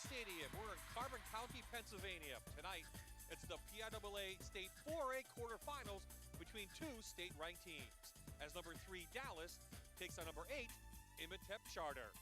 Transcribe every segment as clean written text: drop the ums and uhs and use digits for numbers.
Stadium. We're in Carbon County, Pennsylvania. Tonight, it's the PIAA State 4A quarterfinals between two state-ranked teams, as number 3 Dallas takes on number 8 Imhotep Charter.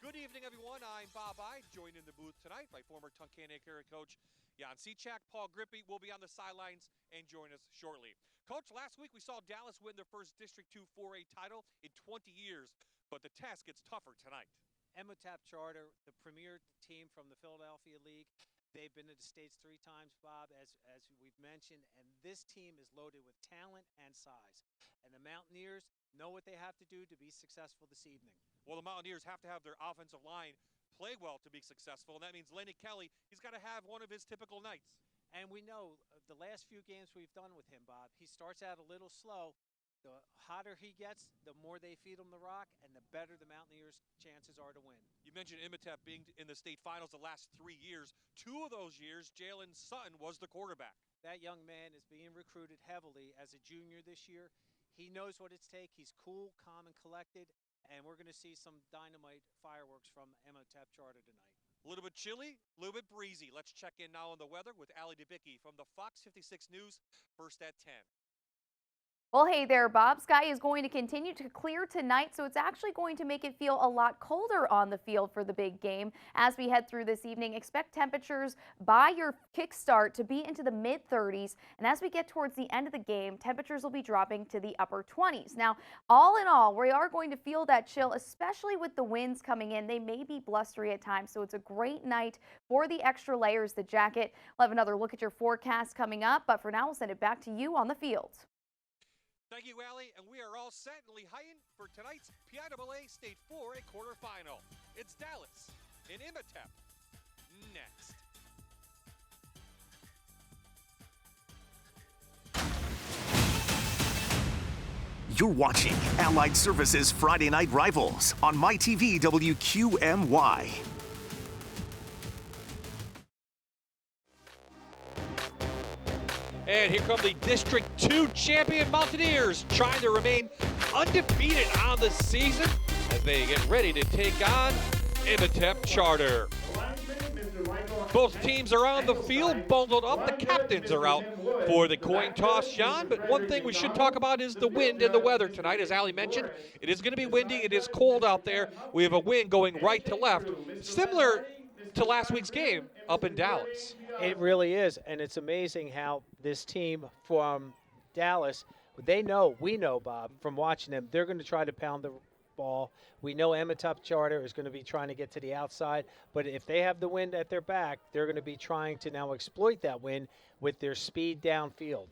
Good evening, everyone. I'm Bob I, joined in the booth tonight by former Tunkhannock area coach Jan Cechak. Paul Grippy will be on the sidelines and join us shortly. Coach, last week we saw Dallas win their first District 2 4A title in 20 years, but the task gets tougher tonight. Imhotep Charter, the premier team from the Philadelphia League. They've been to the States 3 times, Bob, as we've mentioned, and this team is loaded with talent and size. And the Mountaineers know what they have to do to be successful this evening. Well, the Mountaineers have to have their offensive line play well to be successful, and that means Lenny Kelly, he's got to have one of his typical nights. And we know the last few games we've done with him, Bob, he starts out a little slow. The hotter he gets, the more they feed him the rock, and the better the Mountaineers' chances are to win. You mentioned Imhotep being in the state finals the last 3 years. 2 of those years, Jalen Sutton was the quarterback. That young man is being recruited heavily as a junior this year. He knows what it's take. He's cool, calm, and collected, and we're going to see some dynamite fireworks from Imhotep Charter tonight. A little bit chilly, a little bit breezy. Let's check in now on the weather with Allie DeBicki from the Fox 56 News, first at 10. Well, hey there, Bob. Sky is going to continue to clear tonight, so it's actually going to make it feel a lot colder on the field for the big game. As we head through this evening, expect temperatures by your kickstart to be into the mid-30s, and as we get towards the end of the game, temperatures will be dropping to the upper 20s. Now, all in all, we are going to feel that chill, especially with the winds coming in. They may be blustery at times, so it's a great night for the extra layers, the jacket. We'll have another look at your forecast coming up, but for now, we'll send it back to you on the field. Thank you, Allie, and we are all set in Lehighton for tonight's PIAA State 4A quarterfinal. It's Dallas and Imhotep next. You're watching Allied Services Friday Night Rivals on MyTV WQMY. And here come the District 2 champion Mountaineers, trying to remain undefeated on the season as they get ready to take on Imhotep Charter. Both teams are on the field, bundled up. The captains are out for the coin toss, John. But one thing we should talk about is the wind and the weather tonight. As Allie mentioned, it is going to be windy. It is cold out there. We have a wind going right to left, similar to last week's game up in Dallas. It really is, and it's amazing how this team from Dallas, we know, Bob, from watching them, they're going to try to pound the ball. We know Imhotep Charter is going to be trying to get to the outside, but if they have the wind at their back, they're going to be trying to now exploit that wind with their speed downfield.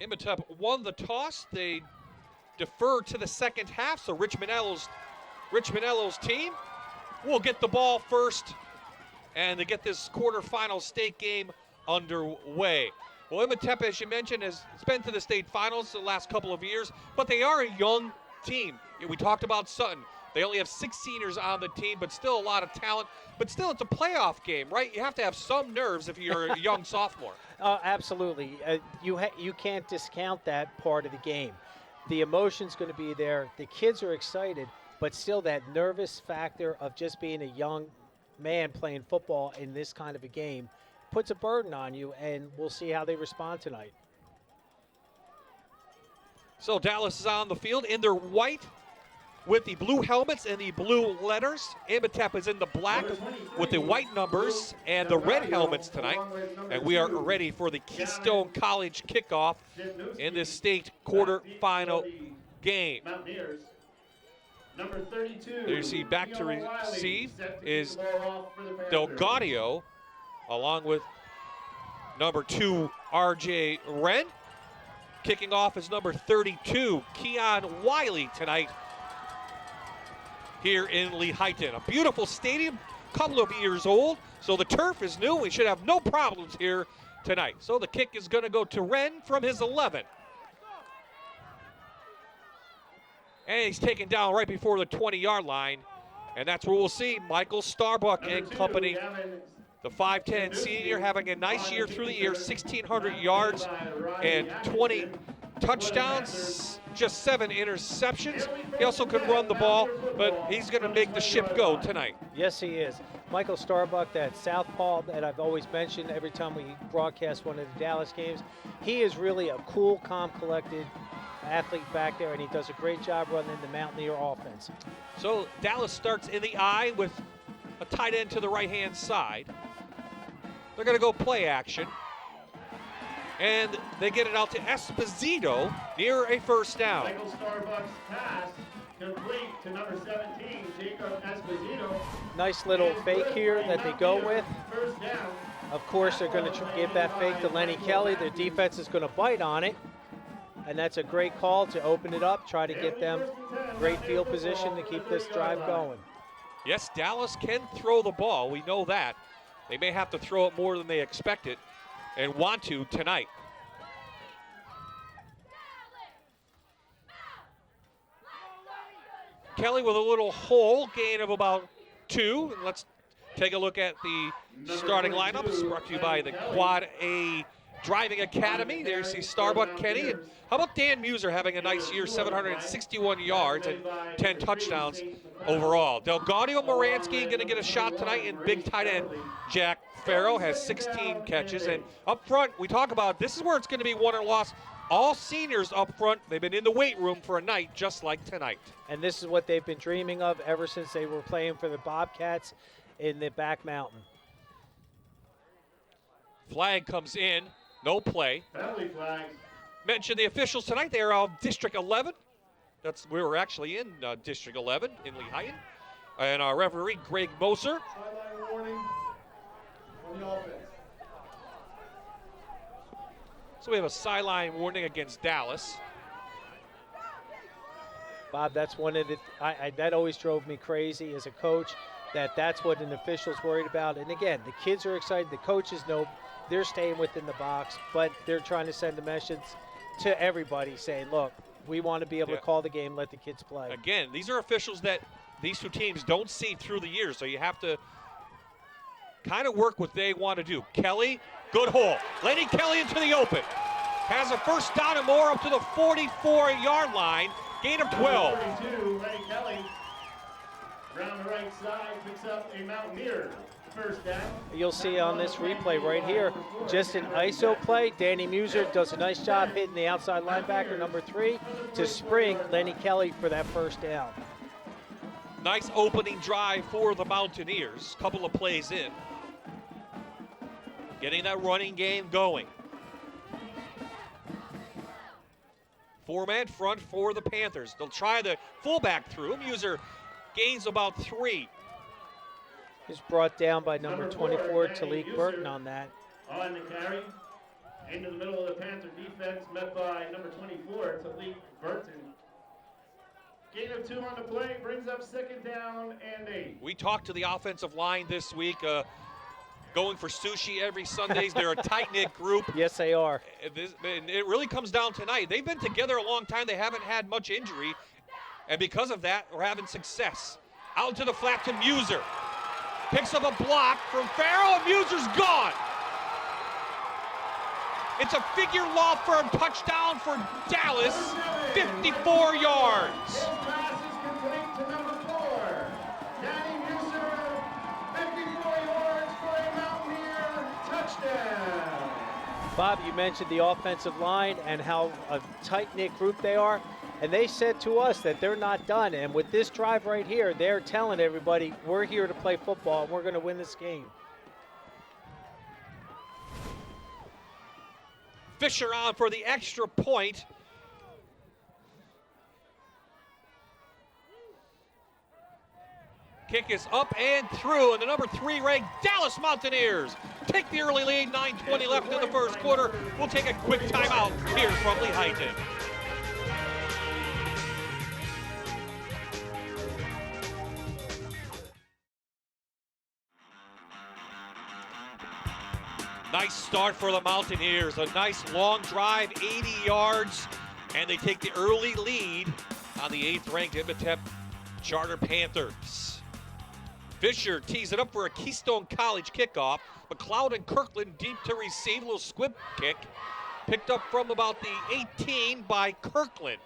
Imhotep won the toss. They defer to the second half, so Rich Manello's team will get the ball first and to get this quarterfinal state game underway. Well, Imhotep, as you mentioned, has been to the state finals the last couple of years, but they are a young team. We talked about Sutton. They only have 6 seniors on the team, but still a lot of talent. But still, it's a playoff game, right? You have to have some nerves if you're a young sophomore. Absolutely. You can't discount that part of the game. The emotion's going to be there. The kids are excited, but still that nervous factor of just being a young man playing football in this kind of a game puts a burden on you, and we'll see how they respond tonight. So Dallas is on the field in their white with the blue helmets and the blue letters. Imhotep is in the black with the white numbers and the red helmets tonight. And we are ready for the Keystone College kickoff in this state quarterfinal game. Number 32. There you see back to receive is Delgadio, along with number 2, R.J. Wren. Kicking off is number 32, Keon Wiley tonight here in Lehighton. A beautiful stadium, couple of years old, so the turf is new. We should have no problems here tonight. So the kick is going to go to Wren from his 11. And he's taken down right before the 20-yard line. And that's where we'll see Michael Starbuck and company, the 5'10 senior, having a nice year through the year, 1,600 yards and 20 touchdowns, just 7 interceptions. He also can run the ball, but he's going to make the ship go tonight. Yes, he is. Michael Starbuck, that southpaw that I've always mentioned every time we broadcast one of the Dallas games, he is really a cool, calm, collected athlete back there, and he does a great job running the Mountaineer offense. So Dallas starts in the I with a tight end to the right-hand side. They're going to go play action. And they get it out to Esposito near a first down. Michael Starbuck's pass complete to number 17, Jacob Esposito. Nice little fake here that they go with. First down. Of course, they're going to give that fake to Lenny Kelly. Their defense is going to bite on it. And that's a great call to open it up, try to get them great field position to keep this drive going. Yes, Dallas can throw the ball. We know that. They may have to throw it more than they expected and want to tonight. Kelly with a little hole, gain of about 2. And let's take a look at the starting lineups, brought to you by the Quad A Driving Academy. There's the Starbuck Kenny. And how about Dan Muser having a nice year, 761 yards and 10 touchdowns overall. Delgadio Moransky going to get a shot tonight, and big tight end Jack Farrow has 16 catches. And up front, we talk about this is where it's going to be won or lost. All seniors up front. They've been in the weight room for a night just like tonight. And this is what they've been dreaming of ever since they were playing for the Bobcats in the back mountain. Flag comes in. No play. Penalty flag. Mention the officials tonight. They are of District 11. We were actually in District 11 in Lehighton. And our referee, Greg Moser. Sideline warning on the offense. So we have a sideline warning against Dallas. Bob, that's one of the that always drove me crazy as a coach, that's what an official's worried about. And again, the kids are excited. The coaches know they're staying within the box, but they're trying to send a message to everybody saying, look, we want to be able to call the game, let the kids play. Again, these are officials that these two teams don't see through the years, so you have to kind of work what they want to do. Kelly, good hole. Lenny Kelly into the open. Has a first down and more up to the 44-yard line. Gain of 12. 42, Lenny Kelly. Around the right side, picks up a Mountaineer. First down. You'll see on this replay right here, just an ISO play. Danny Muser does a nice job hitting the outside linebacker, number 3, to spring Lenny Kelly for that first down. Nice opening drive for the Mountaineers. Couple of plays in. Getting that running game going. 4-man front for the Panthers. They'll try the fullback through. Muser gains about 3. He's brought down by number 24, Talik Burton on that. On the carry. Into the middle of the Panther defense, met by number 24, Talik Burton. Gain of 2 on the play, brings up second down and 8. We talked to the offensive line this week, going for sushi every Sundays. They're a tight-knit group. Yes, they are. And it really comes down tonight. They've been together a long time. They haven't had much injury. And because of that, we're having success. Out to the flat to Muser. Picks up a block from Farrow, and Muser's gone. It's a figure law firm touchdown for Dallas, 54 yards. His pass is complete to number 4. Danny Muser, 54 yards for a Mountaineer touchdown. Bob, you mentioned the offensive line and how a tight-knit group they are. And they said to us that they're not done. And with this drive right here, they're telling everybody, we're here to play football, and we're going to win this game. Fisher on for the extra point. Kick is up and through, and the number 3 ranked Dallas Mountaineers take the early lead. 9:20 left in the first quarter. We'll take a quick timeout here from Lehighton. Nice start for the Mountaineers. A nice long drive, 80 yards, and they take the early lead on the 8th-ranked Imhotep Charter Panthers. Fisher tees it up for a Keystone College kickoff. McLeod and Kirkland deep to receive, a little squib kick. Picked up from about the 18 by Kirkland.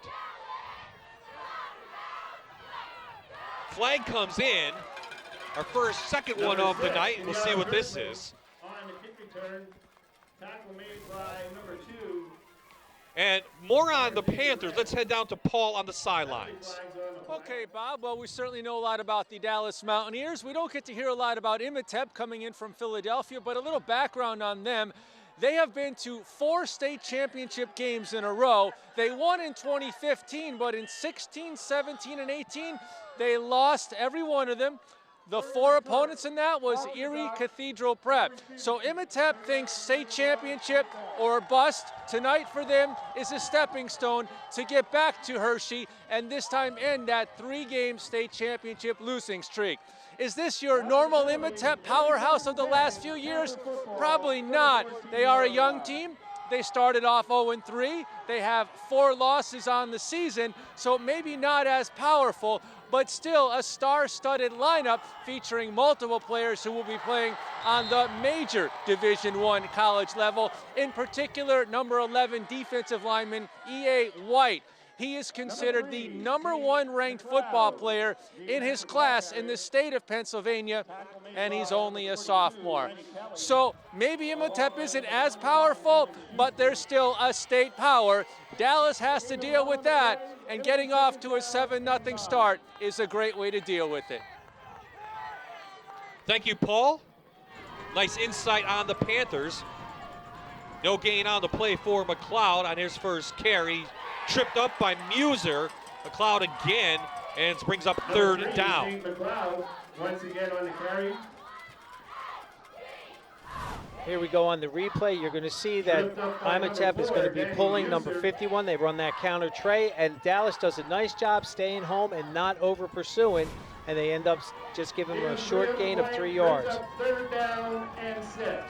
Flag comes in. Our second one of the night. We'll see what this is. On the kick return, tackle made by number 2. And more on the Panthers. Let's head down to Paul on the sidelines. Okay, Bob. Well, we certainly know a lot about the Dallas Mountaineers. We don't get to hear a lot about Imhotep coming in from Philadelphia, but a little background on them. They have been to 4 state championship games in a row. They won in 2015, but in 16, 17, and 18, they lost every one of them. The 4 opponents in that was Erie Cathedral Prep. So Imhotep thinks state championship or bust. Tonight for them is a stepping stone to get back to Hershey and this time end that 3-game state championship losing streak. Is this your normal Imhotep powerhouse of the last few years? Probably not. They are a young team. They started off 0-3. They have 4 losses on the season, so maybe not as powerful, but still a star-studded lineup featuring multiple players who will be playing on the major Division I college level. In particular, number 11 defensive lineman E.A. White. He is considered the #1 ranked football player in his class in the state of Pennsylvania, and he's only a sophomore. So maybe Imhotep isn't as powerful, but they're still a state power. Dallas has to deal with that, and getting off to a 7-0 start is a great way to deal with it. Thank you, Paul. Nice insight on the Panthers. No gain on the play for McLeod on his first carry. Tripped up by Muser. McLeod again, and it brings up 3rd down. McLeod once again on the carry. Here we go on the replay. You're going to see that Imhotep is going to be pulling number 51. They run that counter tray, and Dallas does a nice job staying home and not over pursuing, and they end up just giving him a short gain of 3 yards. 3rd down and 6.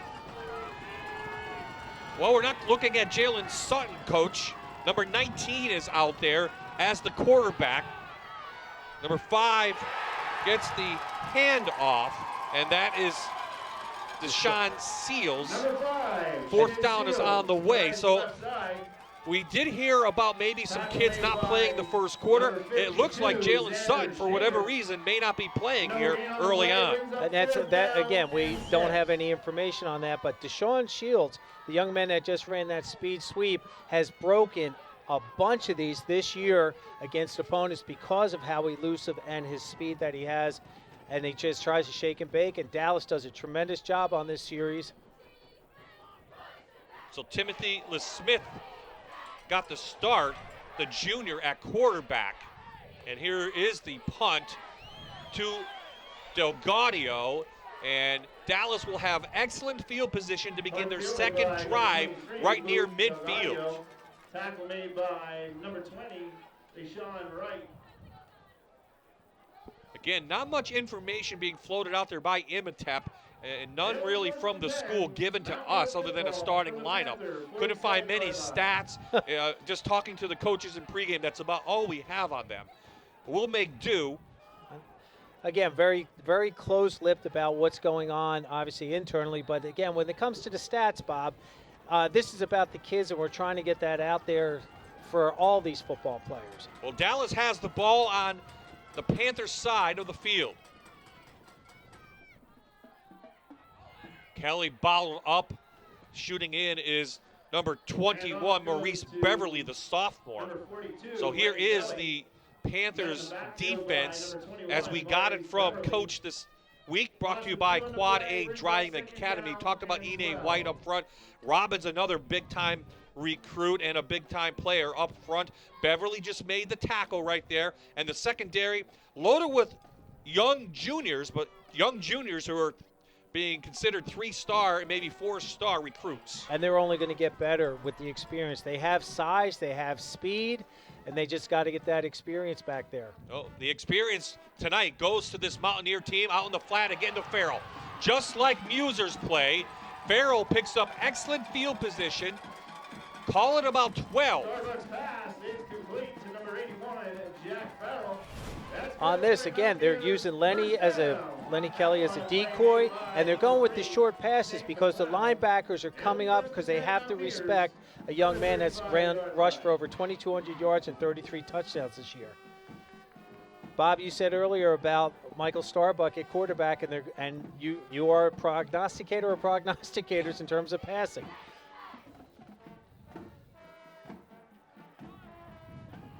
Well, we're not looking at Jalen Sutton, coach. Number 19 is out there as the quarterback. Number 5 gets the handoff, and that is Deshaun Seals. Number 5. 4th down is on the way. So we did hear about maybe some kids not playing the first quarter. It looks like Jalen Sutton, for whatever reason, may not be playing here early on. And that again, we don't have any information on that, but Deshaun Shields, the young man that just ran that speed sweep, has broken a bunch of these this year against opponents because of how elusive and his speed that he has, and he just tries to shake and bake, and Dallas does a tremendous job on this series. So Timothy LeSmith got the start, the junior at quarterback. And here is the punt to Delgadio, and Dallas will have excellent field position to begin their second drive right near midfield. Tackle made by number 20, Deshaun Wright. Again, not much information being floated out there by Imhotep, and none really from the school given to us other than a starting lineup. Couldn't find many stats. Just talking to the coaches in pregame, that's about all we have on them. We'll make do. Again, very, very close-lipped about what's going on, obviously, internally. But, again, when it comes to the stats, Bob, this is about the kids, and we're trying to get that out there for all these football players. Well, Dallas has the ball on the Panthers' side of the field. Kelly bottled up. Shooting in is number 21, Maurice Beverly, the sophomore. So here is the Panthers defense as we got it from Coach this week, brought to you by Quad A Driving Academy. Talked about E.A. White up front. Robbins, another big-time recruit and a big-time player up front. Beverly just made the tackle right there. And the secondary loaded with young juniors, but young juniors who are being considered 3-star and maybe 4-star recruits. And they're only going to get better with the experience. They have size, they have speed, and they just got to get that experience back there. Oh, the experience tonight goes to this Mountaineer team out in the flat again to Farrell. Just like Muser's play, Farrell picks up excellent field position. Call it about 12. Pass is complete to number 81, Jack Farrell. On this, again, they're using Lenny as a Lenny Kelly as a decoy, and they're going with the short passes because the linebackers are coming up because they have to respect a young man that's rushed for over 2,200 yards and 33 touchdowns this year. Bob, you said earlier about Michael Starbuck at quarterback, and you are a prognosticator or prognosticators in terms of passing.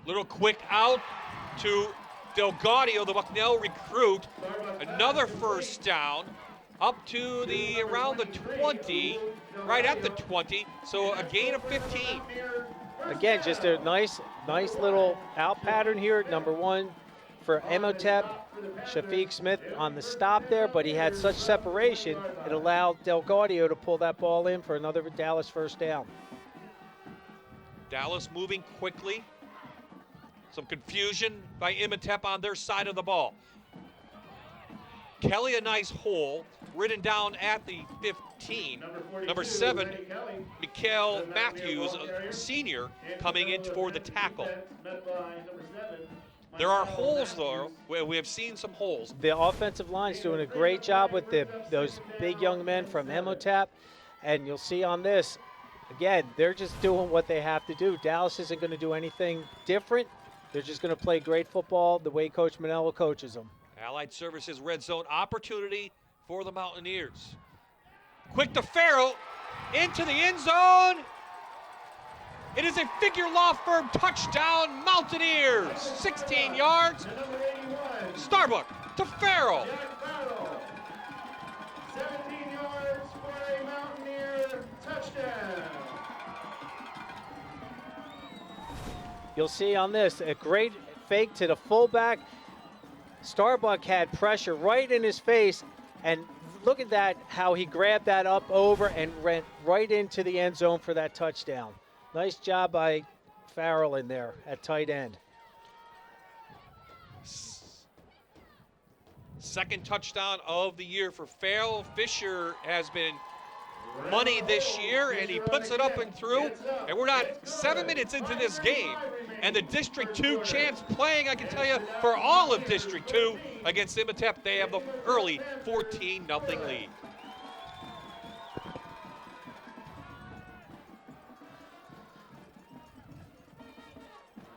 Little quick out to Del Gaudio, the Bucknell recruit. Another first down up to around the 20, right at the 20. So a gain of 15. Again, just a nice little out pattern here. Number one for Imhotep, Shafiq Smith on the stop there, but he had such separation, it allowed Del Gaudio to pull that ball in for another Dallas first down. Dallas moving quickly. Some confusion by Imhotep on their side of the ball. Kelly, a nice hole, ridden down at the 15. Number 7, Mikael Matthews, a senior, coming in for the tackle. There are holes, though. We have seen some holes. The offensive line's doing a great job with those big young men from Imhotep, and you'll see on this, again, they're just doing what they have to do. Dallas isn't going to do anything different. They're just going to play great football the way Coach Manello coaches them. Allied Services red zone opportunity for the Mountaineers. Quick to Farrell, into the end zone. It is a figure law firm touchdown, Mountaineers. 16 yards. Starbuck to Farrell. 17 yards for a Mountaineer touchdown. You'll see on this, a great fake to the fullback. Starbuck had pressure right in his face, and look at that, how he grabbed that up over and went right into the end zone for that touchdown. Nice job by Farrell in there at tight end. Second touchdown of the year for Farrell. Fisher has been money this year, and he puts it up and through. And we're not 7 minutes into this game. And the District 2 champs playing, I can tell you, for all of District 2 against Imhotep. They have the early 14-0 lead.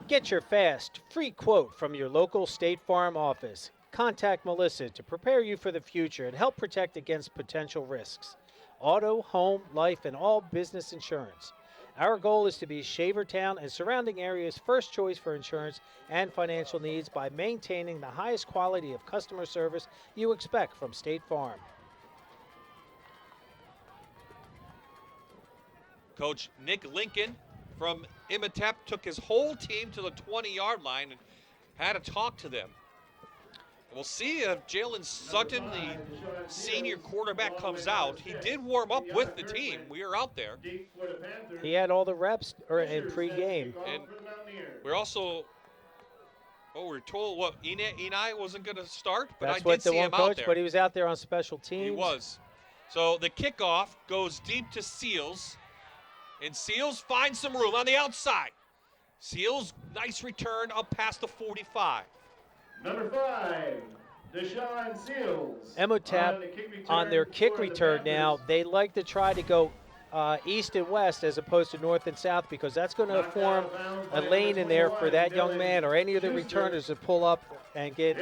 Get your fast, free quote from your local State Farm office. Contact Melissa to prepare you for the future and help protect against potential risks. Auto, home, life, and all business insurance. Our goal is to be Shavertown and surrounding areas' first choice for insurance and financial needs by maintaining the highest quality of customer service you expect from State Farm. Coach Nick Lincoln from Imhotep took his whole team to the 20-yard line and had a talk to them. We'll see if Jalen Sutton, the senior quarterback, comes out. He did warm up with the team. We were out there. He had all the reps in pregame. And we're also, we're told Enai wasn't going to start, but That's I what did the see one him coach, out there. but he was out there on special teams. He was. So the kickoff goes deep to Seals, and Seals finds some room on the outside. Seals, nice return up past the 45. Number 5, Deshaun Seals. Imhotep on their kick return now, they like to try to go east and west as opposed to north and south because that's going to form a lane in there for that young man or any of the returners to pull up and gain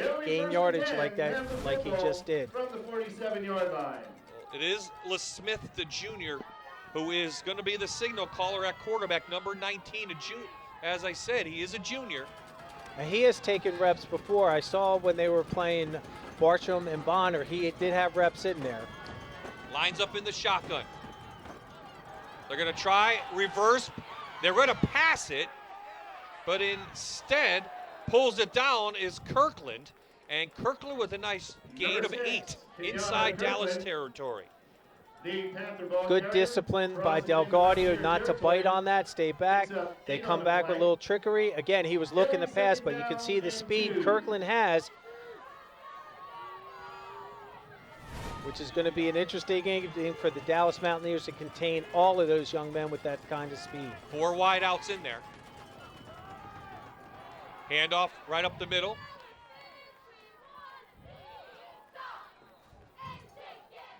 yardage like that, like he just did. From the 47-yard line. It is LeSmith, the junior, who is going to be the signal caller at quarterback, number 19. As I said, he is a junior. And he has taken reps before. I saw when they were playing Bartram and Bonner, he did have reps in there. Lines up in the shotgun. They're going to try reverse. They're going to pass it, but instead pulls it down is Kirkland. And Kirkland with a nice gain of 8 inside Dallas territory. Good discipline by Del Gaudio not to bite on that, stay back. They come back with a little trickery. Again, he was looking to pass, but you can see the speed Kirkland has, which is going to be an interesting game for the Dallas Mountaineers to contain all of those young men with that kind of speed. 4 wide outs in there. Handoff right up the middle.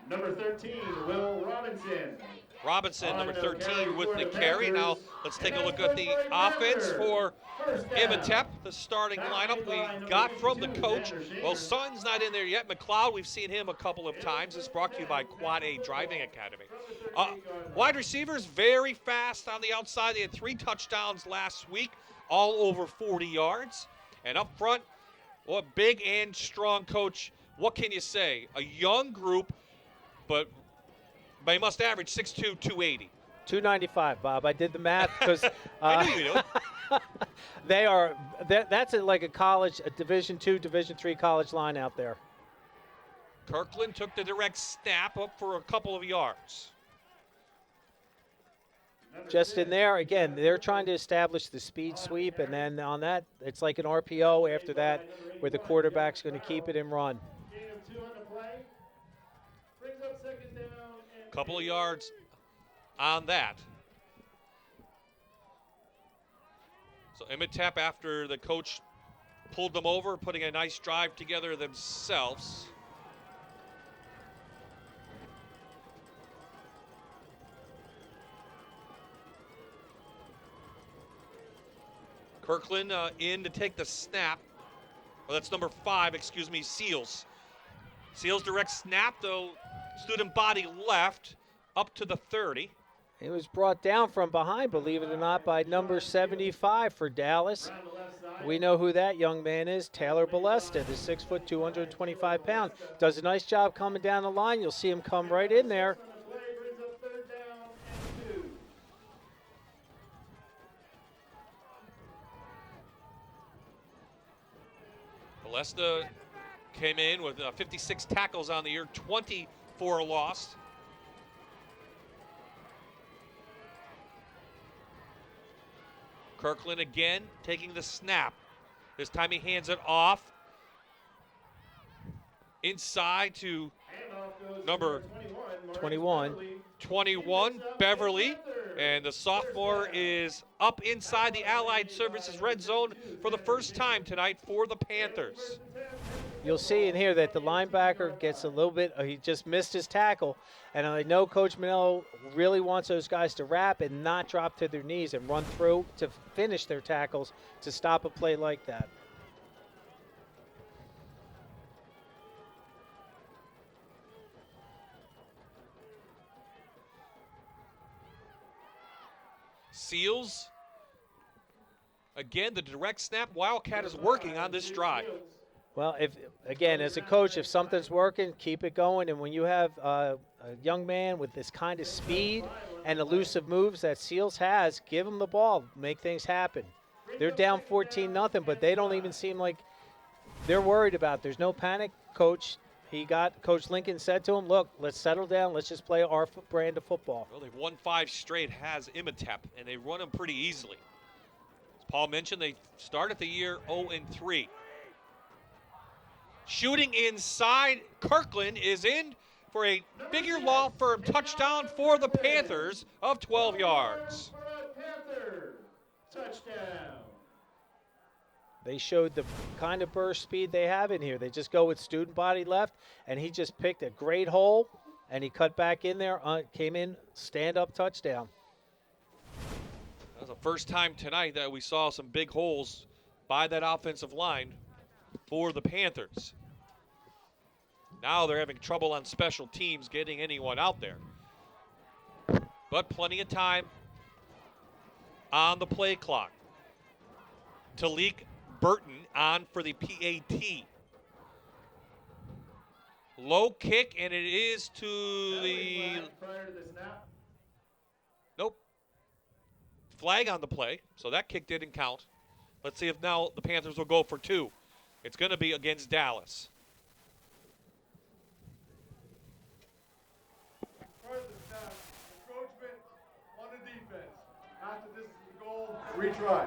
Number 13, Will Robinson. Robinson, number On the 13, carry with for the the carry. Now Panthers. let's take a And look that's at the Flint offense Panther. for First down. Imhotep, the starting Tackle lineup we by number got from the 52, coach. Xander Well, Shaner. Sutton's not in there yet. McLeod, we've seen him a couple of times. It's brought to you by Quad A Driving Academy. Wide receivers, very fast on the outside. They had 3 touchdowns last week, all over 40 yards. And up front, well, big and strong coach. What can you say? A young group, but they must average 6'2", 280. 295, Bob. I did the math because I knew you knew. they are. That's like a college, a Division II, Division III college line out there. Kirkland took the direct snap up for a couple of yards. Just in there, again, they're trying to establish the speed sweep, and then on that, it's like an RPO after that, where the quarterback's going to keep it and run. Gain of 2 on the play. Brings up second down. And Couple of yards on that. So Imhotep, after the coach pulled them over, putting a nice drive together themselves. Kirkland in to take the snap. Well, that's number 5, excuse me, Seals. Seals direct snap, though, student body left, up to the 30. He was brought down from behind, believe it or not, by number 75 for Dallas. We know who that young man is, Taylor Balesta, the 6 foot, 225 pound. Does a nice job coming down the line. You'll see him come right in there. on the play brings up third down and 2. Balesta came in with 56 tackles on the year, 24 lost. Kirkland again taking the snap. This time he hands it off. Inside to Handoff goes number to 21. 21, Beverly. And the sophomore is up inside the Allied Services red zone for the first time tonight for the Panthers. You'll see in here that the linebacker gets a little bit, he just missed his tackle. And I know Coach Manello really wants those guys to wrap and not drop to their knees and run through to finish their tackles to stop a play like that. Seals, again, the direct snap. Wildcat is working on this drive. Well, if again, as a coach, if something's working, keep it going. And when you have a young man with this kind of speed and elusive moves that Seals has, give him the ball, make things happen. They're down 14-0, but they don't even seem like they're worried about it. There's no panic, Coach. Coach Lincoln said to him, look, let's settle down. Let's just play our brand of football. Well, they've won 5 straight, has Imhotep, and they run them pretty easily. As Paul mentioned, they started the year 0-3. Shooting inside, Kirkland is in for a Figure Law Firm touchdown for the Panthers of 12 yards. Panther, touchdown. They showed the kind of burst speed they have in here. They just go with student body left, and he just picked a great hole, and he cut back in there, came in, stand-up touchdown. That was the first time tonight that we saw some big holes by that offensive line for the Panthers. Now they're having trouble on special teams getting anyone out there. But plenty of time on the play clock. Talik Burton on for the PAT. Low kick, and it is to the... Prior to the snap. Nope. Flag on the play, so that kick didn't count. Let's see if now the Panthers will go for 2. It's going to be against Dallas. Prior to the snap, encroachment on the defense. After this is the goal, retry.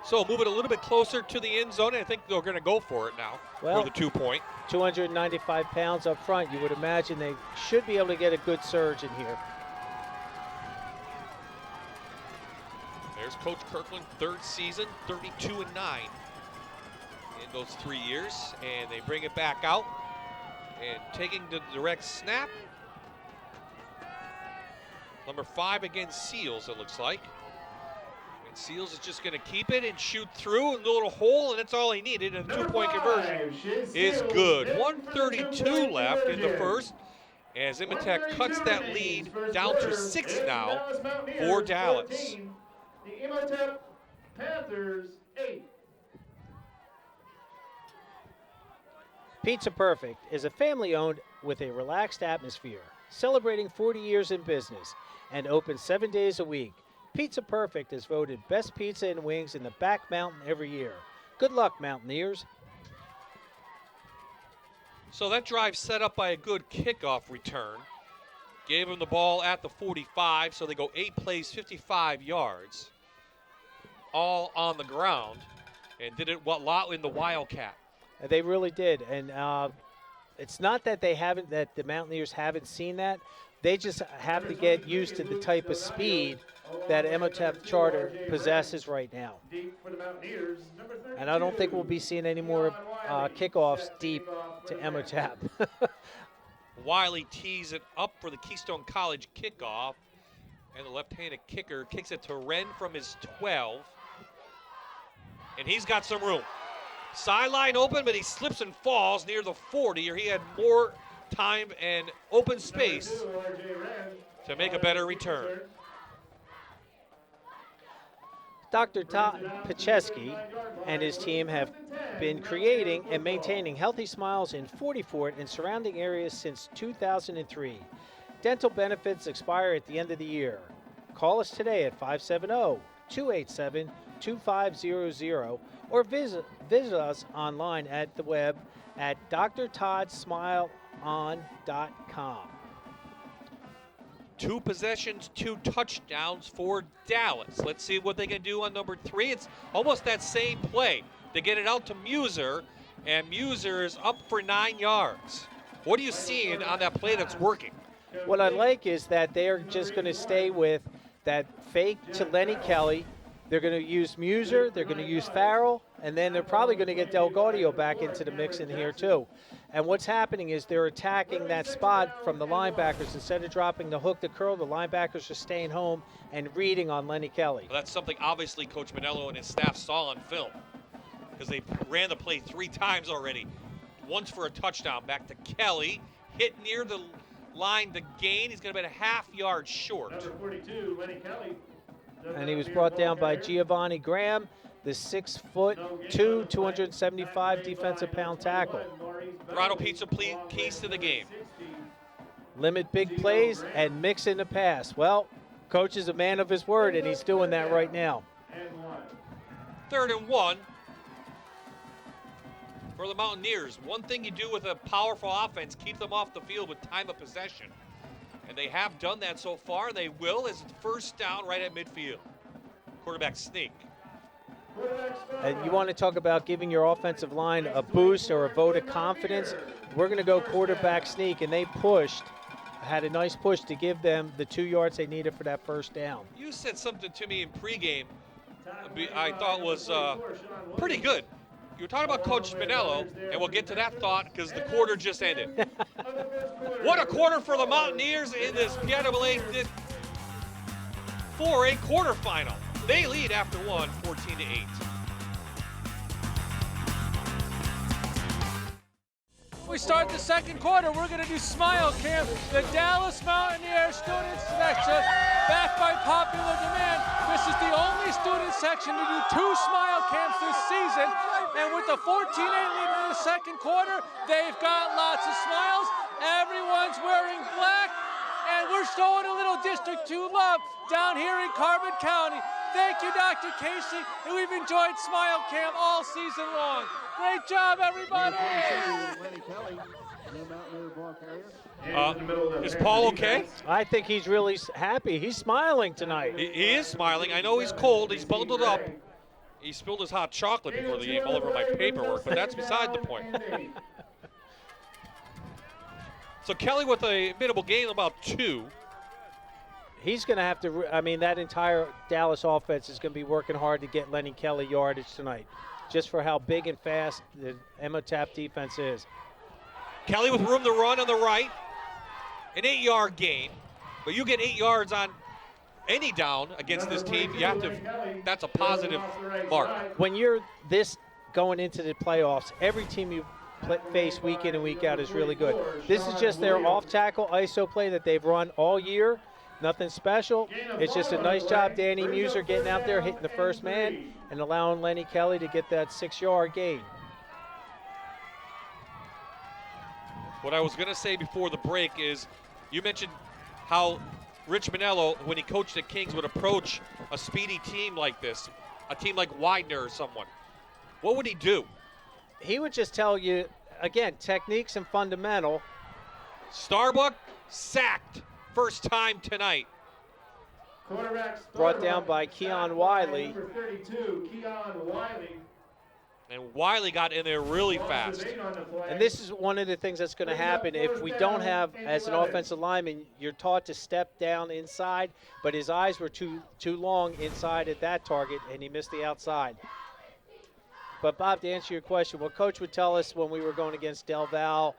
So move it a little bit closer to the end zone, and I think they're going to go for it now Well, for the 2-point. 295 pounds up front. You would imagine they should be able to get a good surge in here. There's Coach Kirkland, 3rd season, 32-9. in those 3 years, and they bring it back out and taking the direct snap. Number 5 against Seals, it looks like. And Seals is just going to keep it and shoot through in the little hole, and that's all he needed, and the two-point conversion is good. 1:32 left in the first, as Imhotep cuts that lead down to 6 now for Dallas. The Imhotep Panthers 8. Pizza Perfect is a family-owned with a relaxed atmosphere, celebrating 40 years in business and open 7 days a week. Pizza Perfect is voted best pizza and wings in the Back Mountain every year. Good luck, Mountaineers. So that drive set up by a good kickoff return. Gave him the ball at the 45, so they go 8 plays, 55 yards. All on the ground, and did it a lot in the Wildcat. They really did, and it's not that that the Mountaineers haven't seen that. They just have to get used to the type of speed that Imhotep Charter possesses right now. And I don't think we'll be seeing any more kickoffs deep to Imhotep. Wiley tees it up for the Keystone College kickoff, and the left-handed kicker kicks it to Wren from his 12. And he's got some room. Sideline open, but he slips and falls near the 40, or he had more time and open space to make a better return. Dr. Todd Pacheski and his team have been creating and maintaining healthy smiles in 40 Fort and surrounding areas since 2003. Dental benefits expire at the end of the year. Call us today at 570-287-2500 or visit us online at the web at drtoddsmileon.com. 2 possessions, 2 touchdowns for Dallas. Let's see what they can do on number 3. It's almost that same play. They get it out to Muser, and Muser is up for 9 yards. What are you seeing on that play that's working? What I like is that they're just going to stay with that fake to Lenny Kelly. They're going to use Muser, they're going to use Farrell, and then they're probably going to get Del Gaudio back into the mix in here too. And what's happening is they're attacking that spot from the linebackers. Instead of dropping the hook to curl, the linebackers are staying home and reading on Lenny Kelly. Well, that's something obviously Coach Manello and his staff saw on film, because they ran the play 3 times already. Once for a touchdown, back to Kelly, hit near the line to gain. He's going to be a half-yard short. Number 42, Lenny Kelly. And he was brought down by Giovanni Graham, the 6'2", 275 defensive pound tackle. Dorado Pizza keys to the game. Limit big plays and mix in the pass. Well, coach is a man of his word, and he's doing that right now. 3rd and 1 for the Mountaineers. One thing you do with a powerful offense, keep them off the field with time of possession. And they have done that so far. They will, as it's 1st down right at midfield. Quarterback sneak. And you want to talk about giving your offensive line a boost or a vote of confidence? We're going to go quarterback sneak, and they had a nice push to give them the 2 yards they needed for that 1st down. You said something to me in pregame I thought was pretty good. You were talking about Coach Spinello, and we'll get to that thought because the quarter just ended. What a quarter for the Mountaineers in this NCAA 4A quarterfinal. They lead after 1, 14-8. We start the 2nd quarter. We're going to do Smile Camp, the Dallas Mountaineers student section, backed by popular demand. This is the only student section to do 2 Smile Camps this season. And with the 14-8 lead in the 2nd quarter, they've got lots of smiles. Everyone's wearing black, and we're showing a little District 2 love down here in Carbon County. Thank you, Dr. Casey, and we've enjoyed Smile Camp all season long. Great job, everybody! Is Paul okay? I think he's really happy. He's smiling tonight. He is smiling. I know he's cold. He's bundled up. He spilled his hot chocolate before the game all over my paperwork, but that's beside the point. So Kelly with a minimal gain of about 2. He's going to have to, that entire Dallas offense is going to be working hard to get Lenny Kelly yardage tonight. just for how big and fast the Imhotep defense is. Kelly with room to run on the right. An 8-yard gain. But you get 8 yards on any down against this team, you have to, that's a positive mark. When you're this going into the playoffs, every team you face week in and week out is really good. This is just their off-tackle ISO play that they've run all year. Nothing special. It's just a nice job, Danny Muser, getting out there, hitting the first man, and allowing Lenny Kelly to get that 6-yard gain. What I was going to say before the break is, you mentioned how Rich Manello, when he coached at Kings, would approach a speedy team like this, a team like Widener or someone. What would he do? He would just tell you, again, techniques and fundamental. Starbuck sacked first time tonight. Brought down by Keon Wiley. Number 32, Keon Wiley. And Wiley got in there really fast. And this is one of the things that's going to happen if we don't have, as an offensive lineman, you're taught to step down inside, but his eyes were too long inside at that target, and he missed the outside. But, Bob, to answer your question, what Coach would tell us when we were going against Del Val,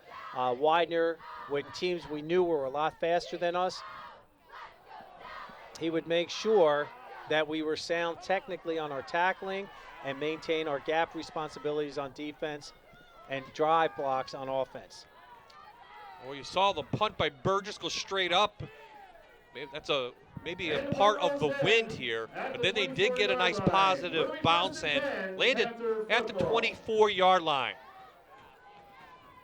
Widener, when teams we knew were a lot faster than us, he would make sure that we were sound technically on our tackling and maintain our gap responsibilities on defense and drive blocks on offense. Well, you saw the punt by Burgess go straight up. That's maybe a part of the wind here, but then they did get a nice positive bounce and landed at the 24-yard line.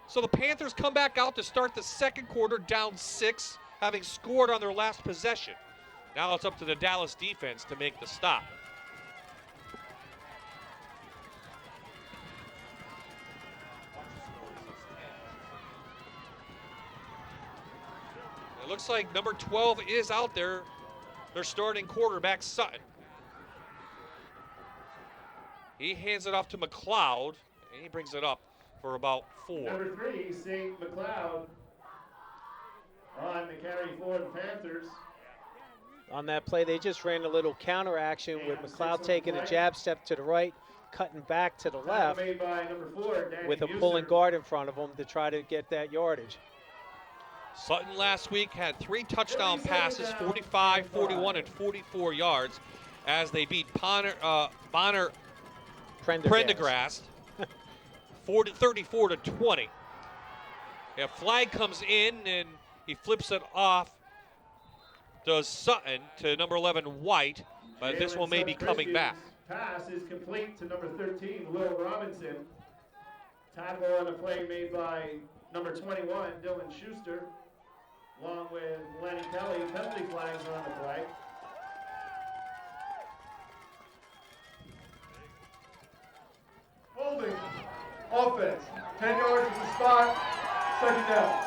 So the Panthers come back out to start the second quarter down 6, having scored on their last possession. Now it's up to the Dallas defense to make the stop. It looks like number 12 is out there. Their starting quarterback, Sutton. He hands it off to McLeod, and he brings it up for about 4. Number 3, St. McLeod on the carry for the Panthers. On that play, they just ran a little counter action with McLeod taking a jab step to the right, cutting back to the left Made by number 4, Danny with a Muser. pulling guard in front of him to try to get that yardage. Sutton last week had 3 touchdown passes, 45, 41, and 44 yards as they beat Bonner Prendergast 34-20. A flag comes in and he flips it off. Does Sutton to number 11 White, but this one may be coming back. Pass is complete to number 13, Will Robinson. Tackle on a play made by number 21, Dylan Schuster, along with Lenny Kelly. Penalty flags are on the play. Holding. Offense. 10 yards at the spot. Second down.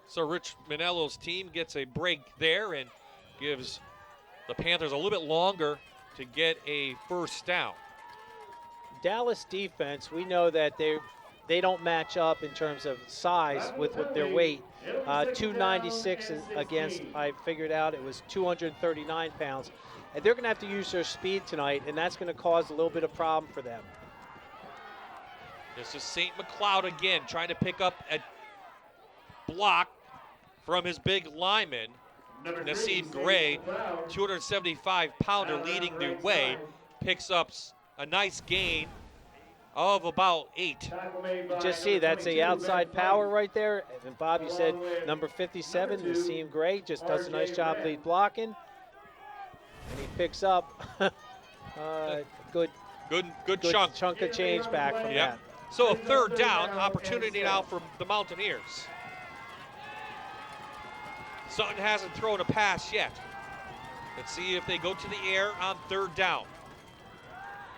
So Rich Manello's team gets a break there and gives the Panthers a little bit longer to get a first down. Dallas defense, we know that they don't match up in terms of size with their weight. 296 against, I figured out it was 239 pounds. And they're going to have to use their speed tonight, and that's going to cause a little bit of problem for them. This is St. McLeod again, trying to pick up a block from his big lineman. Nassim Gray, 275-pounder leading the way, picks up a nice gain of about 8. You just see that's the outside power right there. And Bob, you said number 57, Nassim Gray, just does a nice job lead blocking. And he picks up good chunk of change back from that. So a third down opportunity now for the Mountaineers. Sutton hasn't thrown a pass yet. Let's see if they go to the air on third down.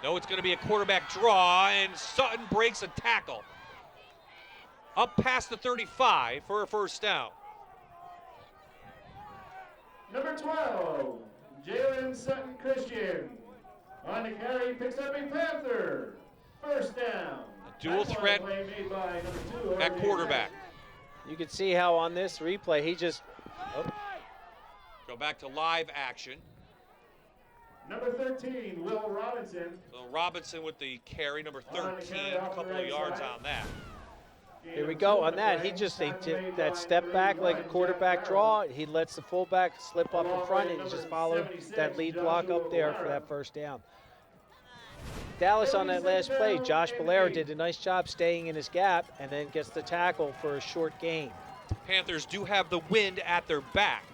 No, it's going to be a quarterback draw, and Sutton breaks a tackle. Up past the 35 for a first down. Number 12, Jalen Sutton Christian. On the carry, picks up a Panther. First down. A dual threat at quarterback. You can see how on this replay he just Go back to live action. Number 13, Will Robinson. So Robinson with the carry, number 13, a couple of yards on that. Here we go on that. He just did that step back like a quarterback draw. He lets the fullback slip up in front and he just followed that lead block up there for that first down. Dallas on that last play, Josh Belair did a nice job staying in his gap and then gets the tackle for a short gain. Panthers do have the wind at their back,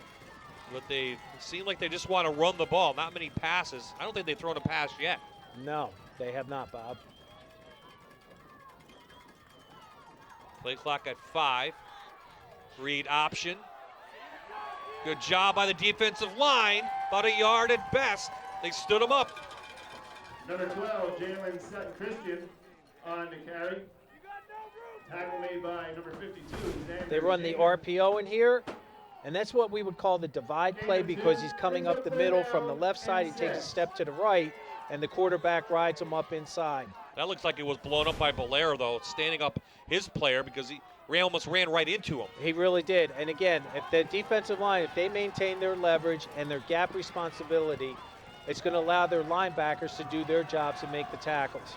but they seem like they just want to run the ball. Not many passes. I don't think they've thrown a pass yet. No, they have not, Bob. Play clock at 5. Read option. Good job by the defensive line. About a yard at best. They stood him up. Number 12, Jalen Sutton Christian on the carry. Tackle made by number 52. Xander They run the James. RPO in here, and that's what we would call the divide play because he's coming up the middle from the left side. He takes a step to the right, and the quarterback rides him up inside. That looks like it was blown up by Belair, though, standing up his player because he almost ran right into him. He really did. And again, if the defensive line, if they maintain their leverage and their gap responsibility, it's going to allow their linebackers to do their jobs and make the tackles.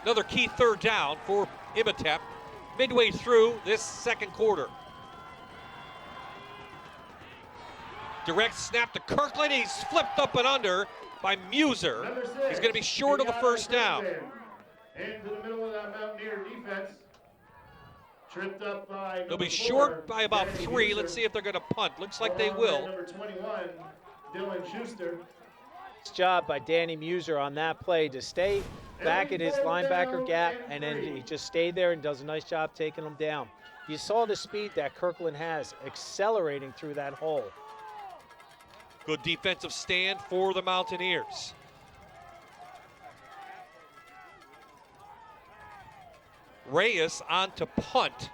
Another key third down for Imhotep midway through this second quarter. Direct snap to Kirkland. He's flipped up and under by Muser. Number 6, He's going to be short of the first down. Into the middle of that Mountaineer defense. Tripped up by They'll be number 4, short by about Danny 3. Muser. Let's see if they're going to punt. Looks like they Along with will. Number 21, Dylan Schuster. Nice job by Danny Muser on that play to stay back at his linebacker gap, and then he just stayed there and does a nice job taking them down. You saw the speed that Kirkland has accelerating through that hole. Good defensive stand for the Mountaineers. Reyes on to punt.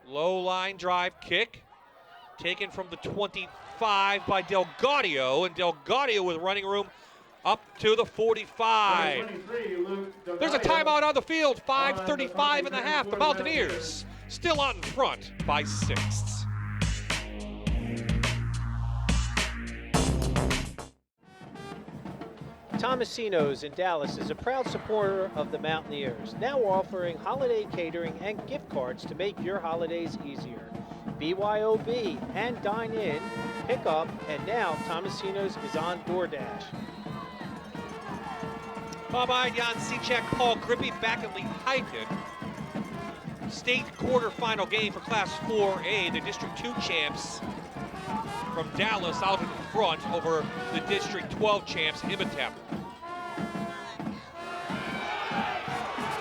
Low line drive kick. Taken from the 25 by Delgadio, and Delgadio with running room up to the 45. Number 23, Luke There's a Delgadio. timeout on the field, 5:35 in the half. The Mountaineers still out in front by 6. Tomasino's in Dallas is a proud supporter of the Mountaineers, now offering holiday catering and gift cards to make your holidays easier. BYOB and dine in, pick up, and now Tomasino's is on DoorDash. Bob Ide, Jan Cechek, Paul Grippy back in Lehighton. State quarterfinal game for Class 4A. The District 2 champs from Dallas out in front over the District 12 champs, Imhotep.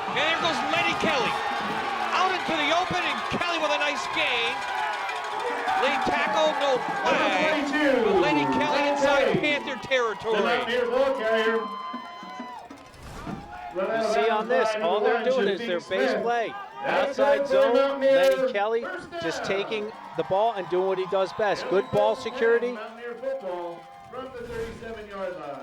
And there goes Lenny Kelly. Out into the open, and Kelly with a nice gain. Late tackle, no flag. Number 22, But Lenny Kelly inside Kelly. Panther The territory. Mountaineer ball carrier. You see on this, all they're doing is their base play. Outside zone, Lenny Kelly just taking the ball and doing what he does best. Good ball security. Mountaineer football from the 37-yard line.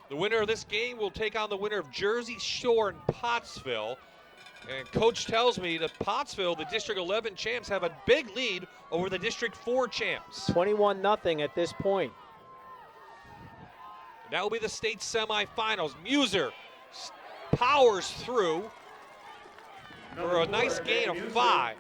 The winner of this game will take on the winner of Jersey Shore and Pottsville. And Coach tells me that Pottsville, the District 11 champs, have a big lead over the District 4 champs. 21-0 at this point. That will be the state semifinals. Muser powers through for a nice gain of 5.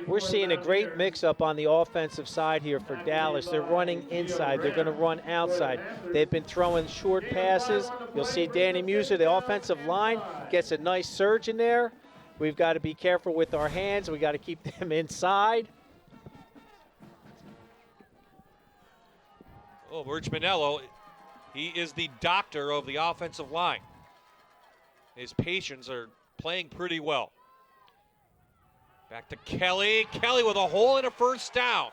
We're seeing a great mix-up on the offensive side here for Dallas. They're running inside. They're going to run outside. They've been throwing short passes. You'll see Danny Muser, the offensive line, gets a nice surge in there. We've got to be careful with our hands. We've got to keep them inside. Oh, Rich Manello, he is the doctor of the offensive line. His patients are playing pretty well. Back to Kelly. Kelly with a hole and a first down.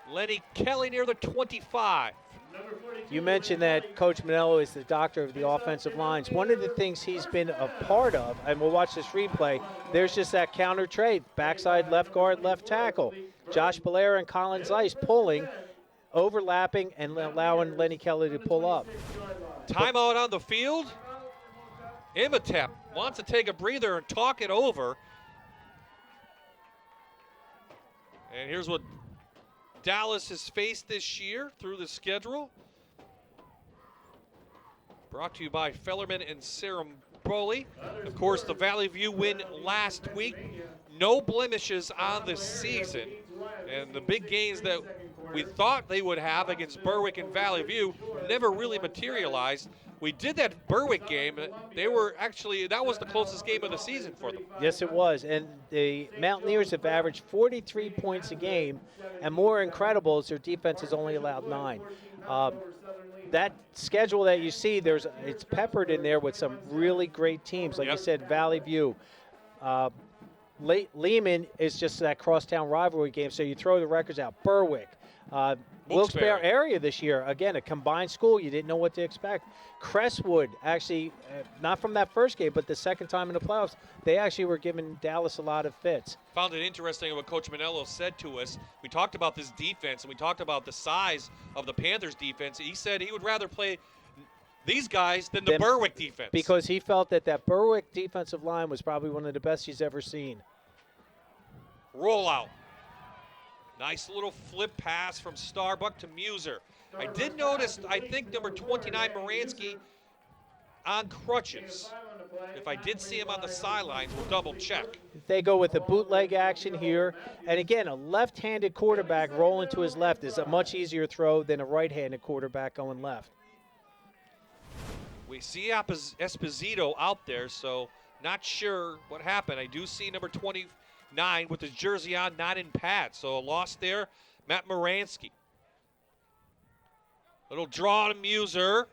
Lenny Kelly near the 25. You mentioned that Coach Manello is the doctor of the offensive lines. One of the things he's been a part of, and we'll watch this replay, there's just that counter trade. Backside left guard, left tackle. Josh Belair and Colin Zeiss pulling, overlapping, and allowing Lenny Kelly to pull up. Timeout on the field. Imhotep wants to take a breather and talk it over. And here's what Dallas has faced this year through the schedule. Brought to you by Fellerman and Saramboli. Of course, the Valley View win last week. No blemishes on the season. And the big gains that we thought they would have against Berwick and Valley View never really materialized. We did that Berwick game. They were actually, that was the closest game of the season for them. Yes, it was. And the Mountaineers have averaged 43 points a game. And more incredible is their defense has only allowed 9. That schedule that you see, it's peppered in there with some really great teams. Like you said, Valley View. Lehman is just that crosstown rivalry game, so you throw the records out. Berwick. Wilkes-Barre area this year, again, a combined school. You didn't know what to expect. Crestwood, actually, not from that first game, but the second time in the playoffs, they actually were giving Dallas a lot of fits. Found it interesting what Coach Manello said to us. We talked about this defense, and we talked about the size of the Panthers' defense. He said he would rather play these guys than the Berwick defense. Because he felt that Berwick defensive line was probably one of the best he's ever seen. Rollout. Nice little flip pass from Starbuck to Muser. I did notice, I think, number 29, Moransky, on crutches. If I did see him on the sidelines, we'll double check. They go with the bootleg action here. And again, a left-handed quarterback rolling to his left is a much easier throw than a right-handed quarterback going left. We see Esposito out there, so not sure what happened. I do see number 29 with his jersey on, not in pads. So a loss there, Matt Moransky. Little draw to Muser.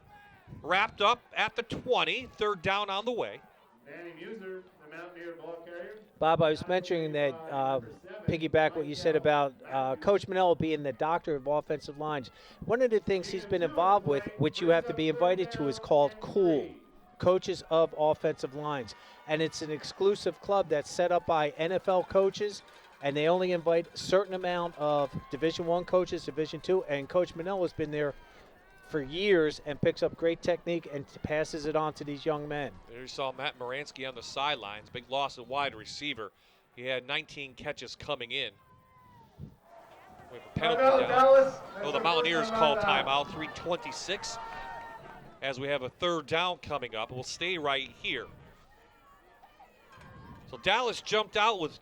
Wrapped up at the 20. Third down on the way. Danny Muser, the Mountaineer ball carrier. Bob, I was mentioning that, piggyback what you said about Coach Manello being the doctor of offensive lines. One of the things he's been involved with, which you have to be invited to, is called COOL, Coaches of Offensive Lines. And it's an exclusive club that's set up by NFL coaches, and they only invite a certain amount of Division I coaches, Division II, and Coach Manello has been there for years and picks up great technique and passes it on to these young men. There you saw Matt Moransky on the sidelines. Big loss at wide receiver. He had 19 catches coming in. We have a penalty down. Oh, the Mountaineers call timeout, 3:26. As we have a third down coming up. We'll stay right here. So Dallas jumped out with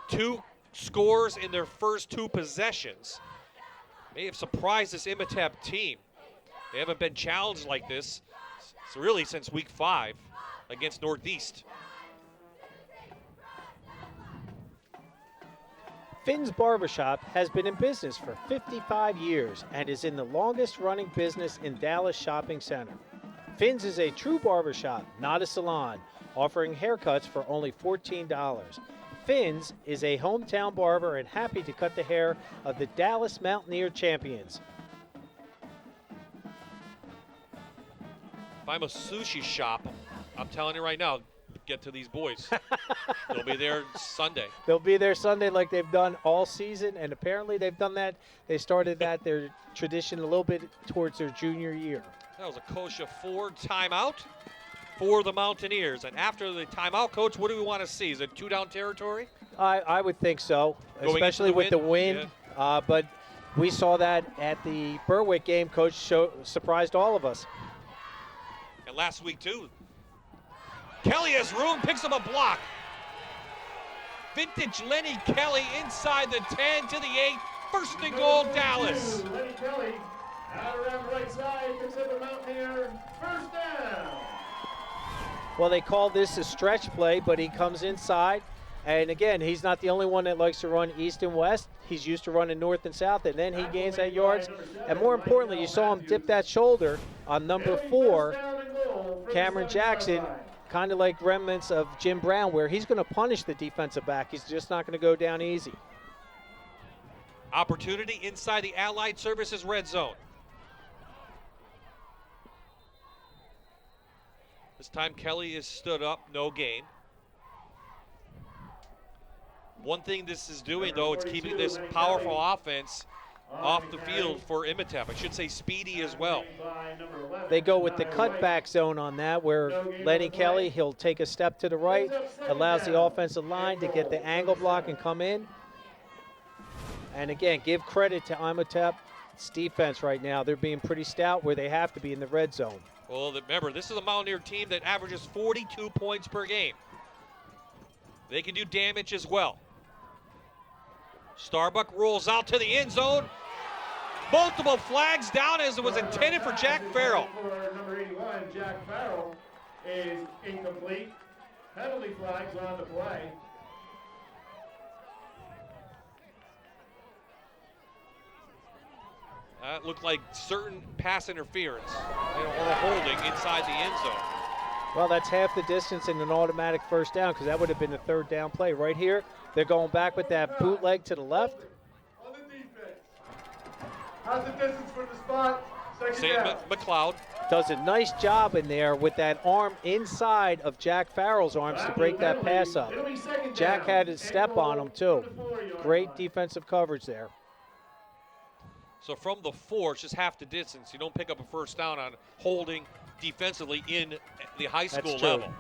2 scores in their first 2 possessions. May have surprised this Imhotep team. They haven't been challenged like this really since week 5 against Northeast. Finn's Barbershop has been in business for 55 years and is in the longest running business in Dallas Shopping Center. Finn's is a true barbershop, not a salon, offering haircuts for only $14. Finn's is a hometown barber and happy to cut the hair of the Dallas Mountaineer champions. If I'm a sushi shop, I'm telling you right now, get to these boys. They'll be there Sunday. They'll be there Sunday like they've done all season, and apparently they've done that. They started their tradition a little bit towards their junior year. That was a Kosha Ford timeout for the Mountaineers. And after the timeout, Coach, what do we want to see? Is it 2-down territory? I would think so, especially with the wind. Yeah. But we saw that at the Berwick game. Coach surprised all of us. And last week, too. Kelly has room, picks up a block. Vintage Lenny Kelly inside the 10 to the 8. First and goal, Dallas. Lenny Kelly out around the right side, picks up a Mountaineer. First down. Well, they call this a stretch play, but he comes inside. And again, he's not the only one that likes to run east and west. He's used to running north and south, and then he gains that yards. And more importantly, you saw him dip that shoulder on number 4, Cameron Jackson, kind of like remnants of Jim Brown, where he's going to punish the defensive back. He's just not going to go down easy. Opportunity inside the Allied Services red zone. This time Kelly is stood up, no gain. One thing this is doing, though, it's keeping this powerful offense off the field for Imhotep. I should say speedy as well. They go with the cutback zone on that, where Lenny Kelly, he'll take a step to the right, allows the offensive line to get the angle block and come in. And again, give credit to Imhotep. It's defense right now. They're being pretty stout where they have to be in the red zone. Well, remember, this is a Mountaineer team that averages 42 points per game. They can do damage as well. Starbuck rolls out to the end zone. Multiple flags down as it was intended for Jack Farrell. For number 81, Jack Farrell is incomplete. Penalty flags on the play. That looked like certain pass interference or holding inside the end zone. Well, that's half the distance in an automatic first down because that would have been a third down play. Right here, they're going back with that bootleg to the left. On the defense. How's the distance for the spot? Second St. down. McLeod. Does a nice job in there with that arm inside of Jack Farrell's arms to break that pass up. It'll be second Jack down. had his step on him too. From the 4-yard Great line. defensive coverage there. So from the 4, it's just half the distance. You don't pick up a first down on holding defensively in the high school true. level.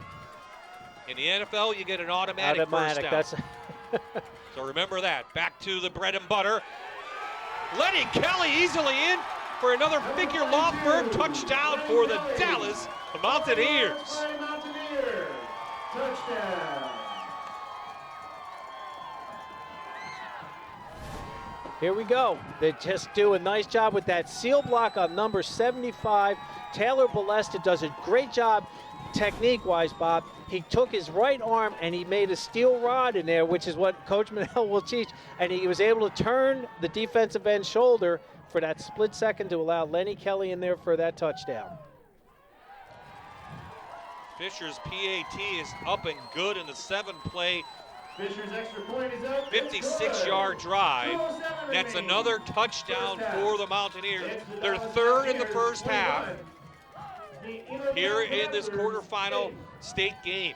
In the NFL, you get an automatic first down. That's So remember that. Back to the bread and butter. Lenny Kelly easily in for another figure law firm touchdown for the Dallas Mountaineers. Mountaineers. Touchdown. Here we go. They just do a nice job with that seal block on number 75. Taylor Balesta does a great job technique-wise, Bob. He took his right arm and he made a steel rod in there, which is what Coach Manel will teach, and he was able to turn the defensive end shoulder for that split second to allow Lenny Kelly in there for that touchdown. Fisher's PAT is up and good in the 7-play, Fisher's extra point is up. 56-yard drive. That's another touchdown for the Mountaineers. Their third in the first half here in this quarterfinal state game.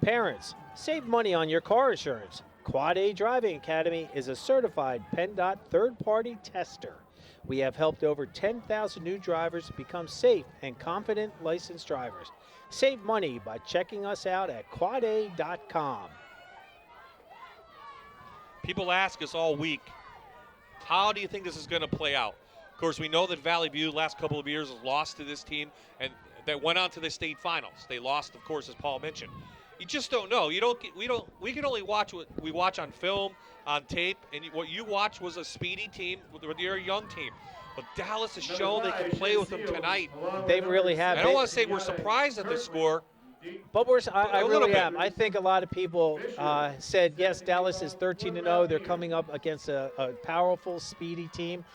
Parents, save money on your car insurance. Quad A Driving Academy is a certified PennDOT third-party tester. We have helped over 10,000 new drivers become safe and confident licensed drivers. Save money by checking us out at quada.com. People ask us all week, how do you think this is going to play out? Of course, we know that Valley View last couple of years has lost to this team and that went on to the state finals. They lost, of course, as Paul mentioned. You just don't know. We can only watch what we watch on film, on tape, and what you watch was a speedy team with your young team. But Dallas has shown they can play with them tonight. They really have. I don't want to say we're surprised at the score. But I A little really bit. am. I think a lot of people said, yes, Dallas is 13-0. They're coming up against a powerful, speedy team.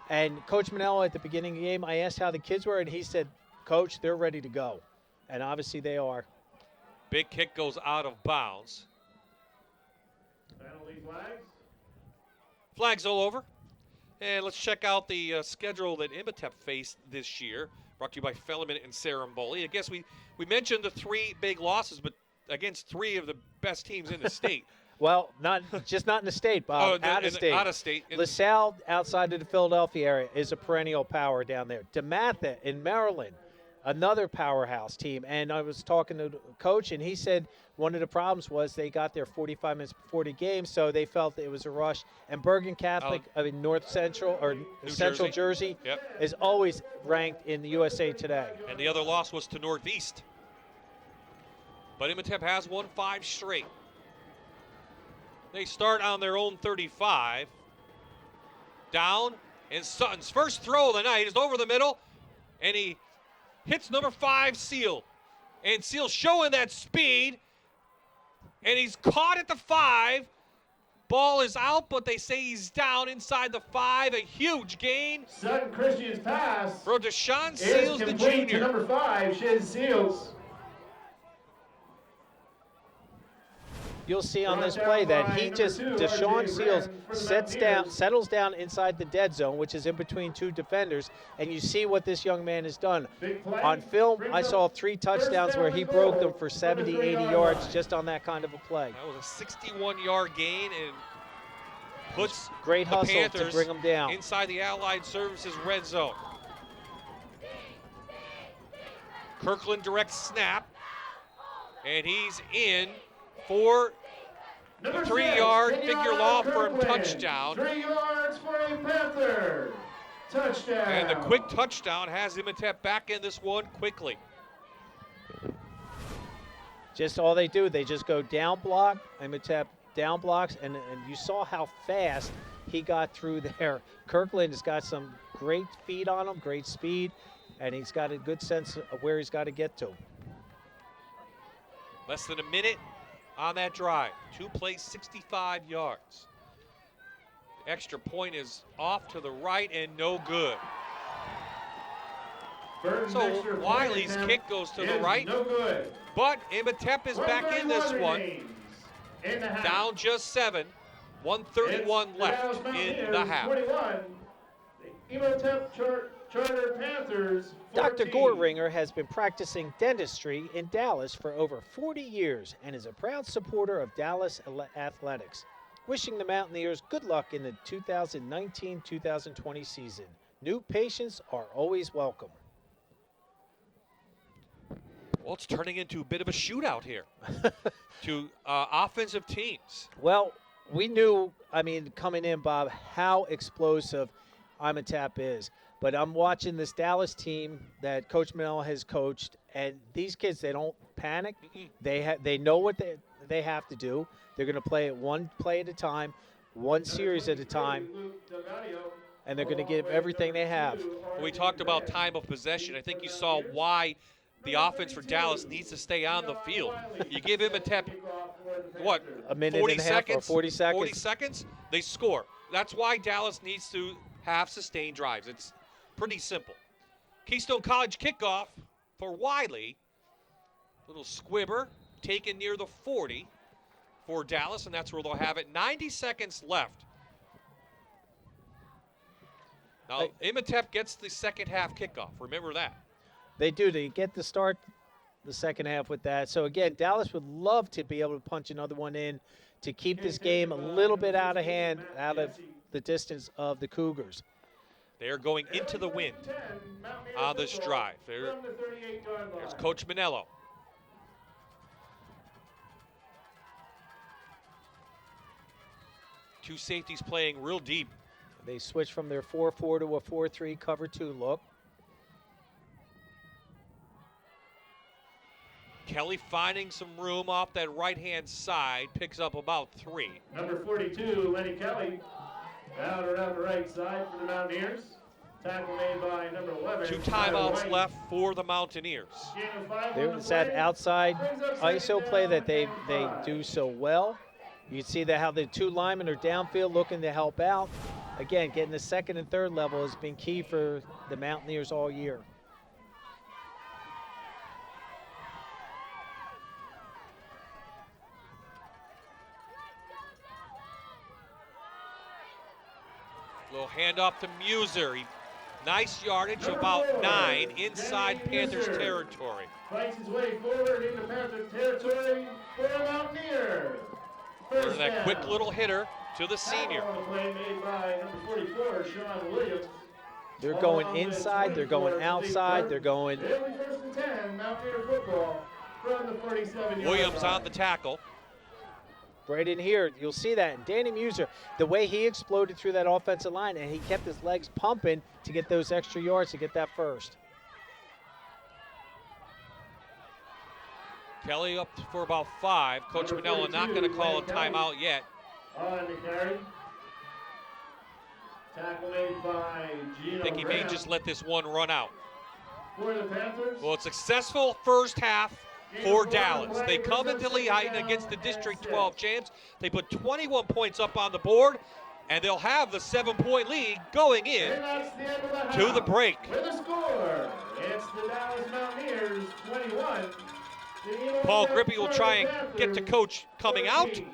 And Coach Manello at the beginning of the game, I asked how the kids were, and he said, Coach, they're ready to go. And obviously they are. Big kick goes out of bounds. Penalty flags. Flags all over. And let's check out the schedule that Imhotep faced this year. Brought to you by Fellerman and Saramboli. I guess we mentioned the 3 big losses, but against 3 of the best teams in the state. Well, not in the state, Bob. Out of state. Out of state. LaSalle, outside of the Philadelphia area, is a perennial power down there. DeMatha in Maryland, another powerhouse team. And I was talking to the coach, and he said one of the problems was they got there 45 minutes before the game, so they felt it was a rush. And Bergen Catholic in North Central or Central Jersey Yep. is always ranked in the USA Today. And the other loss was to Northeast. But Imhotep has won 5 straight. They start on their own 35. Down, and Sutton's first throw of the night is over the middle, and he hits number 5, Seal. And Seal showing that speed, and he's caught at the 5. Ball is out, but they say he's down inside the 5. A huge gain Sutton Christian's pass for Deshaun is Seals, the complete to junior. number 5, Shiz Seals. You'll see on this play that he just, Deshaun Seals, settles down inside the dead zone, which is in between 2 defenders, and you see what this young man has done. On film, I saw 3 touchdowns where he broke them for 70, 80 yards just on that kind of a play. That was a 61-yard gain and puts Great the hustle Panthers to bring them down. inside the Allied Services red zone. Kirkland directs snap, and he's in for Number 3-yard 6, figure law firm Kirkland. touchdown. 3 yards for a Panther. Touchdown. And the quick touchdown has Imhotep back in this one quickly. Just all they do, they just go down block, Imhotep down blocks, and you saw how fast he got through there. Kirkland has got some great feet on him, great speed, and he's got a good sense of where he's got to get to. Less than a minute on that drive. 2 plays, 65 yards. Extra point is off to the right and no good. Burton's So extra point Wiley's attempt kick goes to the is right, No good. but Imhotep is back in this 1:31 one. remains in the half. Down just 7. 1:31 It's left Dallas in Mountaineers the half. 21, the Imhotep Charter Panthers 14. Dr. Gorringer has been practicing dentistry in Dallas for over 40 years and is a proud supporter of Dallas athletics. Wishing the Mountaineers good luck in the 2019-2020 season. New patients are always welcome. Well, it's turning into a bit of a shootout here. To offensive teams. Well, we knew, coming in, Bob, how explosive Imhotep is. But I'm watching this Dallas team that Coach Manel has coached, and these kids, they don't panic. They know what they have to do. They're going to play it one play at a time, one series at a time, and they're going to give everything they have. We talked about time of possession. I think you saw why the offense for Dallas needs to stay on the field. You give Imhotep, what, A minute 40 and a half seconds? or 40 seconds. 40 seconds, they score. That's why Dallas needs to have sustained drives. It's pretty simple. Keystone College kickoff for Wiley. Little squibber taken near the 40 for Dallas, and that's where they'll have it. 90 seconds left. Now, Imhotep gets the second half kickoff. Remember that. They do. They get to start the second half with that. So, again, Dallas would love to be able to punch another one in to keep this game a little bit out of hand, out of the distance of the Cougars. They are going into the wind on this drive. There's Coach Manello. Two safeties playing real deep. They switch from their 4-4 to a 4-3 cover 2 look. Kelly finding some room off that right-hand side, picks up about 3. Number 42, Lenny Kelly, out around the right side for the Mountaineers. Tackle made by number 11. 2 timeouts left for the Mountaineers. There's that outside ISO play that they do so well. You see that how the 2 linemen are downfield looking to help out. Again, getting the second and third level has been key for the Mountaineers all year. Little handoff to Muser. Nice yardage, about 9 inside Panthers territory. Fights his way forward into Panther territory for a Mountaineer. There's that quick little hitter to the senior. On the play made by number 44, Sean Williams. They're going inside, they're going outside, they're going. It'll be 1st and 10, Mountaineer football from the 47-yard Williams line. on the tackle. Right in here, you'll see that. And Danny Muser, the way he exploded through that offensive line, and he kept his legs pumping to get those extra yards to get that first. Kelly up for about 5. Coach Manello not going to call a timeout yet. On the carry. Tackle made by Gino I think he may Graham. just let this one run out. For the Panthers. Well, it's successful first half for Dallas. They come into Lehighton against the District 12 champs. They put 21 points up on the board, and they'll have the 7-point lead going in And that's the end of the to half. the break. With a score, it's the Dallas Mountaineers 21. the Paul Imhotep Grippy will try and get to Panthers coach coming out. 14.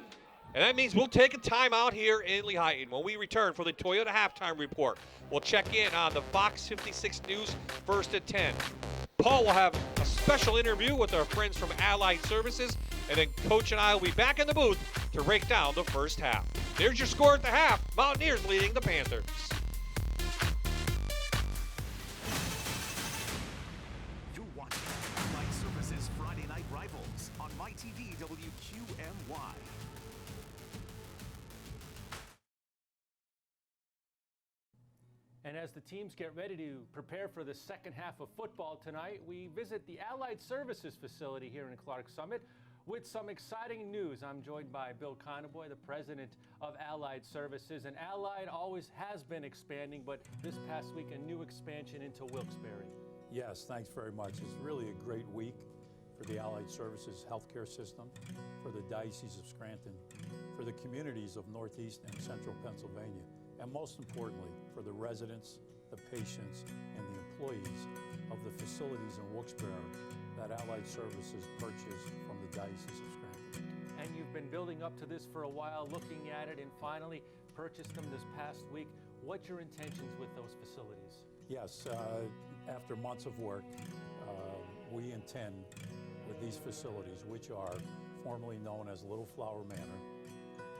And that means we'll take a timeout here in Lehighton. When we return for the Toyota Halftime Report, we'll check in on the Fox 56 News first at 10. Paul will have a special interview with our friends from Allied Services, and then Coach and I will be back in the booth to break down the first half. There's your score at the half. Mountaineers leading the Panthers. You're watching Allied Services Friday Night Rivals on MyTV WQMY. And as the teams get ready to prepare for the second half of football tonight, we visit the Allied Services facility here in Clark Summit with some exciting news. I'm joined by Bill Conboy, the president of Allied Services. And Allied always has been expanding, but this past week, a new expansion into Wilkes-Barre. Yes, thanks very much. It's really a great week for the Allied Services healthcare system, for the Diocese of Scranton, for the communities of Northeast and Central Pennsylvania, and most importantly, for the residents, the patients, and the employees of the facilities in Wilkes-Barre that Allied Services purchased from the Diocese of Scranton. And you've been building up to this for a while, looking at it, and finally purchased them this past week. What's your intentions with those facilities? Yes, after months of work, we intend with these facilities, which are formerly known as Little Flower Manor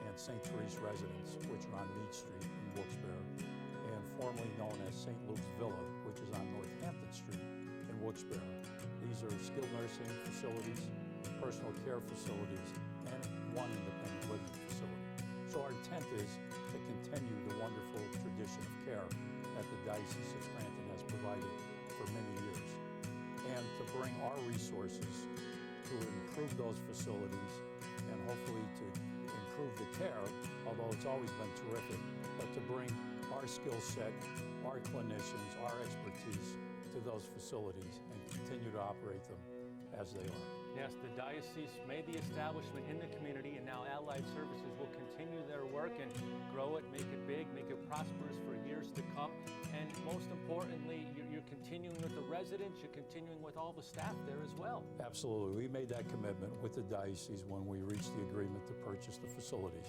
and St. Therese Residence, which are on Meade Street in Wilkes-Barre, and formerly known as St. Luke's Villa, which is on Northampton Street in Wilkes-Barre. These are skilled nursing facilities, personal care facilities, and one independent living facility. So our intent is to continue the wonderful tradition of care that the Diocese of Scranton has provided for many years, and to bring our resources to improve those facilities and hopefully to improve the care, although it's always been terrific, but to bring our skill set, our clinicians, our expertise to those facilities and continue to operate them as they are. Yes, the diocese made the establishment in the community, and now Allied Services will continue their work and grow it, make it big, make it prosperous for years to come. And most importantly, you're continuing with the residents, you're continuing with all the staff there as well. Absolutely. We made that commitment with the diocese when we reached the agreement to purchase the facilities.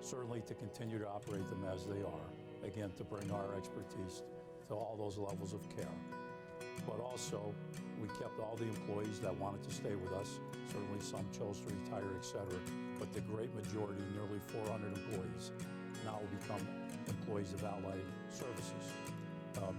Certainly to continue to operate them as they are. Again, to bring our expertise to all those levels of care. But also, we kept all the employees that wanted to stay with us. Certainly some chose to retire, etc. But the great majority, nearly 400 employees, now will become employees of Allied Services,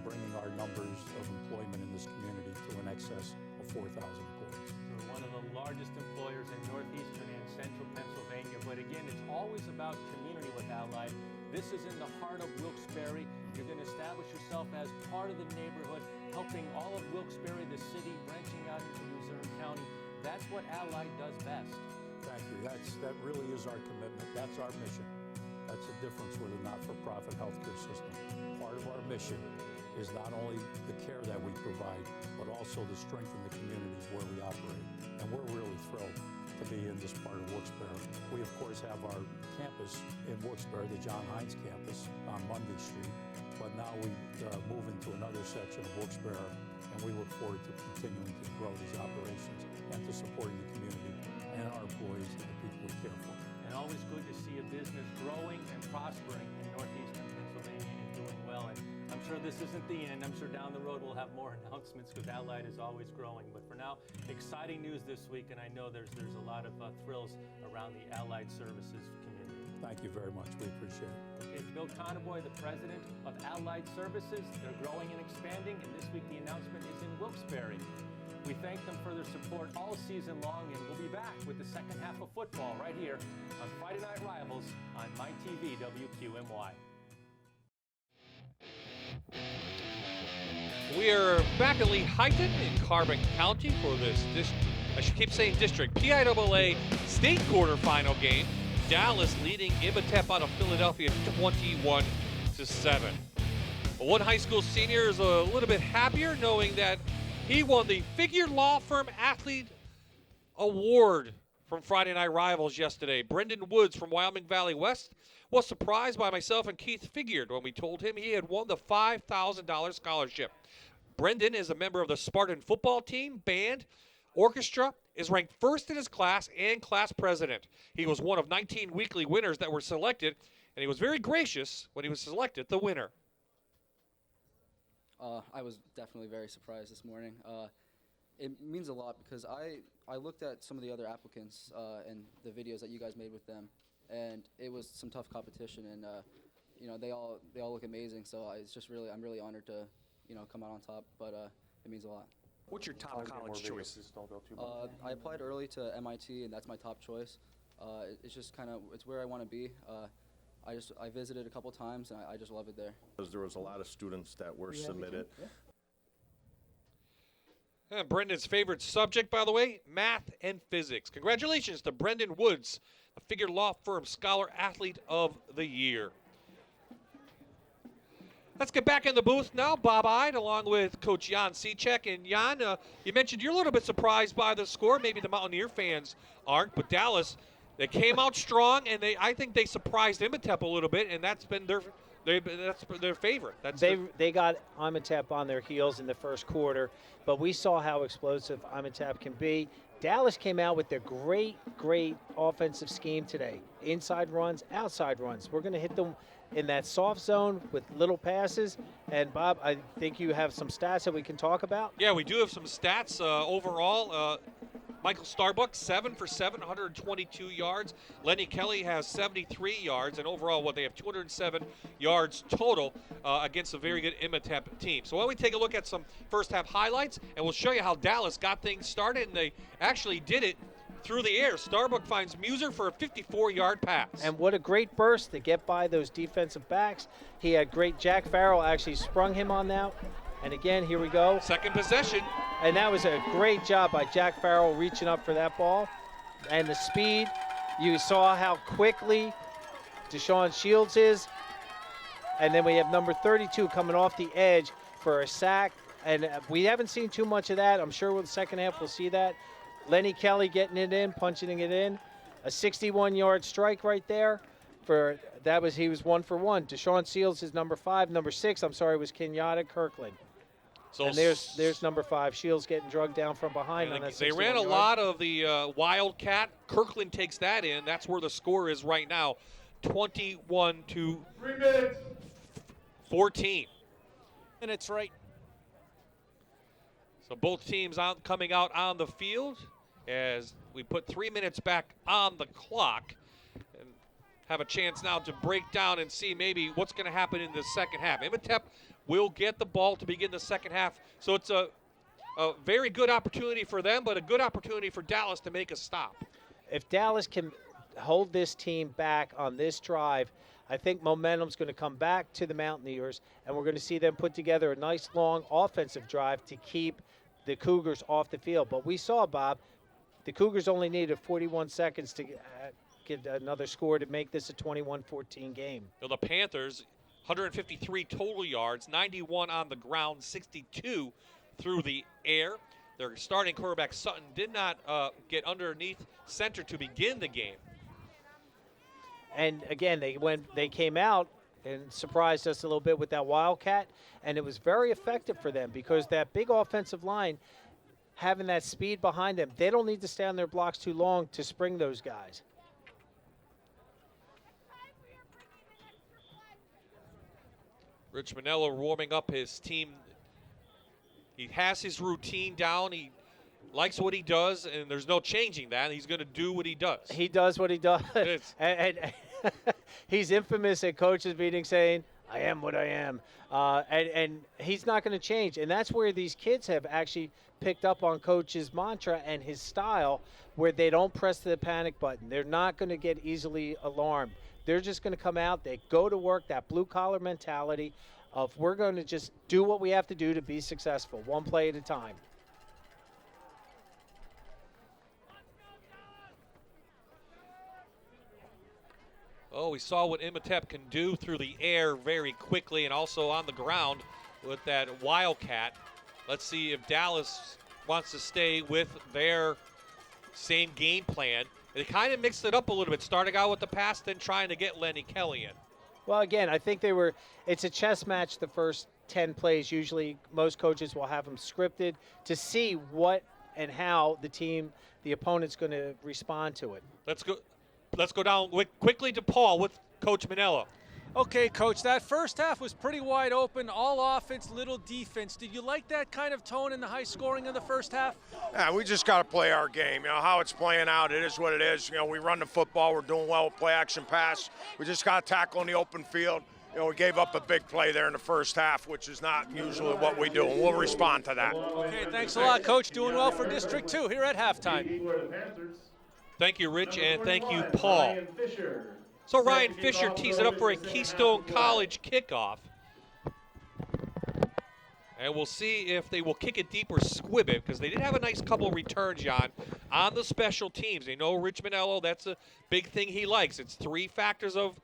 bringing our numbers of employment in this community to an excess of 4,000 employees. We're one of the largest employers in northeastern and central Pennsylvania, but again, it's always about community with Allied. This is in the heart of Wilkes-Barre. You're going to establish yourself as part of the neighborhood, helping all of Wilkes-Barre, the city, branching out into Luzerne County. That's what Allied does best. Thank you. That really is our commitment. That's our mission. That's the difference with a not-for-profit healthcare system. Part of our mission is not only the care that we provide, but also to strengthen the communities where we operate. And we're really thrilled to be in this part of Wilkes-Barre. We, of course, have our campus in Wilkes-Barre, the John Hines campus on Monday Street. But now we move into another section of Wilkes-Barre, and we look forward to continuing to grow these operations and to supporting the community and our employees and the people we care for. And always good to see a business growing and prospering in northeastern Pennsylvania and doing well. And I'm sure this isn't the end. I'm sure down the road we'll have more announcements because Allied is always growing. But for now, exciting news this week, and I know there's a lot of thrills around the Allied Services community. Thank you very much. We appreciate it. Okay, Bill Conboy, the president of Allied Services. They're growing and expanding, and this week the announcement is in Wilkes-Barre. We thank them for their support all season long, and we'll be back with the second half of football right here on Friday Night Rivals on MyTV WQMY. We are back at Lehighton in Carbon County for this I should keep saying district, PIAA state quarterfinal game. Dallas leading Imhotep out of Philadelphia 21-7. One high school senior is a little bit happier knowing that he won the Figure Law Firm Athlete Award from Friday Night Rivals yesterday. Brendan Woods from Wyoming Valley West was surprised by myself and Keith Figured when we told him he had won the $5,000 scholarship. Brendan is a member of the Spartan football team, band, orchestra, is ranked first in his class and class president. He was one of 19 weekly winners that were selected, and he was very gracious when he was selected the winner. I was definitely very surprised this morning. It means a lot because I looked at some of the other applicants and the videos that you guys made with them, and it was some tough competition, and you know, they all look amazing. So I'm really honored to come out on top. But it means a lot. What's your top college choices? I applied early to MIT, and that's my top choice. It's just it's where I want to be. I visited a couple times, and I just love it there. Because there was a lot of students that were submitted. And Brendan's favorite subject, by the way, math and physics. Congratulations to Brendan Woods, a Figure Law Firm Scholar Athlete of the Year. Let's get back in the booth now. Bob Ide along with Coach Jan Cechek. And Jan, you mentioned you're a little bit surprised by the score. Maybe the Mountaineer fans aren't, but Dallas, they came out strong, and I think they surprised Imhotep a little bit, and that's been their favorite. They got Imhotep on their heels in the first quarter, but we saw how explosive Imhotep can be. Dallas came out with their great offensive scheme today. Inside runs, outside runs. We're going to hit them in that soft zone with little passes. And, Bob, I think you have some stats that we can talk about. Yeah, we do have some stats overall. Michael Starbuck, 7 for 7, 122 yards. Lenny Kelly has 73 yards, and overall, they have 207 yards total against a very good Imhotep team. So why don't we take a look at some first-half highlights, and we'll show you how Dallas got things started, and they actually did it through the air. Starbuck finds Muser for a 54-yard pass. And what a great burst to get by those defensive backs. He had great. Jack Farrell actually sprung him on that. And again, here we go. Second possession. And that was a great job by Jack Farrell reaching up for that ball. And the speed, you saw how quickly Deshaun Shields is. And then we have number 32 coming off the edge for a sack. And we haven't seen too much of that. I'm sure with the second half we'll see that. Lenny Kelly getting it in, punching it in. A 61-yard strike right there. He was 1 for 1. Deshaun Shields is number 5. Number 6, was Kenyatta Kirkland. So and there's number 5. Shields getting drugged down from behind on that. They ran a lot of the Wildcat. Kirkland takes that in. That's where the score is right now, 21 to 14. And it's right. So both teams coming out on the field as we put 3 minutes back on the clock and have a chance now to break down and see maybe what's going to happen in the second half. Imhotep will get the ball to begin the second half. So it's a very good opportunity for them, but a good opportunity for Dallas to make a stop. If Dallas can hold this team back on this drive, I think momentum's going to come back to the Mountaineers, and we're going to see them put together a nice long offensive drive to keep the Cougars off the field. But we saw, Bob, the Cougars only needed 41 seconds to get another score to make this a 21-14 game. So the Panthers, 153 total yards, 91 on the ground, 62 through the air. Their starting quarterback, Sutton, did not get underneath center to begin the game. And again, they came out and surprised us a little bit with that Wildcat, and it was very effective for them because that big offensive line, having that speed behind them, they don't need to stay on their blocks too long to spring those guys. Rich Manello warming up his team. He has his routine down. He likes what he does, and there's no changing that. He's going to do what he does. He does what he does. and he's infamous at coaches' meetings saying, I am what I am. And he's not going to change. And that's where these kids have actually picked up on Coach's mantra and his style, where they don't press the panic button. They're not going to get easily alarmed. They're just going to come out. They go to work, that blue-collar mentality of we're going to just do what we have to do to be successful, one play at a time. Oh, we saw what Imhotep can do through the air very quickly and also on the ground with that Wildcat. Let's see if Dallas wants to stay with their same game plan. They kind of mixed it up a little bit, starting out with the pass, then trying to get Lenny Kelly in. Well, again, I think it's a chess match the first 10 plays. Usually most coaches will have them scripted to see what and how the opponent's going to respond to it. Let's go down quickly to Paul with Coach Manello. Okay, Coach, that first half was pretty wide open, all offense, little defense. Did you like that kind of tone in the high scoring of the first half? Yeah, we just got to play our game. You know, how it's playing out, it is what it is. You know, we run the football, we're doing well with play action pass. We just got to tackle in the open field. You know, we gave up a big play there in the first half, which is not usually what we do, and we'll respond to that. Okay, thanks a lot, Coach. Doing well for District 2 here at halftime. Thank you, Rich, and thank you, Paul. So Set Ryan to kick Fisher off tees will it up for a open the second half Keystone of play. College kickoff. And we'll see if they will kick it deep or squib it, because they did have a nice couple returns, Jan, on the special teams. They know Rich Manello, that's a big thing he likes. It's 3 factors of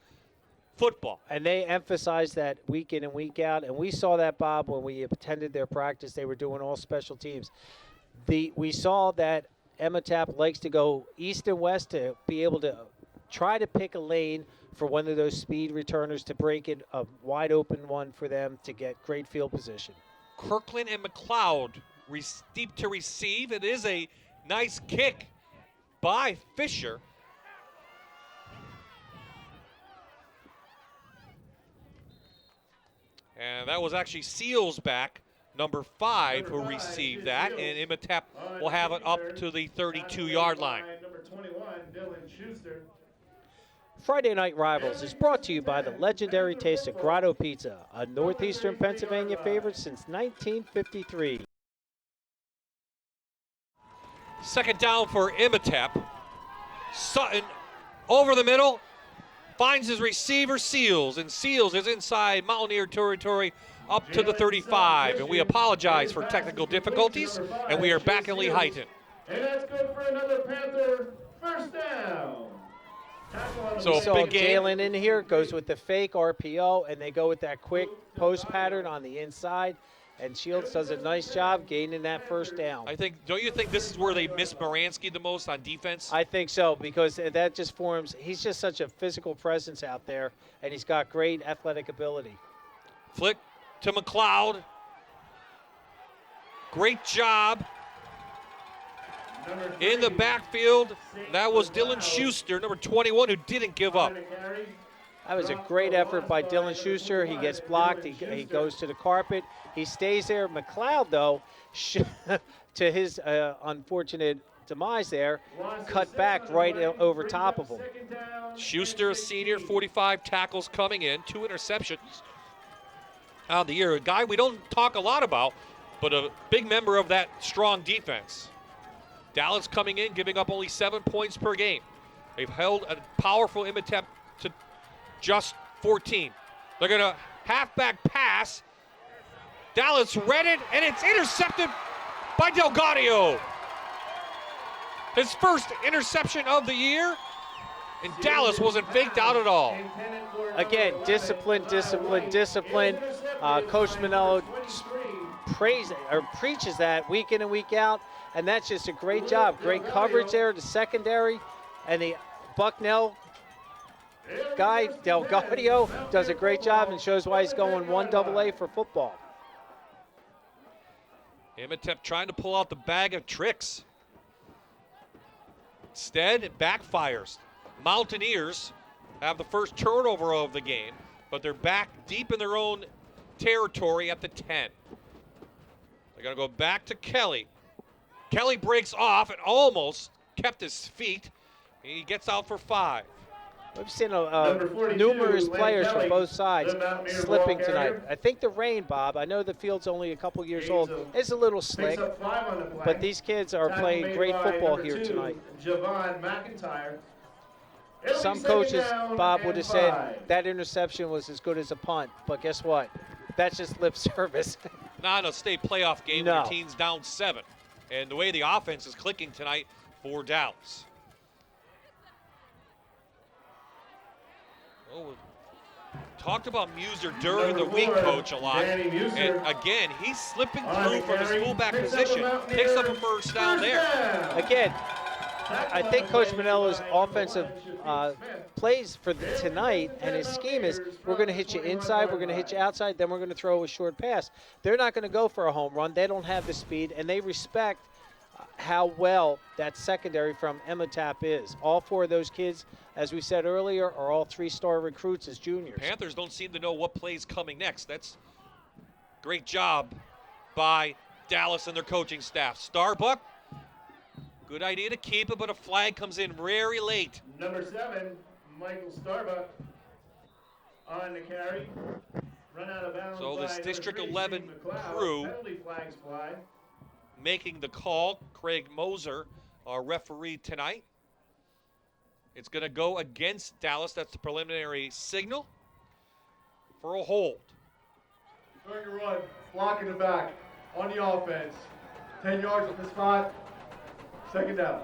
football. And they emphasize that week in and week out. And we saw that, Bob, when we attended their practice. They were doing all special teams. We saw that Imhotep likes to go east and west to be able to try to pick a lane for one of those speed returners to break it, a wide open one for them to get great field position. Kirkland and McLeod deep to receive. It is a nice kick by Fisher. And that was actually Seals back, number 5, who received that. And Imhotep will have it up to the 32-yard line. Number 21, Dylan Schuster. Friday Night Rivals is brought to you by the legendary taste of Grotto Pizza, a northeastern Pennsylvania favorite since 1953. Second down for Imhotep. Sutton over the middle, finds his receiver, Seals, and Seals is inside Mountaineer territory up to the 35. And we apologize for technical difficulties, and we are back in Lehighton. And that's good for another Panther first down. So We saw big game. Jalen in here, goes with the fake RPO, and they go with that quick post pattern on the inside. And Shields does a nice job gaining that first down. Don't you think this is where they miss Moransky the most on defense? I think so, because that just forms, he's just such a physical presence out there, and he's got great athletic ability. Flick to McLeod. Great job. In the backfield, that was Dylan Schuster, number 21, who didn't give up. That was a great effort by Dylan Schuster. He gets blocked. He goes to the carpet. He stays there. McLeod, though, to his unfortunate demise there, cut back right over top of him. Schuster, a senior, 45 tackles coming in, 2 interceptions on the year. A guy we don't talk a lot about, but a big member of that strong defense. Dallas coming in, giving up only 7 points per game. They've held a powerful Imhotep to just 14. They're going to halfback pass. Dallas read it, and it's intercepted by Delgadio. His first interception of the year, and Dallas wasn't faked out at all. Again, discipline, discipline, discipline. Coach Manello preaches that week in and week out, and that's just a great job. Great coverage there, the secondary, and the Bucknell guy, Delgadio, does a great job and shows why he's going 1AA for football. Imhotep trying to pull out the bag of tricks. Instead, it backfires. Mountaineers have the first turnover of the game, but they're back deep in their own territory at the 10. They're going to go back to Kelly. Kelly breaks off and almost kept his feet. He gets out for 5. We've seen numerous players from both sides slipping tonight. I think the rain, Bob, I know the field's only a couple years old, is a little slick, but these kids are playing great football here tonight. Javon McIntyre. Some coaches, Bob, would have said that interception was as good as a punt, but guess what? That's just lip service. Not a state playoff game when your team's down 7. And the way the offense is clicking tonight for Dallas. Oh, talked about Muser during the week, Coach, a lot. And again, he's slipping through from his fullback position. Picks up a first down there. Again, I think Coach Manello's offensive plays for tonight and his scheme is we're going to hit you inside, we're going to hit you outside, then we're going to throw a short pass. They're not going to go for a home run. They don't have the speed, and they respect how well that secondary from Imhotep is. All 4 of those kids, as we said earlier, are all 3-star recruits as juniors. Panthers don't seem to know what play's coming next. That's great job by Dallas and their coaching staff. Starbuck, good idea to keep it, but a flag comes in very late. Number 7, Michael Starbuck on the carry. Run out of bounds. So this by District number 3, 11 Steve McLeod. crew Penalty flags fly. making the call. Craig Moser, our referee tonight. It's going to go against Dallas. That's the preliminary signal for a hold. Going to run, block in the back, on the offense. 10 yards at the spot, second down.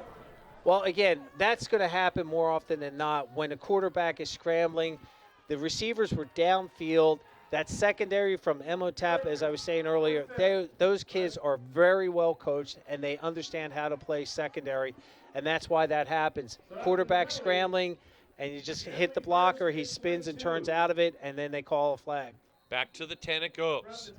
Well, again, that's going to happen more often than not when a quarterback is scrambling. The receivers were downfield. That secondary from Imhotep, as I was saying earlier, those kids are very well coached, and they understand how to play secondary, and that's why that happens. Quarterback scrambling, and you just hit the blocker, he spins and turns out of it, and then they call a flag. Back to the 10 it goes.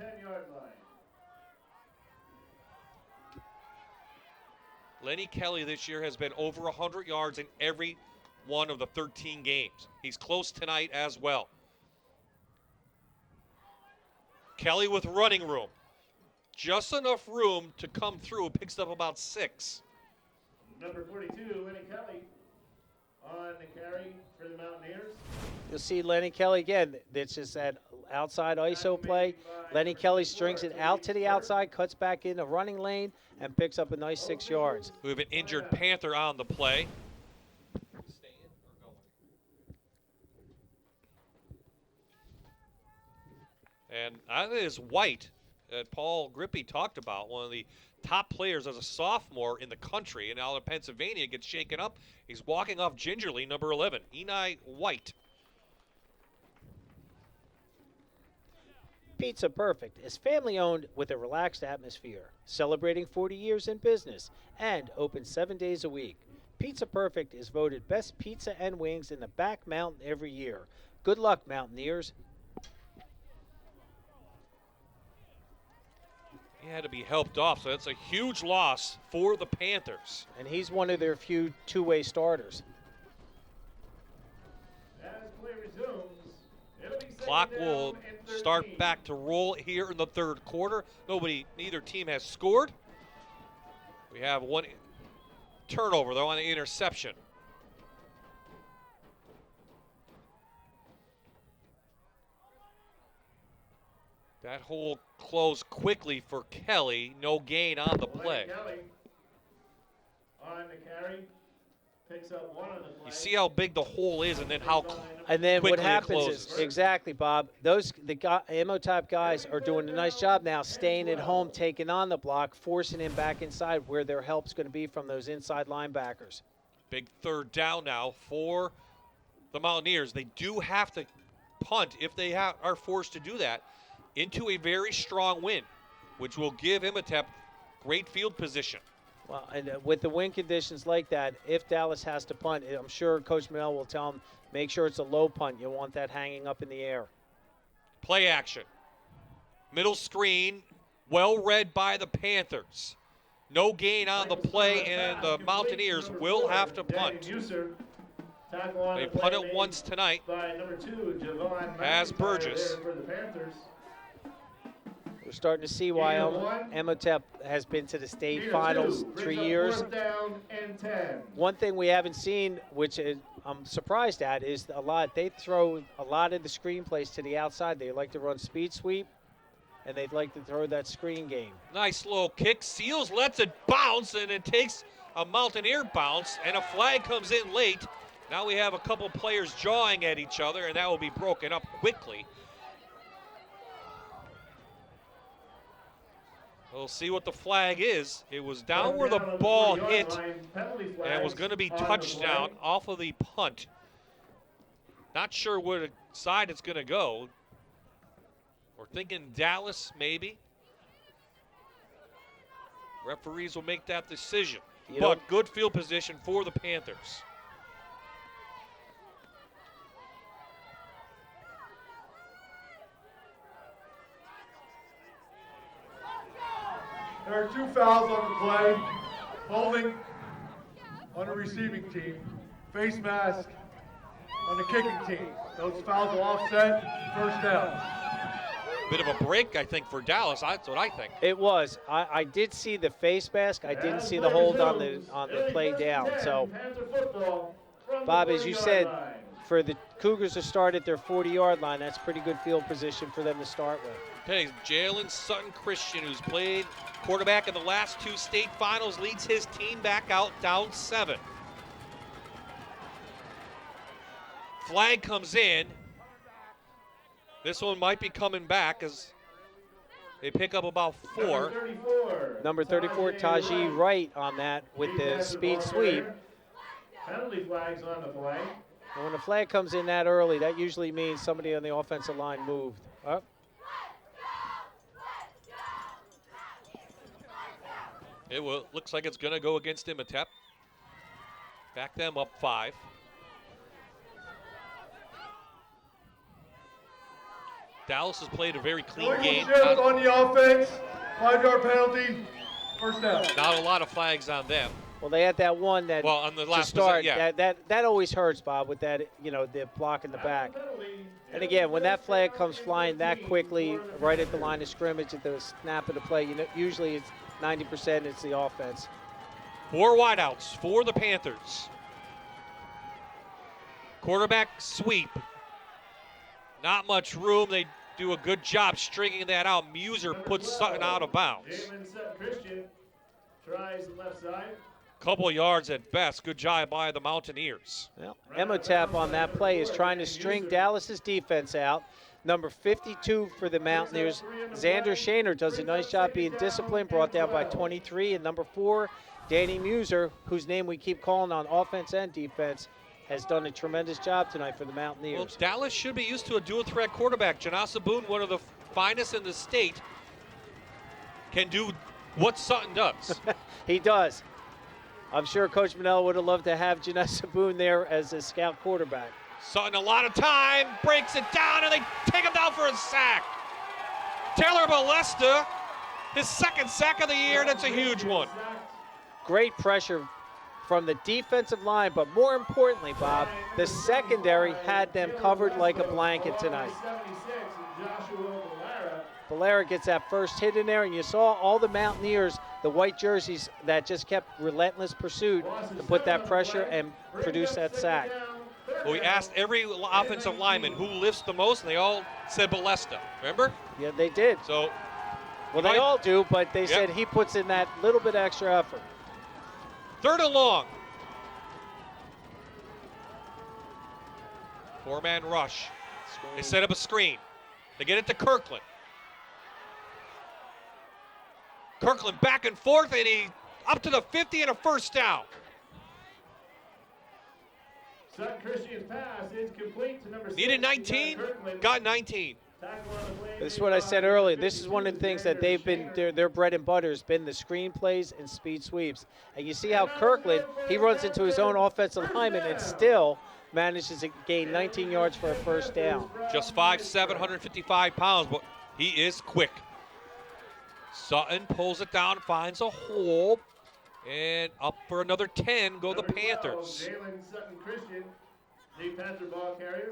Lenny Kelly this year has been over 100 yards in every one of the 13 games. He's close tonight as well. Kelly with running room. Just enough room to come through. Picks up about 6. Number 42, Lenny Kelly, on the carry for the Mountaineers. You'll see Lenny Kelly again. It's just that outside ISO play. Lenny Kelly strings it out to the outside, cuts back in the running lane, and picks up a nice 6 yards. We have an injured Panther on the play. And that is White that Paul Grippy talked about, one of the top players as a sophomore in the country, and out of Pennsylvania gets shaken up. He's walking off gingerly, number 11, Eni White. Pizza Perfect is family-owned with a relaxed atmosphere, celebrating 40 years in business, and open 7 days a week. Pizza Perfect is voted best pizza and wings in the Back Mountain every year. Good luck, Mountaineers. He had to be helped off, so that's a huge loss for the Panthers. And he's one of their few two-way starters. As play resumes, it'll be Clock second will down and start 13. back to roll here in the third quarter. Neither team has scored. We have one turnover, though, on the interception. That hole closed quickly for Kelly. No gain on the play. Kelly on the carry, picks up one of the You plays. see how big the hole is and then how And then what quickly it happens is, closes. exactly, Bob, the Imhotep guys are doing a nice job now staying at home, taking on the block, forcing him back inside where their help's going to be from those inside linebackers. Big third down now for the Mountaineers. They do have to punt if they are forced to do that into a very strong wind, which will give Imhotep great field position. Well, and with the wind conditions like that, if Dallas has to punt, I'm sure Coach Mel will tell them, make sure it's a low punt. You want that hanging up in the air. Play action. Middle screen, well read by the Panthers. No gain on the play, and the Mountaineers will have to punt. They punted once tonight. By number 2, Javon As McIntyre Burgess. there for the Panthers. We're starting to see why Gain of 1. Imhotep has been to the state Gain of finals 2, 3 brings up years. 4th down and 10. One thing we haven't seen, which I'm surprised at, is they throw a lot of the screen plays to the outside. They like to run speed sweep, and they'd like to throw that screen game. Nice low kick. Seals lets it bounce, and it takes a Mountaineer bounce, and a flag comes in late. Now we have a couple players jawing at each other, and that will be broken up quickly. We'll see what the flag is. It was down where the ball hit, and was going to be touchdown off of the punt. Not sure what side it's going to go. We're thinking Dallas, maybe. Referees will make that decision. But good field position for the Panthers. There are 2 fouls on the play. Holding on the receiving team. Face mask on the kicking team. Those fouls will offset. First down. Bit of a break, I think, for Dallas. That's what I think. It was. I did see the face mask. I didn't see the hold on the play down. So, Bob, as you said, for the Cougars to start at their 40-yard line, that's pretty good field position for them to start with. Okay, Jalen Sutton Christian, who's played quarterback in the last 2 state finals, leads his team back out down 7. Flag comes in. This one might be coming back as they pick up about 4. Number 34, Taji Wright on that with the speed sweep. Penalty flags on the play. And when the flag comes in that early, that usually means somebody on the offensive line moved. Up. It looks like it's going to go against Imhotep. Back them up 5. Dallas has played a very clean game. On the offense, 5-yard penalty, first down. Not a lot of flags on them. Well, they had that one that on the last to start. yeah. That always hurts, Bob, with that, the block in the back. And again, when that flag comes flying that quickly, right at the line of scrimmage, at the snap of the play, usually it's 90% it's the offense. 4 wideouts for the Panthers. Quarterback sweep. Not much room. They do a good job stringing that out. Muser puts Sutton out of bounds. Christian tries the left side. Couple yards at best. Good job by the Mountaineers. Well, Imhotep on that play is trying to string Dallas's defense out. Number 52 for the Mountaineers, Xander Shaner, does a nice job being disciplined, brought down by 23. And number 4, Danny Muser, whose name we keep calling on offense and defense, has done a tremendous job tonight for the Mountaineers. Well, Dallas should be used to a dual-threat quarterback. Janasa Boone, one of the finest in the state, can do what Sutton does. He does. I'm sure Coach Manella would have loved to have Janessa Boone there as a scout quarterback. Sutton a lot of time, breaks it down, and they take him down for a sack. Taylor Molesta, his second sack of the year, that's a huge one. Great pressure from the defensive line, but more importantly, Bob, the secondary had them covered like a blanket tonight. Valera gets that first hit in there, and you saw all the Mountaineers, the white jerseys, that just kept relentless pursuit to put that pressure and produce that sack. Well, we asked every offensive lineman who lifts the most, and they all said Molesta. Remember? Yeah, they did. So, well, they all do, but they said he puts in that little bit extra effort. 3rd and long. 4-man rush. They set up a screen. They get it to Kirkland. Kirkland back and forth, and he up to the 50 and a first down. Sutton Christian's pass is complete to number 6. Needed 19, got 19. This is what I said earlier. This is one of the things that they've been, their bread and butter has been the screen plays and speed sweeps. And you see how Kirkland, he runs into his own offensive lineman and still manages to gain 19 yards for a first down. Just 5'7", 155 pounds, but he is quick. Sutton pulls it down, finds a hole, and up for another 10 go the Panthers.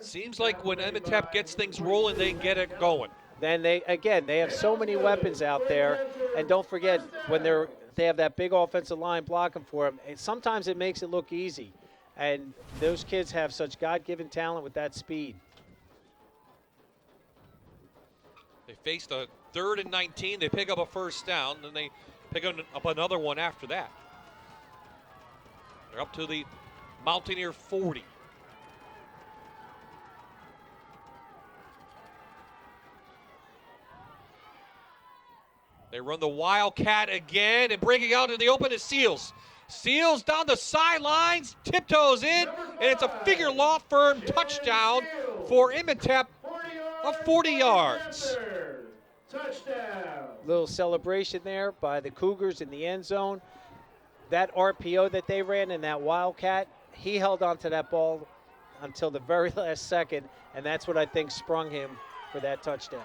Seems like when Imhotep gets things rolling, they get it going. Then they have so many weapons out there, and don't forget when they have that big offensive line blocking for them. Sometimes it makes it look easy, and those kids have such God-given talent with that speed. They faced a 3rd and 19. They pick up a first down, then they pick up another one after that. They're up to the Mountaineer 40. They run the Wildcat again, and breaking out in the open is Seals. Seals down the sidelines, tiptoes in, and it's a figure law firm touchdown for Imhotep of 40 yards. Touchdown. Little celebration there by the Cougars in the end zone. That RPO that they ran in that Wildcat, he held on to that ball until the very last second, and that's what I think sprung him for that touchdown.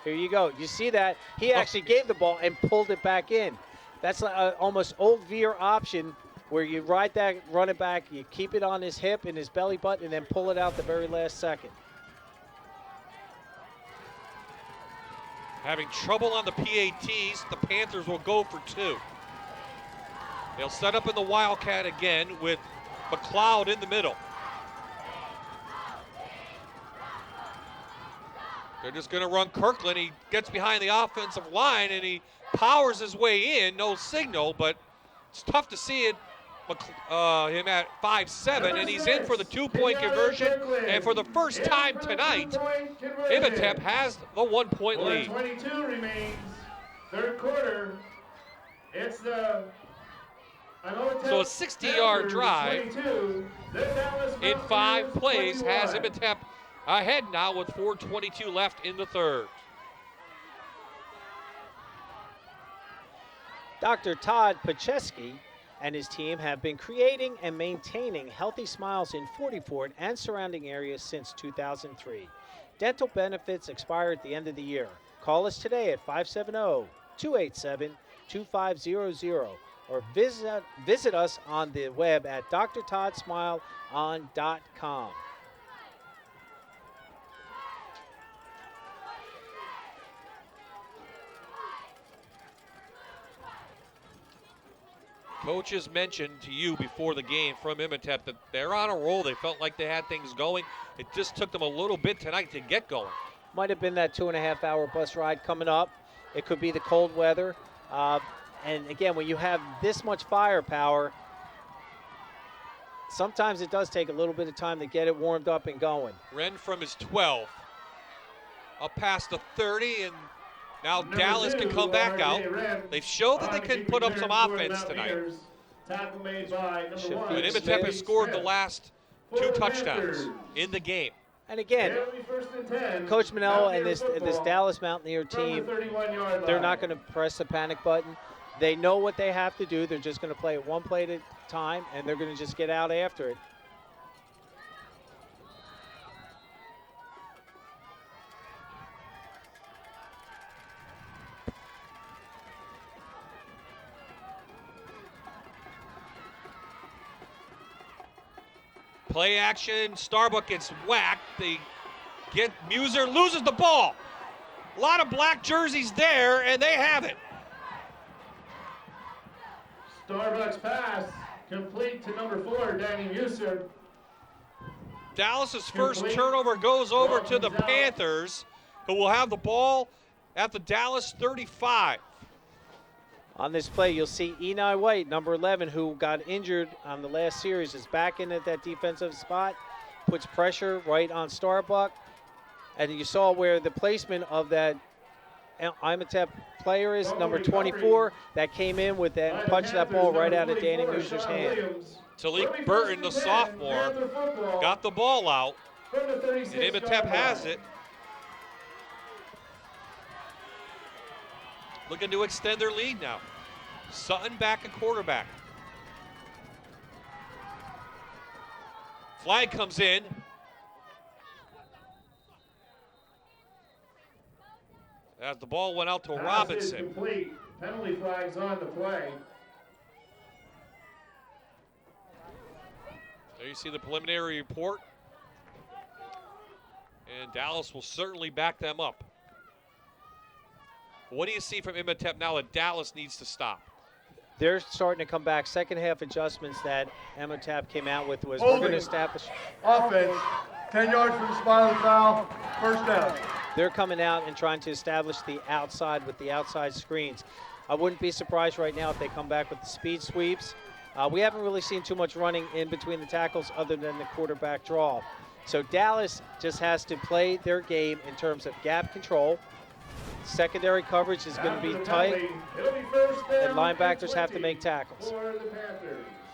Here you go. You see that? He actually gave the ball and pulled it back in. That's almost old veer option where you ride that running back, you keep it on his hip and his belly button, and then pull it out the very last second. Having trouble on the PATs, the Panthers will go for 2. They'll set up in the Wildcat again with McLeod in the middle. They're just going to run Kirkland. He gets behind the offensive line and he powers his way in. No signal, but it's tough to see it. him at 5'7", and he's in for the two-point conversion. And for the first time tonight, Imhotep has the one-point lead. 4:22 remains, third quarter. It's the So a 60-yard drive in 5 plays has Imhotep ahead now with 4:22 left in the third. Dr. Todd Pacheski and his team have been creating and maintaining healthy smiles in 44 and surrounding areas since 2003. Dental benefits expire at the end of the year. Call us today at 570-287-2500 or visit us on the web at drtoddsmileon.com. Coaches mentioned to you before the game from Imhotep that they're on a roll. They felt like they had things going. It just took them a little bit tonight to get going. Might have been that 2.5-hour bus ride coming up. It could be the cold weather. And again, when you have this much firepower, sometimes it does take a little bit of time to get it warmed up and going. Wren from his 12. Up past the 30, and now Dallas can come back out. They've showed that they can put up some offense tonight. Tackle made by number 1. But Imhotep has scored the last 2 touchdowns in the game. And again, Coach Manello and this Dallas Mountaineer team, they're not going to press the panic button. They know what they have to do. They're just going to play it one play at a time, and they're going to just get out after it. Play action, Starbuck gets whacked. Muser loses the ball. A lot of black jerseys there, and they have it. Starbuck's pass complete to number 4, Danny Muser. Dallas's first turnover goes over to the Panthers, who will have the ball at the Dallas 35. On this play, you'll see Eni White, number 11, who got injured on the last series, is back in at that defensive spot, puts pressure right on Starbuck. And you saw where the placement of that Imhotep player is, number 24, that came in with that and punched that ball right out of Danny Muser's hand. Talik Burton, the sophomore, got the ball out, and Imhotep has it. Looking to extend their lead now. Sutton back at quarterback. Flag comes in. As the ball went out to Robinson. Complete. Penalty flags on the play. There you see the preliminary report. And Dallas will certainly back them up. What do you see from Imhotep now that Dallas needs to stop? They're starting to come back. Second half adjustments that Imhotep came out with was we're going to establish. Offense, 10 yards from the spot of the foul, first down. They're coming out and trying to establish the outside with the outside screens. I wouldn't be surprised right now if they come back with the speed sweeps. We haven't really seen too much running in between the tackles other than the quarterback draw. So Dallas just has to play their game in terms of gap control. Secondary coverage is going to be tight, and linebackers have to make tackles.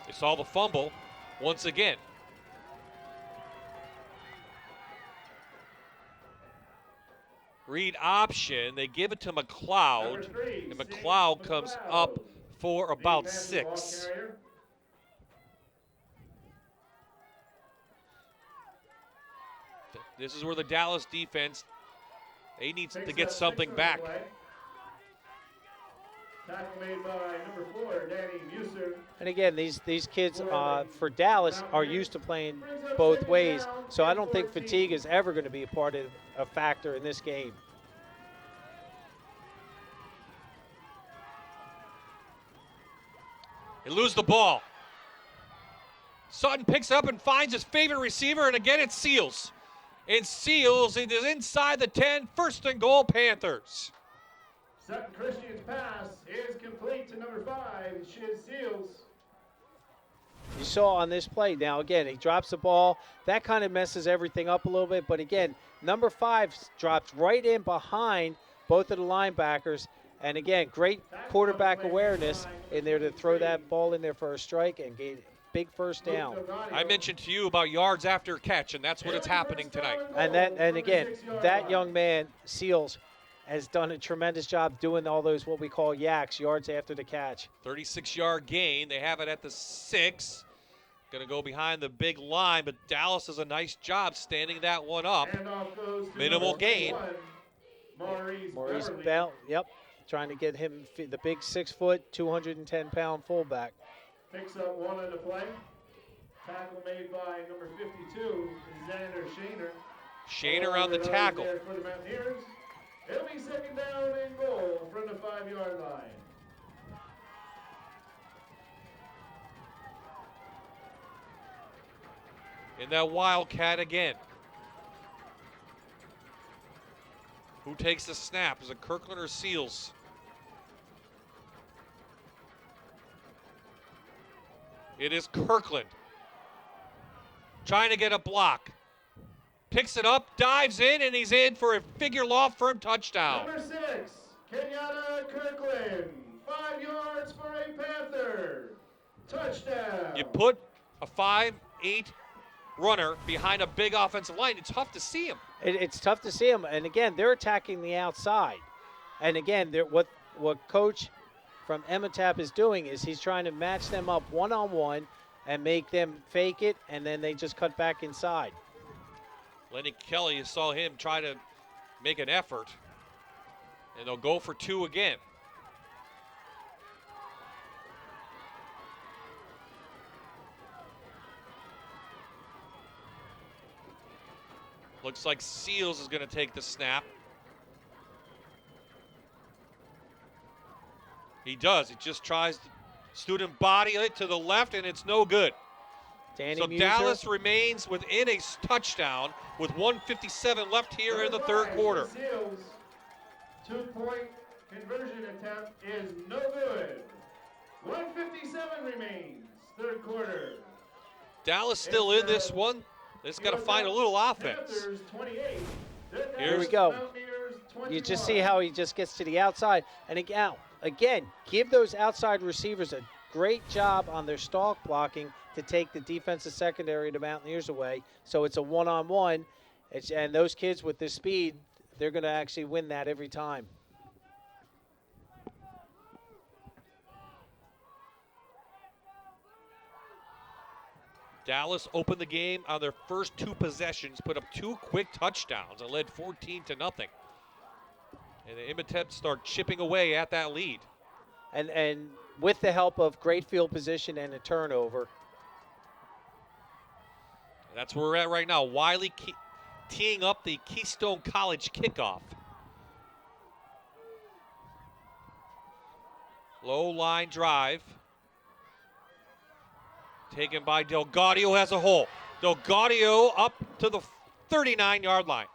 They saw the fumble once again. Read option, they give it to McLeod, and McLeod comes up for about 6. This is where the Dallas defense, they need to get something back. Tackle made by number 4, Danny Muser. And again, these kids for Dallas are used to playing both ways, so I don't think fatigue is ever going to be a factor in this game. They lose the ball. Sutton picks up and finds his favorite receiver, and again it's Seals. And Seals, it is inside the 10, first and goal, Panthers. Sutton Christian's pass is complete to number 5, Shiz Seals. You saw on this play. Now, again, he drops the ball. That kind of messes everything up a little bit. But, again, number 5 drops right in behind both of the linebackers. And, again, great quarterback awareness in there to throw that ball in there for a strike and get big first down. I mentioned to you about yards after catch, and that's what it's happening tonight. And again, that young man, Seals, has done a tremendous job doing all those what we call yaks, yards after the catch. 36-yard gain. They have it at the 6. Going to go behind the big line, but Dallas does a nice job standing that one up. Minimal gain. Maurice Bell, yep, trying to get him the big 6 foot, 210-pound fullback. Picks up one on the play. Tackle made by number 52, Xander Shaner. Shaner on the tackle. There for the Mountaineers. It'll be second down and goal from the 5-yard line. In that Wildcat again. Who takes the snap? Is it Kirkland or Seals? It is Kirkland. Trying to get a block. Picks it up, dives in, and he's in for a figure loft firm touchdown. Number 6, Kenyatta Kirkland. 5 yards for a Panther. Touchdown. You put a 5'8" runner behind a big offensive line, it's tough to see him. It's tough to see him. And again, they're attacking the outside. And again, what Coach from Imhotep is doing is he's trying to match them up one-on-one and make them fake it, and then they just cut back inside. Lenny Kelly, you saw him try to make an effort, and they'll go for 2 again. Looks like Seals is going to take the snap. He does. He just tries to student body it to the left, and it's no good. So Dallas remains within a touchdown with 1:57 left here in the third quarter. Seals, 2-point conversion attempt is no good. 1:57 remains, third quarter. Dallas still in this one. They just got to find a little offense. Here we go. You just see how he just gets to the outside. And again, give those outside receivers a great job on their stalk blocking to take the defensive secondary of the Mountaineers away. So it's a one-on-one. And those kids with this speed, they're going to actually win that every time. Dallas opened the game on their first 2 possessions, put up 2 quick touchdowns, and led 14-0. And the Imhotep start chipping away at that lead. And with the help of great field position and a turnover. That's where we're at right now. Wiley teeing up the Keystone College kickoff. Low line drive. Taken by Delgadio, has a hole. Delgadio up to the 39-yard line.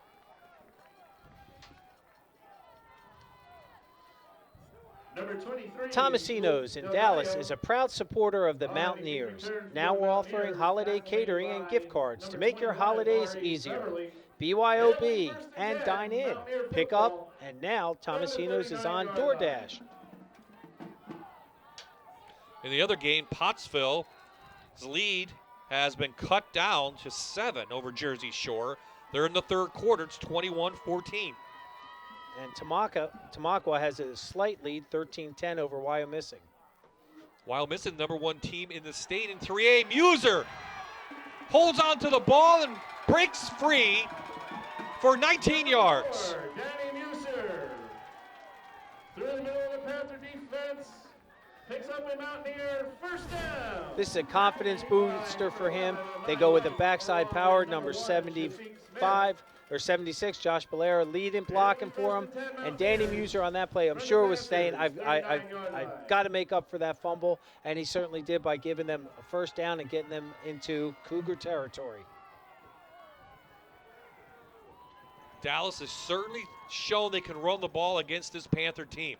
Number 23. Tomasino's in Dallas is a proud supporter of the Mountaineers. Now we're offering holiday catering and gift cards to make your holidays easier. BYOB and dine in. Pick up, and now Tomasino's is on DoorDash. In the other game, Pottsville's lead has been cut down to 7 over Jersey Shore. They're in the third quarter. It's 21-14. And Tamaqua has a slight lead, 13-10 over Wyomissing. Wyomissing, number 1 team in the state in 3A. Muser holds on to the ball and breaks free for 19 yards. Danny Muser through the middle of the Panther defense. Picks up a Mountaineer first down. This is a confidence booster for him. They go with the backside power, number 75 or 76, Josh Belair leading, blocking for him. And Danny Muser on that play, I'm sure was saying, I've got to make up for that fumble. And he certainly did by giving them a first down and getting them into Cougar territory. Dallas has certainly shown they can run the ball against this Panther team.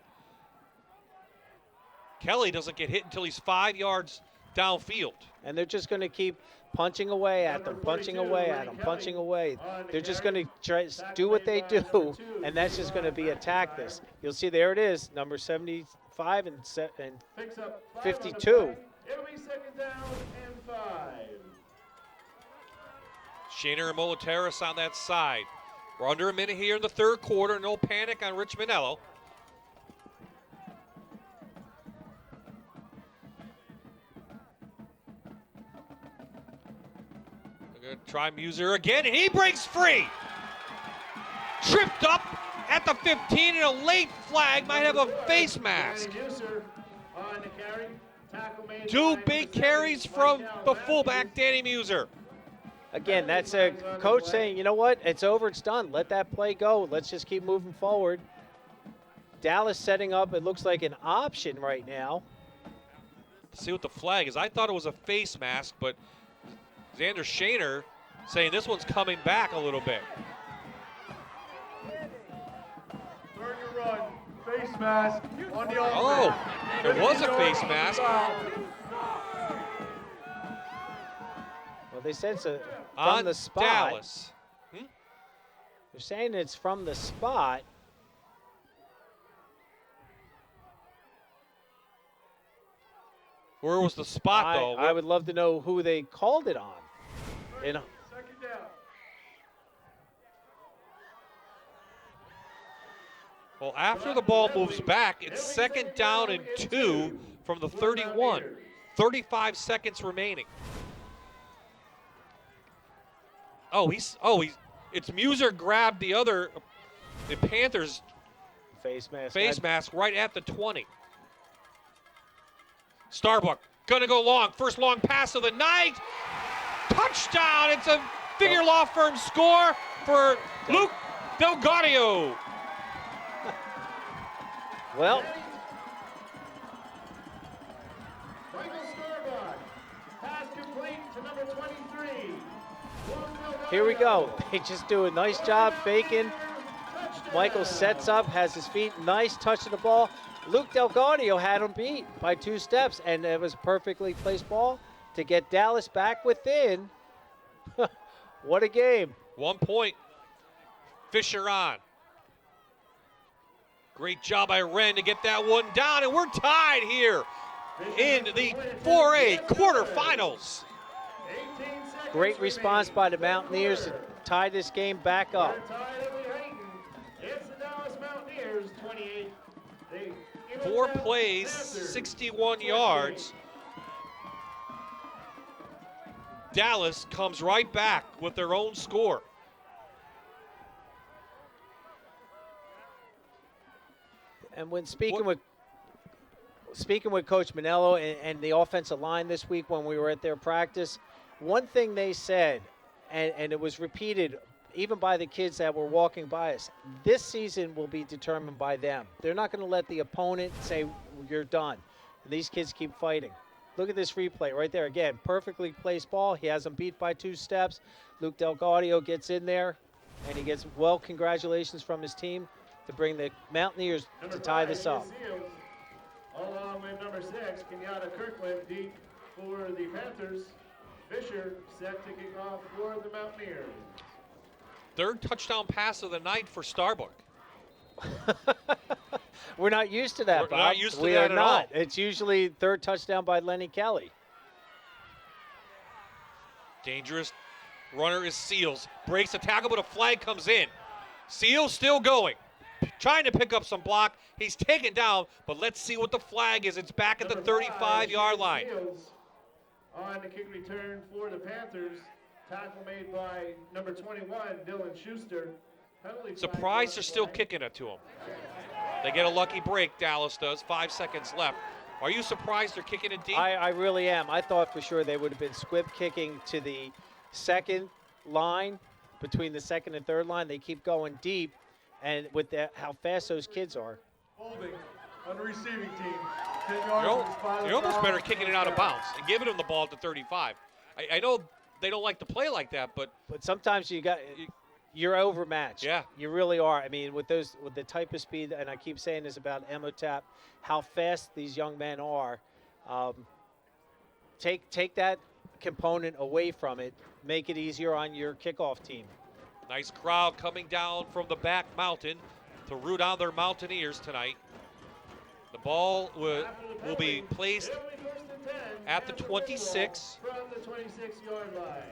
Kelly doesn't get hit until he's 5 yards downfield. And they're just going to keep punching away at them, punching away at them, punching away. They're just going to try do what they do, and that's just going to be attack this. You'll see there it is, number 75 and 52. It'll be second down and 5. Shaner and Moliteris on that side. We're under a minute here in the third quarter. No panic on Rich Manello. We're going to try Muser again, and he breaks free. Tripped up at the 15, and a late flag might have a face mask. Two big carries from the fullback, Danny Muser. Again, that's a coach saying, you know what, it's over, it's done. Let that play go. Let's just keep moving forward. Dallas setting up, it looks like an option right now. See what the flag is. I thought it was a face mask, but Xander Shaner saying this one's coming back a little bit. Turn your run. Face mask on the offense. Oh, there was a face mask. Well, they said it's from On the spot. Dallas. They're saying it's from the spot. Where was the spot, though? I would love to know who they called it on. Second down. Well, after the ball moves back, it's second down and 2 from the 31. 35 seconds remaining. It's Muser grabbed the Panthers face mask right at the 20. Starbuck gonna go long. First long pass of the night. Touchdown! It's a Figure Law Firm score for Luke Delgadio. Well, Michael Starbuck. Pass complete to number 23. here we go. They just do a nice job faking. Michael sets up, has his feet, nice touch of the ball. Luke Delgadio had him beat by 2 steps, and it was a perfectly placed ball to get Dallas back within. What a game. 1 point. Fisher on. Great job by Wren to get that one down, and we're tied here in the 4A quarterfinals. Great response by the Mountaineers to tie this game back up. It's the Dallas Mountaineers 28. 4 plays, 61 yards. Dallas comes right back with their own score. And when speaking with Coach Manello and the offensive line this week when we were at their practice, one thing they said, and it was repeated even by the kids that were walking by us, this season will be determined by them. They're not going to let the opponent say, you're done. These kids keep fighting. Look at this replay right there. Again, perfectly placed ball. He has them beat by 2 steps. Luke Delgadio gets in there, and he gets, well, congratulations from his team to bring the Mountaineers to tie this up. Along with number 6, Kenyatta Kirkland, deep for the Panthers. Fisher set to kick off for the Mountaineers. 3rd touchdown pass of the night for Starbuck. We're not used to that, We're Bob. not used to we that are at not. all. It's usually 3rd touchdown by Lenny Kelly. Dangerous runner is Seals. Breaks the tackle, but a flag comes in. Seals still going. Trying to pick up some block. He's taken down, but let's see what the flag is. It's back at the 35-yard line. On the kick return for the Panthers. Tackle made by number 21, Dylan Schuster. Surprised they're still kicking it to him. They get a lucky break, Dallas does. 5 seconds left. Are you surprised they're kicking it deep? I really am. I thought for sure they would have been squib kicking to the 2nd line, between the 2nd and 3rd line. They keep going deep, and with how fast those kids are. Holding on the receiving team. 10 yards. You're almost better kicking it out of bounds and giving them the ball at the 35. I know they don't like to play like that, but sometimes you're overmatched. Yeah. You really are. I mean, with the type of speed, and I keep saying this about Imhotep, how fast these young men are. take that component away from it, make it easier on your kickoff team. Nice crowd coming down from the back mountain to root on their Mountaineers tonight. The ball will be placed at the 26. From the 26-yard line.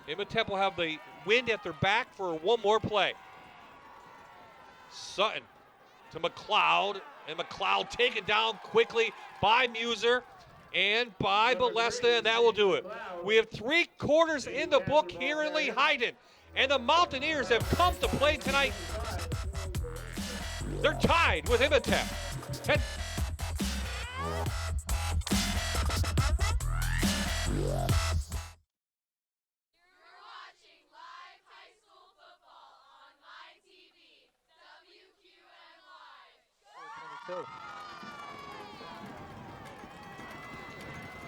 Imhotep will have the wind at their back for one more play. Sutton to McLeod, and McLeod taken down quickly by Muser and by Balesta, and that will do it. We have 3 quarters in the book here in Lehighton, and the Mountaineers have come to play tonight. They're tied with Imhotep. And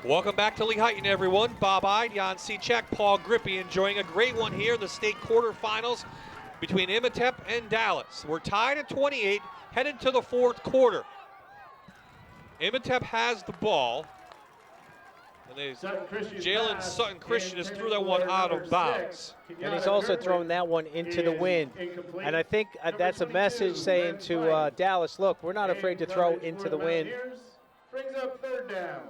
welcome back to Lehighton, everyone. Bob Ide, Jan Cechek, Paul Grippy enjoying a great one here in the state quarterfinals between Imhotep and Dallas. We're tied at 28, headed to the 4th quarter. Imhotep has the ball. And Jalen Sutton Christian just threw that one out of bounds. And he's also thrown that one into the wind. And I think that's a message saying to Dallas, look, we're not afraid to throw into the wind. Brings up 3rd down.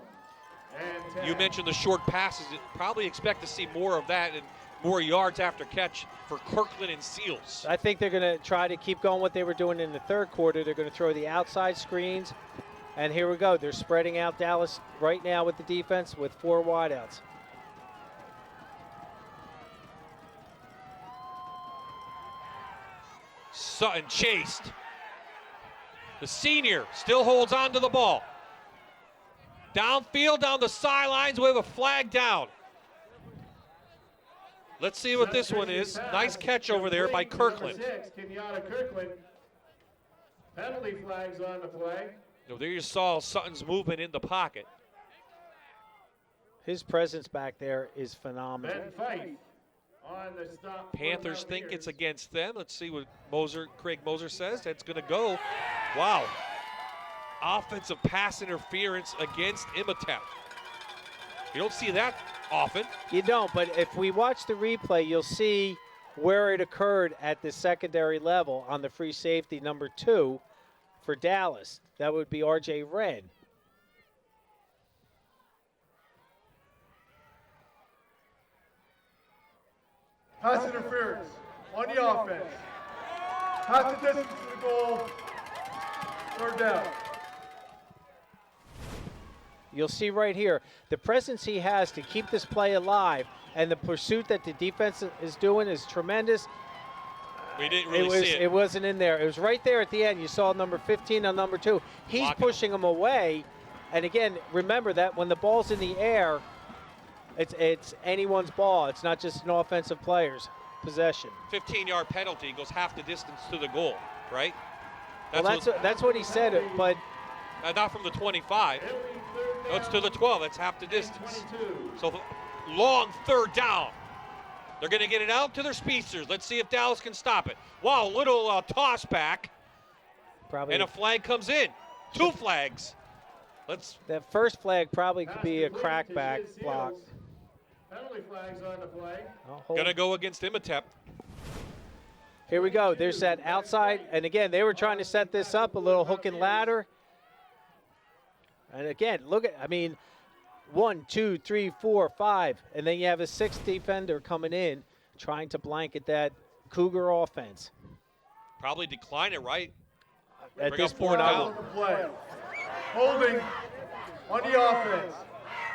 You mentioned the short passes. Probably expect to see more of that and more yards after catch for Kirkland and Seals. I think they're going to try to keep going what they were doing in the 3rd quarter. They're going to throw the outside screens. And here we go. They're spreading out Dallas right now with the defense with 4 wideouts. Sutton chased. The senior still holds on to the ball. Downfield, down the sidelines, we have a flag down. Let's see what this one is. Nice catch over there by Kirkland. Kenyatta Kirkland. Penalty flags on the play. So there you saw Sutton's movement in the pocket. His presence back there is phenomenal. Ben Fife on the stop. Panthers think it's against them. Let's see what Craig Moser says. That's going to go. Wow. Offensive pass interference against Imhotep. You don't see that often. You don't, but if we watch the replay, you'll see where it occurred at the secondary level on the free safety number 2 for Dallas. That would be R.J. Wren. Pass interference on the offense. Pass the distance to the goal. 3rd down. You'll see right here, the presence he has to keep this play alive and the pursuit that the defense is doing is tremendous. We didn't really see it. It wasn't in there. It was right there at the end. You saw number 15 on number 2. He's pushing him away. And again, remember that when the ball's in the air, it's anyone's ball. It's not just an offensive player's possession. 15-yard penalty goes half the distance to the goal, right? That's what he said, but not from the 25. No, it's to the 12. That's half the distance. So long 3rd down. They're going to get it out to their speedsters. Let's see if Dallas can stop it. Wow, little toss back. Probably. And a flag comes in. 2 flags. That first flag probably could be a crackback block. Penalty flags on the play. Going to go against Imhotep. Here we go. There's that outside. And again, they were trying to set this up, a little hook and ladder. And again, look at, 1, 2, 3, 4, 5. And then you have a 6th defender coming in trying to blanket that Cougar offense. Probably decline it, right? At this point, I will. Play. Holding on the offense.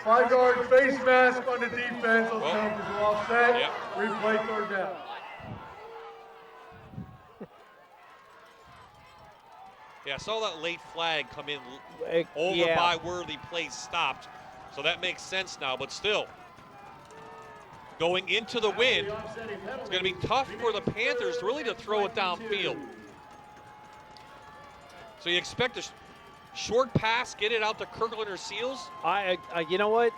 5-yard face mask on the defense. Those numbers are all set. Yep. Replay 3rd down. Yeah, I saw that late flag come in over by where the play stopped. So that makes sense now, but still. Going into the wind, it's going to be tough for the Panthers really to throw it downfield. So you expect a short pass, get it out to Kirkland or Seals? You know what?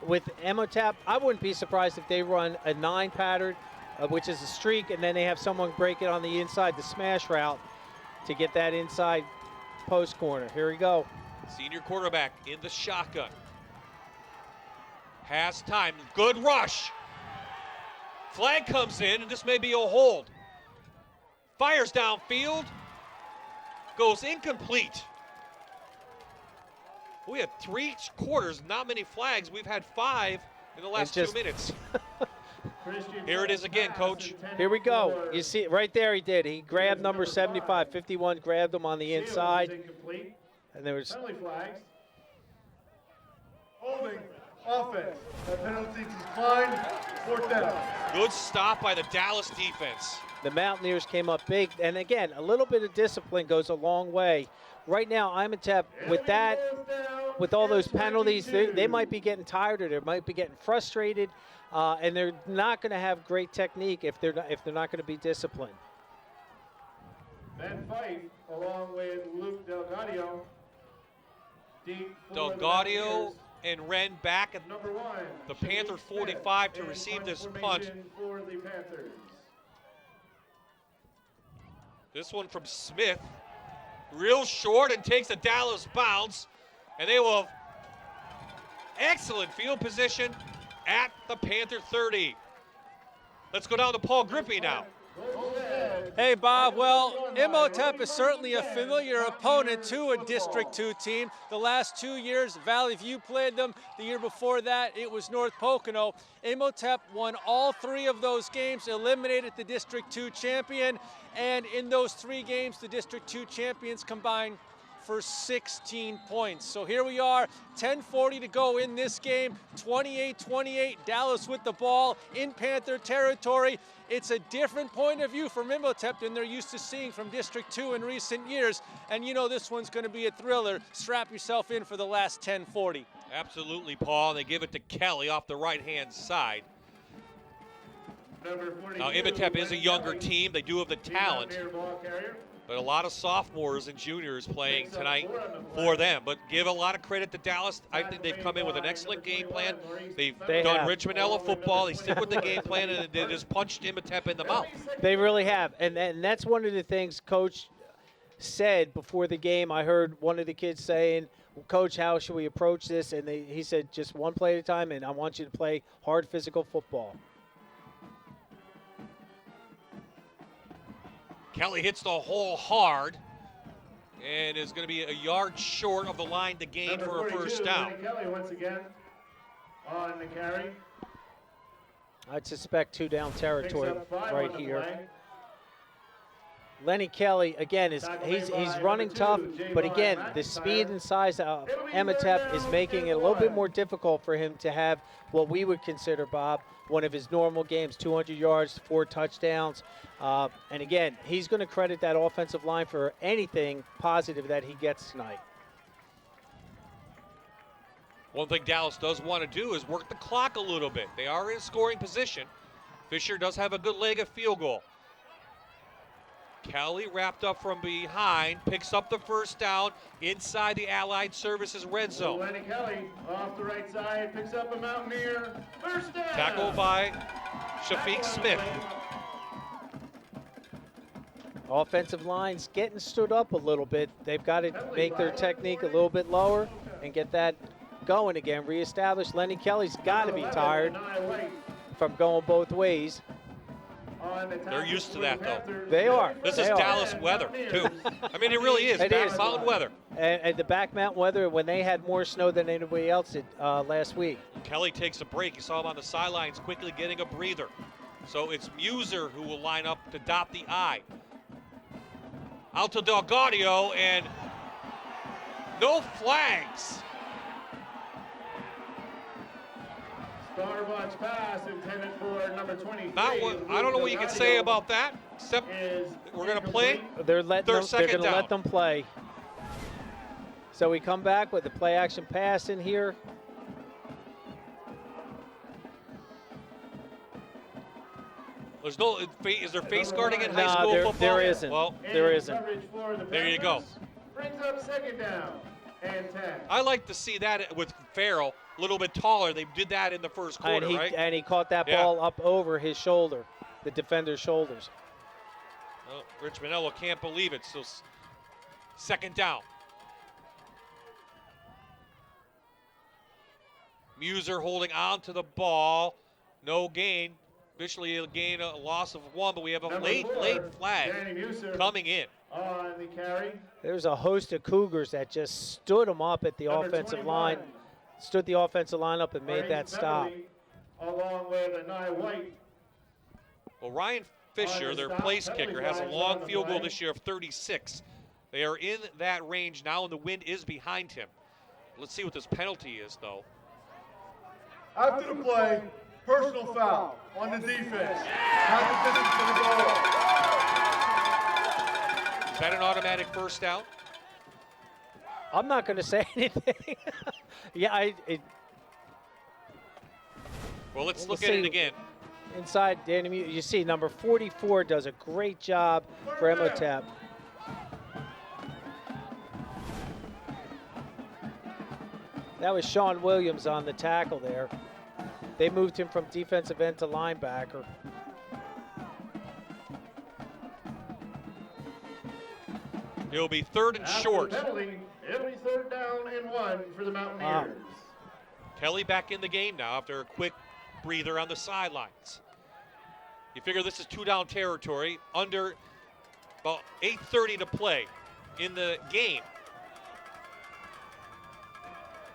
With Imhotep, I wouldn't be surprised if they run a 9 pattern, which is a streak, and then they have someone break it on the inside, the smash route, to get that inside post corner. Here we go. Senior quarterback in the shotgun. Has time. Good rush. Flag comes in, and this may be a hold. Fires downfield. Goes incomplete. We had 3 quarters, not many flags. We've had 5 in the last 2 minutes. Here it is again, Coach. Here we go. You see it right there, he did. He grabbed number 75, 51, grabbed him on the inside. And there was Penalty flags. Holding. Offense. That penalty declined. 4th down. Good stop by the Dallas defense. the Mountaineers came up big. And again, a little bit of discipline goes a long way. Right now, Imhotep, with all those penalties, they might be getting tired or they might be getting frustrated, and they're not going to have great technique if they're not going to be disciplined. Ben Fife, along with Luke Delgadio. Delgadio and Wren back at number 1, the Panther 45 to receive this punt. For the Panthers. This one from Smith. Real short and takes a Dallas bounce. And they will have excellent field position at the Panther 30. Let's go down to Paul Grippy now. Hey, Bob. Well, Imhotep is certainly a familiar opponent to a District 2 team. The last 2 years, Valley View played them. The year before that, it was North Pocono. Imhotep won all 3 of those games, eliminated the District 2 champion, and in those 3 games, the District 2 champions combined for 16 points. So here we are, 10:40 to go in this game, 28-28, Dallas with the ball in Panther territory. It's a different point of view from Imhotep than they're used to seeing from District 2 in recent years. And you know this one's going to be a thriller. Strap yourself in for the last 10:40. Absolutely, Paul. They give it to Kelly off the right-hand side. Now, Imhotep is a younger team. They do have the talent. But a lot of sophomores and juniors playing tonight for them. But give a lot of credit to Dallas. I think they've come in with an excellent game plan. They've done Richmond Ella football. They stick with the game plan, and they just punched Imhotep in the mouth. They really have. And that's one of the things Coach said before the game. I heard one of the kids saying, Coach, how should we approach this? And he said, just one play at a time, and I want you to play hard physical football. Kelly hits the hole hard and is going to be a yard short of the line to gain for a first down. Kelly once again on the carry. I'd suspect 2 down territory right here. Lenny Kelly, again, he's running tough, but again, the speed and size of Imhotep is making it a little bit more difficult for him to have what we would consider, Bob, one of his normal games, 200 yards, 4 touchdowns. And again, he's going to credit that offensive line for anything positive that he gets tonight. One thing Dallas does want to do is work the clock a little bit. They are in scoring position. Fisher does have a good leg of field goal. Kelly wrapped up from behind, picks up the first down inside the Allied Services red zone. Lenny Kelly off the right side, picks up a Mountaineer, first down. Tackled by Shafiq Smith. Offensive line's getting stood up a little bit. They've got to make their technique a little bit lower and get that going again, reestablish. Lenny Kelly's got to be tired from going both ways. They're used to that, though. They are. This is Dallas weather, too. I mean, it really is. Back mountain weather. And the back mountain weather when they had more snow than anybody else did last week. Kelly takes a break. You saw him on the sidelines quickly getting a breather. So it's Muser who will line up to dot the I. Out to Delgadio, and no flags. Starbucks pass intended for number 23. I don't know what you can say about that, except we're going to play. They're going to let them play. So we come back with the play action pass in here. There's no, is there face guarding in high school football? There isn't. Well, there isn't. There you go. Brings up second down and 10. I like to see that with Farrell, a little bit taller. They did that in the first quarter, right? And he caught that ball up over his shoulder, the defender's shoulders. Well, Rich Manello can't believe it. So second down. Muser holding on to the ball. No gain. Officially a gain, a loss of 1, but we have a late flag coming in. On the carry. There's a host of Cougars that just stood them up at the Number offensive 21, line, stood the offensive line up and made Ryan that stop. Beverly, along with Anai White. Well, Ryan Fisher, their place kicker, has a long field goal this year of 36. They are in that range now, and the wind is behind him. Let's see what this penalty is, though. After the play, personal foul on the defense. Not the distance to the goal. Is that an automatic first down? I'm not going to say anything. Yeah, Well, let's look at it again. Inside, Danny, you see number 44 does a great job for Imhotep. That was Sean Williams on the tackle there. They moved him from defensive end to linebacker. It'll be 3rd and short. Penalty, it'll be 3rd down and 1 for the Mountaineers. Kelly back in the game now after a quick breather on the sidelines. You figure this is 2-down territory, under about 8:30 to play in the game.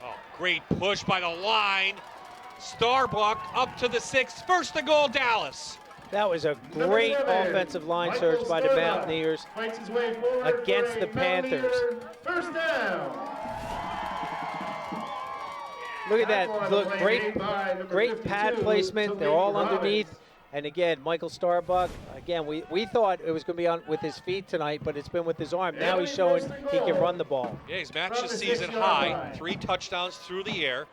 Oh, great push by the line. Starbuck up to the 6, first to goal, Dallas. That was a great offensive line surge by the Mountaineers against the Panthers. First down. Look at that. Look, great pad placement. They're all underneath. And again, Michael Starbuck, again, we thought it was going to be on with his feet tonight, but it's been with his arm. Now he's showing he can run the ball. Yeah, he's matched the season high. 3 touchdowns through the air.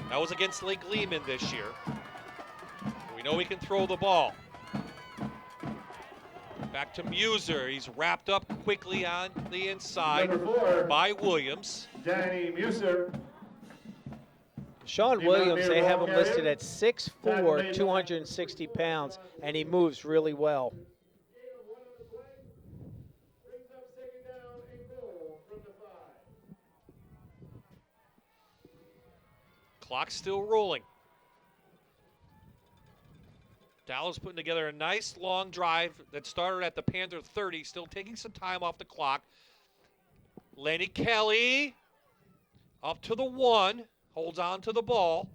That was against Lake Lehman this year. We know he can throw the ball. Back to Muser. He's wrapped up quickly on the inside by Williams. Danny Muser. Sean Williams, they have him listed at 6'4", 260 pounds, and he moves really well. Clock still rolling. Dallas putting together a nice long drive that started at the Panther 30, still taking some time off the clock. Lenny Kelly up to the 1, holds on to the ball.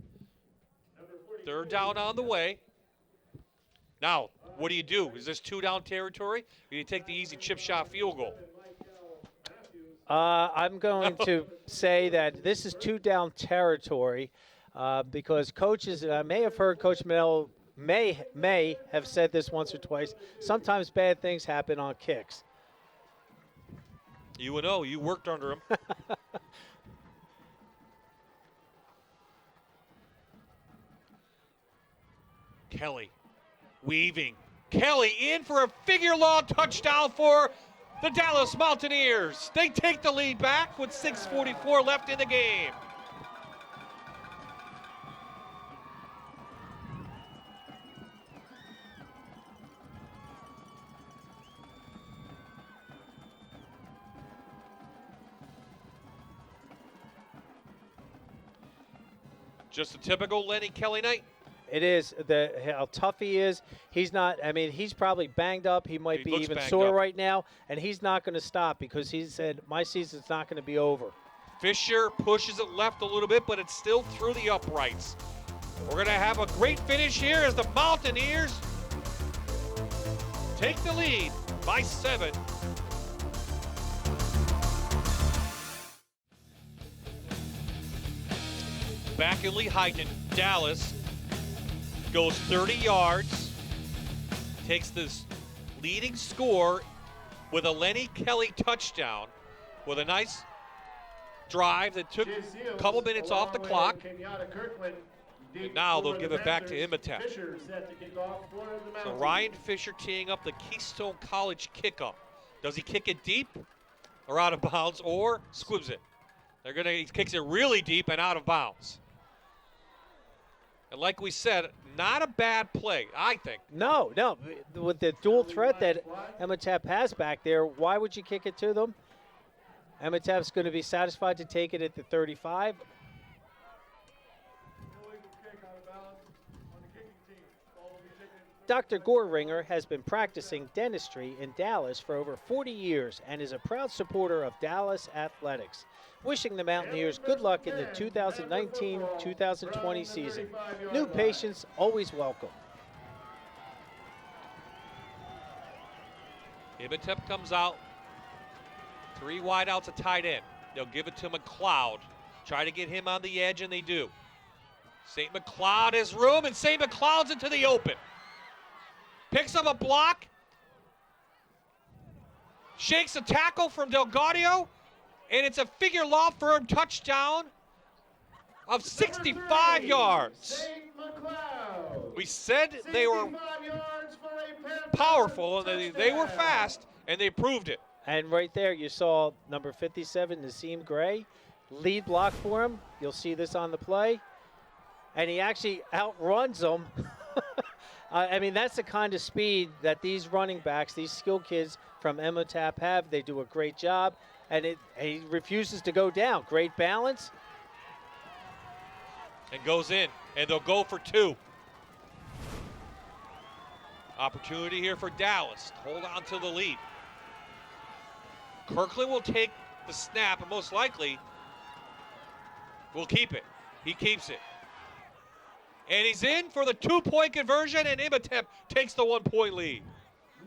3rd down on the way. Now, what do you do? Is this 2-down territory? Or do you take the easy chip shot field goal? I'm going to say that this is 2-down territory because coaches, and I may have heard Coach Manello may have said this once or twice, sometimes bad things happen on kicks. You would know. You worked under him. Kelly weaving. Kelly in for a figure-long touchdown for the Dallas Mountaineers. They take the lead back with 6:44 left in the game. Just a typical Lenny Kelly night. It is how tough he is. He's not. I mean, he's probably banged up. He might be even sore right now, and he's not going to stop because he said my season's not going to be over. Fisher pushes it left a little bit, but it's still through the uprights. We're going to have a great finish here as the Mountaineers take the lead by 7. Back in Lehighton, Dallas goes 30 yards, takes this leading score with a Lenny Kelly touchdown with a nice drive that took a couple minutes off the clock. And now they'll give it back to Imhotep. So Ryan Fisher teeing up the Keystone College kickoff. Does he kick it deep or out of bounds or squibs it? He kicks it really deep and out of bounds. And like we said, not a bad play, I think. No. With the dual threat that Imhotep has back there, why would you kick it to them? Imhotep's going to be satisfied to take it at the 35. Dr. Gorringer has been practicing dentistry in Dallas for over 40 years and is a proud supporter of Dallas athletics. Wishing the Mountaineers good luck in the 2019-2020 season. New patients always welcome. Imhotep comes out. 3 wideouts, a tight end. They'll give it to McLeod. Try to get him on the edge, and they do. St. McLeod has room, and St. McLeod's into the open. Picks up a block. Shakes a tackle from Delgadio, and it's a figure law firm touchdown of 65 yards. We said they were powerful, and they were fast, and they proved it. And right there, you saw number 57, Naseem Gray, lead block for him. You'll see this on the play. And he actually outruns them. I mean, that's the kind of speed that these running backs, these skilled kids from Imhotep have. They do a great job. And he refuses to go down. Great balance. And goes in, and they'll go for 2. Opportunity here for Dallas. Hold on to the lead. Kirkland will take the snap, and most likely will keep it. He keeps it. And he's in for the 2-point conversion, and Imhotep takes the 1-point lead.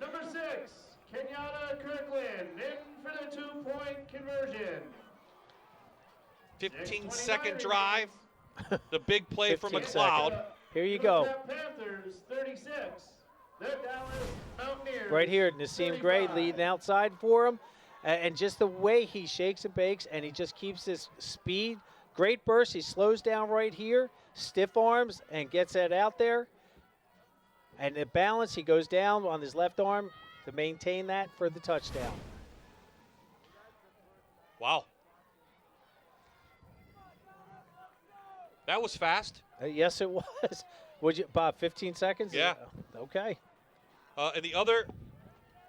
Number 6, Kenyatta Kirkland, in for the 2-point conversion. 15-second drive. The big play from McLeod. Here you go. Panthers 36. The Dallas Mountaineers. Right here, Naseem Gray leading outside for him. And just the way he shakes and bakes, and he just keeps his speed. Great burst. He slows down right here, stiff arms, and gets it out there. And the balance, he goes down on his left arm to maintain that for the touchdown. Wow. That was fast. Yes, it was. Would you, Bob, 15 seconds? Yeah. Okay. And the other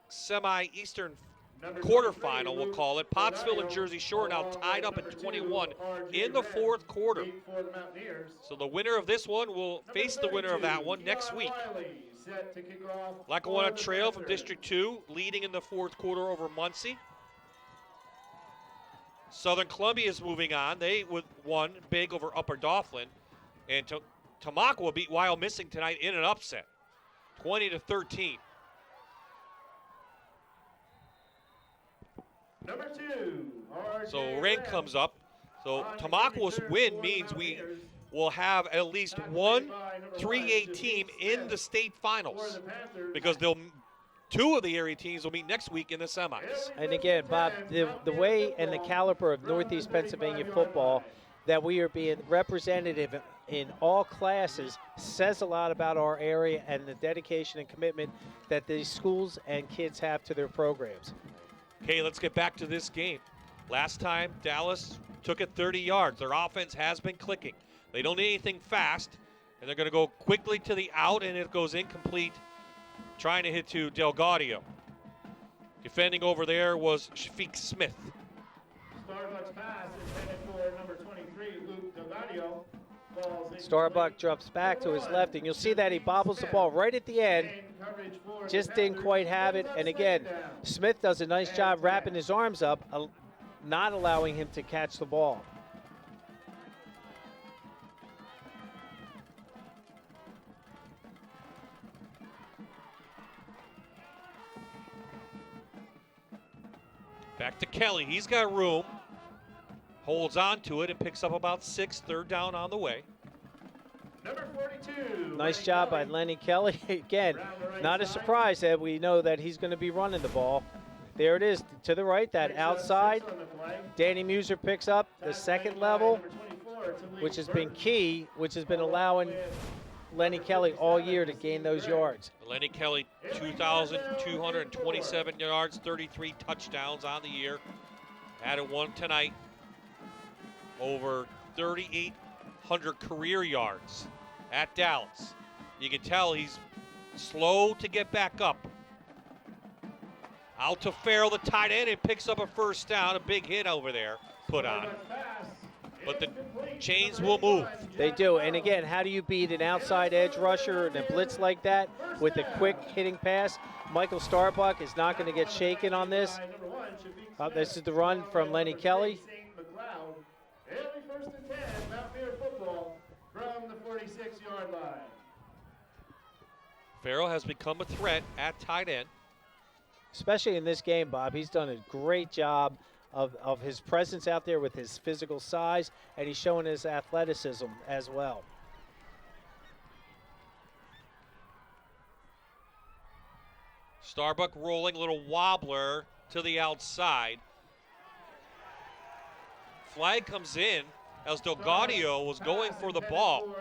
semi-eastern quarterfinal, we'll call it, Pottsville and Jersey Shore now tied up at 21 in the 4th quarter. So the winner of this one will face the winner of that one next week. Lackawanna Trail from District 2 leading in the 4th quarter over Muncie. Southern Columbia is moving on. They won big over Upper Dauphin. And Tamaqua beat Wild Missing tonight in an upset, 20-13. Number 2. So rank comes up. So Tamaqua's win means we will have at least one 3A team in the state finals, because 2 of the area teams will meet next week in the semis. And again, Bob, the way and the caliber of Northeast Pennsylvania football that we are being representative in all classes says a lot about our area and the dedication and commitment that these schools and kids have to their programs. Okay, let's get back to this game. Last time, Dallas took it 30 yards. Their offense has been clicking. They don't need anything fast, and they're going to go quickly to the out, and it goes incomplete, trying to hit to Delgadio. Defending over there was Shafiq Smith. Starbuck's pass intended for number 23, Luke Delgadio. Starbuck drops back to his left, and you'll see that he bobbles the ball right at the end. Just didn't quite have it. And again, Smith does a nice job wrapping his arms up, not allowing him to catch the ball. Back to Kelly. He's got room. Holds on to it and picks up about 6. 3rd down on the way. Number 42. Nice job by Lenny Kelly. Again, not a surprise that we know that he's going to be running the ball. There it is to the right, that outside. Danny Muser picks up the 2nd level, which has been key, which has been allowing Lenny Kelly all year to gain those yards. Lenny Kelly, 2,227 yards, 33 touchdowns on the year. Added one tonight. Over 3,800 career yards at Dallas. You can tell he's slow to get back up. Out to Farrell, the tight end, and picks up a 1st down. A big hit over there put on. but the chains will move. They do. And again, how do you beat an outside edge rusher and a blitz like that with a quick hitting pass? Michael Starbuck is not going to get shaken on this. This is the run from Lenny Kelly. Early first and 10, Mountaineer football from the 46-yard line. Farrell has become a threat at tight end. Especially in this game, Bob. He's done a great job of his presence out there with his physical size, and he's showing his athleticism as well. Starbuck rolling, little wobbler to the outside. Flag comes in as Delgadio was going for the ball.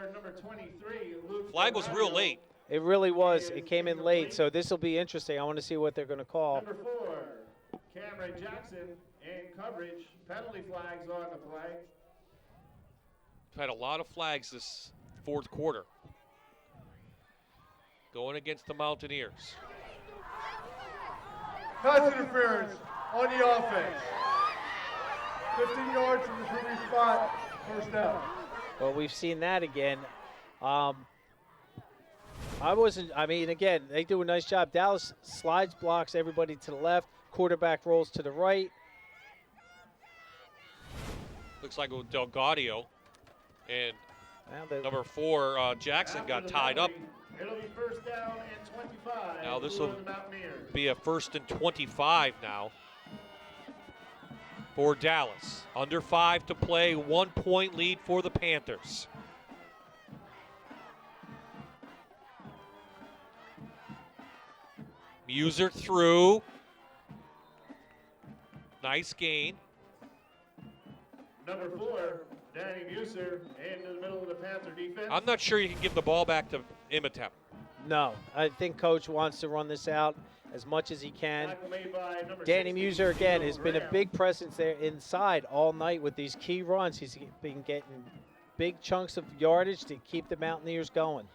Flag was real late. It really was. It came in late, so this will be interesting. I want to see what they're going to call. Number 4, Cameron Jackson in coverage. Penalty flags on the play. We've had a lot of flags this fourth quarter. Going against the Mountaineers. Pass interference on the offense. 15 yards from the previous spot, first down. Well, we've seen that again. Again, they do a nice job. Dallas slides, blocks everybody to the left. Quarterback rolls to the right. Looks like with Delgadio and number 4, Jackson got tied up. It'll be first down and 25. Now this will be a 1st and 25 now for Dallas. Under 5 to play, 1-point lead for the Panthers. Muser through. Nice gain. Number 4, Danny Muser into the middle of the Panther defense. I'm not sure you can give the ball back to Imhotep. No, I think Coach wants to run this out as much as he can. Danny Muser, again, has been a big presence there inside all night with these key runs. He's been getting big chunks of yardage to keep the Mountaineers going.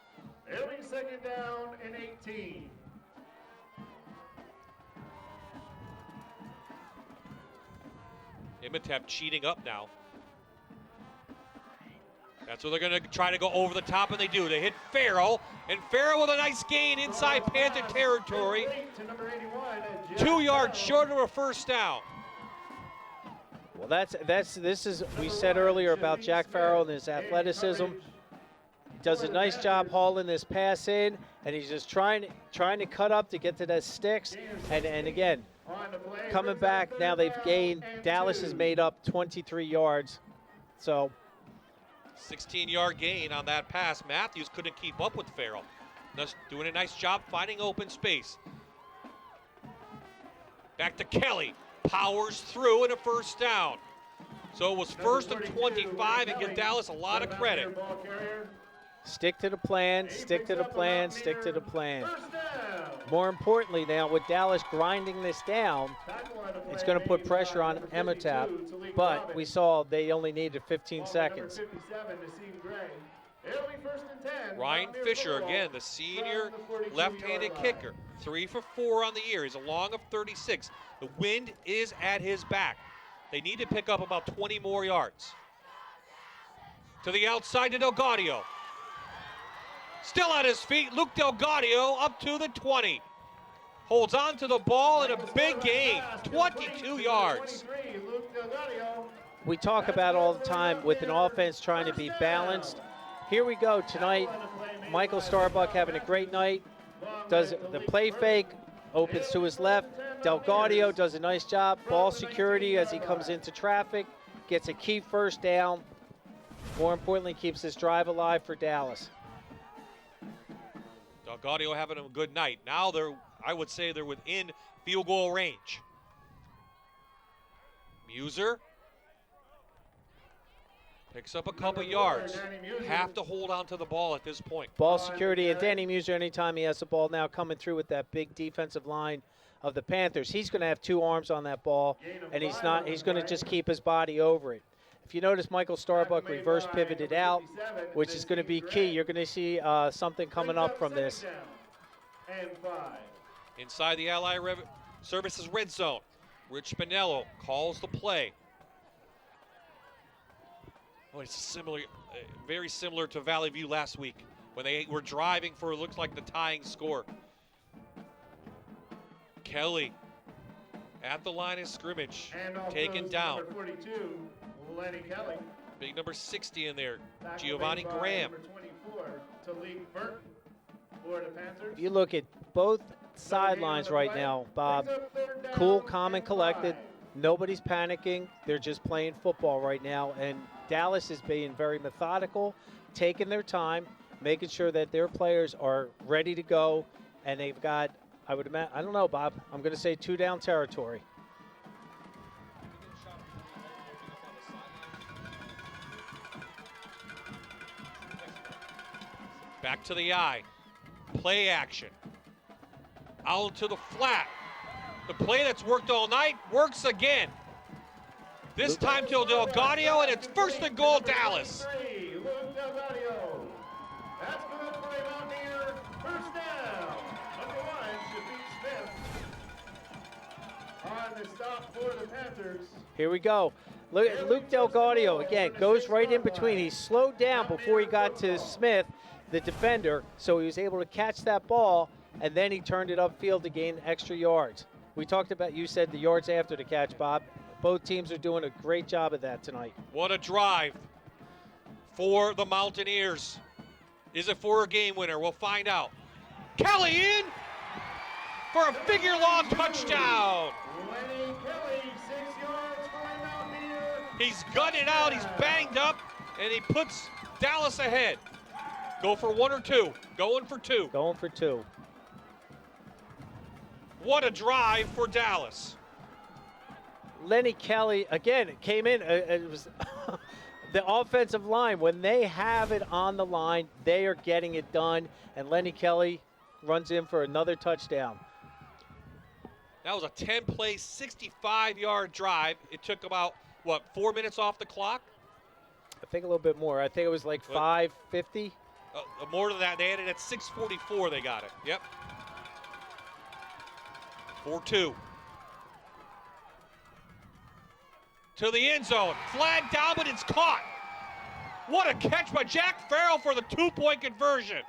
It'll be second down and 18. Imhotep cheating up now. That's what they're going to try to go over the top, and they do. They hit Farrell, and Farrell with a nice gain inside Panther territory. 2 yards short of a first down. Well, this is we said earlier about Jack Farrell and his athleticism. He does a nice job hauling this pass in, and he's just trying to cut up to get to the sticks. And again, coming back now, they've gained. Dallas has made up 23 yards, so. 16-yard gain on that pass. Matthews couldn't keep up with Farrell. Just doing a nice job finding open space. Back to Kelly. Powers through and a first down. So it was 1st and 25 and give Dallas a lot of credit. Stick to the plan, stick to the plan, stick to the plan. More importantly now, with Dallas grinding this down, it's going to put pressure on Imhotep, but we saw they only needed 15 seconds. Ryan Fisher, again, the senior left-handed kicker, 3 for 4 on the year. He's a long of 36. The wind is at his back. They need to pick up about 20 more yards. To the outside to Delgadio. Still at his feet, Luke Delgadio up to the 20. Holds on to the ball in a big gain, 22 yards. We talk about all the time with an offense trying to be balanced. Here we go tonight. Michael Starbuck having a great night. Does the play fake, opens to his left. Delgadio does a nice job. Ball security as he comes into traffic. Gets a key first down. More importantly, keeps this drive alive for Dallas. Delgadio having a good night. Now I would say they're within field goal range. Muser picks up a couple yards. Have to hold on to the ball at this point. Ball security, and Danny Muser, anytime he has the ball now coming through with that big defensive line of the Panthers, he's going to have 2 arms on that ball, and he's going to just keep his body over it. If you notice, Michael Starbuck reverse pivoted out, which is going to be key. You're going to see something coming up from this. Inside the Ally Services red zone, Rich Spinello calls the play. Oh, it's similar, very similar to Valley View last week when they were driving for, it looks like, the tying score. Kelly at the line of scrimmage, taken down. Number 42, Lenny Kelly. Big number 60 in there, Tackle Giovanni made by Graham. Number 24, Talik Burton, Florida Panthers. You look at both sidelines right now, Bob. Cool, calm, and collected. Nobody's panicking. They're just playing football right now. And Dallas is being very methodical, taking their time, making sure that their players are ready to go. And they've got, I would imagine, I don't know, Bob. I'm going to say 2 down territory. Back to the eye. Play action. Out to the flat. The play that's worked all night works again. This time to Delgadio, and it's first and goal, Dallas. Luke Delgadio. That's good for a Mountaineer. First down. Number 1, Shafiq Smith. On the stop for the Panthers. Here we go. Look at Luke Delgadio again. Goes right in between. He slowed down before he got to Smith, the defender, so he was able to catch that ball, and then he turned it upfield to gain extra yards. We talked about, you said, the yards after the catch, Bob. Both teams are doing a great job of that tonight. What a drive for the Mountaineers. Is it for a game winner? We'll find out. Kelly in for a figure-long touchdown. Lenny Kelly, 6 yards for a Mountaineer. He's gutted out, he's banged up, and he puts Dallas ahead. Go for 1 or 2. Going for 2. Going for 2. What a drive for Dallas. Lenny Kelly, again, came in. It was the offensive line. When they have it on the line, they are getting it done. And Lenny Kelly runs in for another touchdown. That was a 10-play, 65-yard drive. It took about, 4 minutes off the clock? I think a little bit more. I think it was like 5:50. More than that. They had it at 6:44. They got it. Yep. 4-2. To the end zone. Flag down, but it's caught. What a catch by Jack Farrell for the 2-point conversion.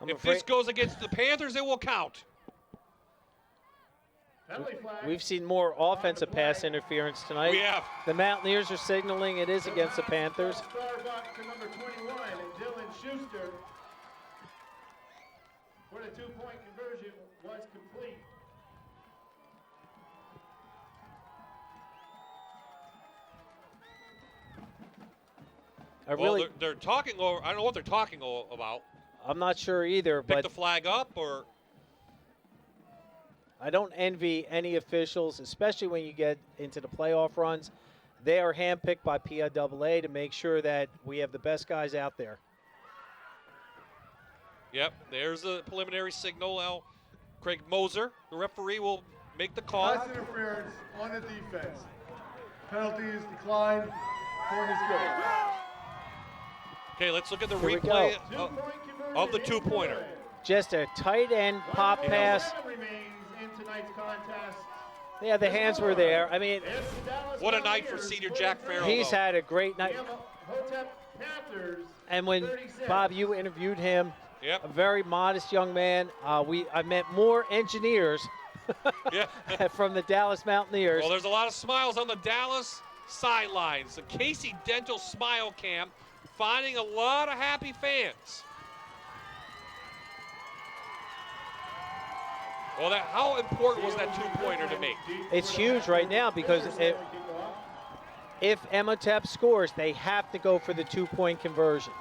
If this goes against the Panthers, it will count. We've seen more offensive pass interference tonight. We have. The Mountaineers are signaling it is against the Panthers. Starbuck to number 21, and Dylan Schuster. Where the 2-point conversion was complete. They're talking over. I don't know what they're talking about. I'm not sure either. Pick but the flag up, or I don't envy any officials, especially when you get into the playoff runs. They are handpicked by PIAA to make sure that we have the best guys out there. Yep, there's a preliminary signal. Now, Craig Moser, the referee, will make the call. Pass interference on the defense. Penalties declined. Point is good. Okay, let's look at the Here we replay go. of the 2-pointer. Just a tight end pop pass. Remains in tonight's contest. Yeah, the hands were there. I mean, What a night for senior Jack Farrell. he's though. had a great night. Imhotep Panthers. And when, 36. Bob, you interviewed him, Yep. a very modest young man. I met more engineers Yeah. from the Dallas Mountaineers. Well, there's a lot of smiles on the Dallas sidelines. The Casey Dental Smile Cam finding a lot of happy fans. Well, how important was that 2-pointer to make? It's huge right now because if Imhotep scores, they have to go for the 2-point conversion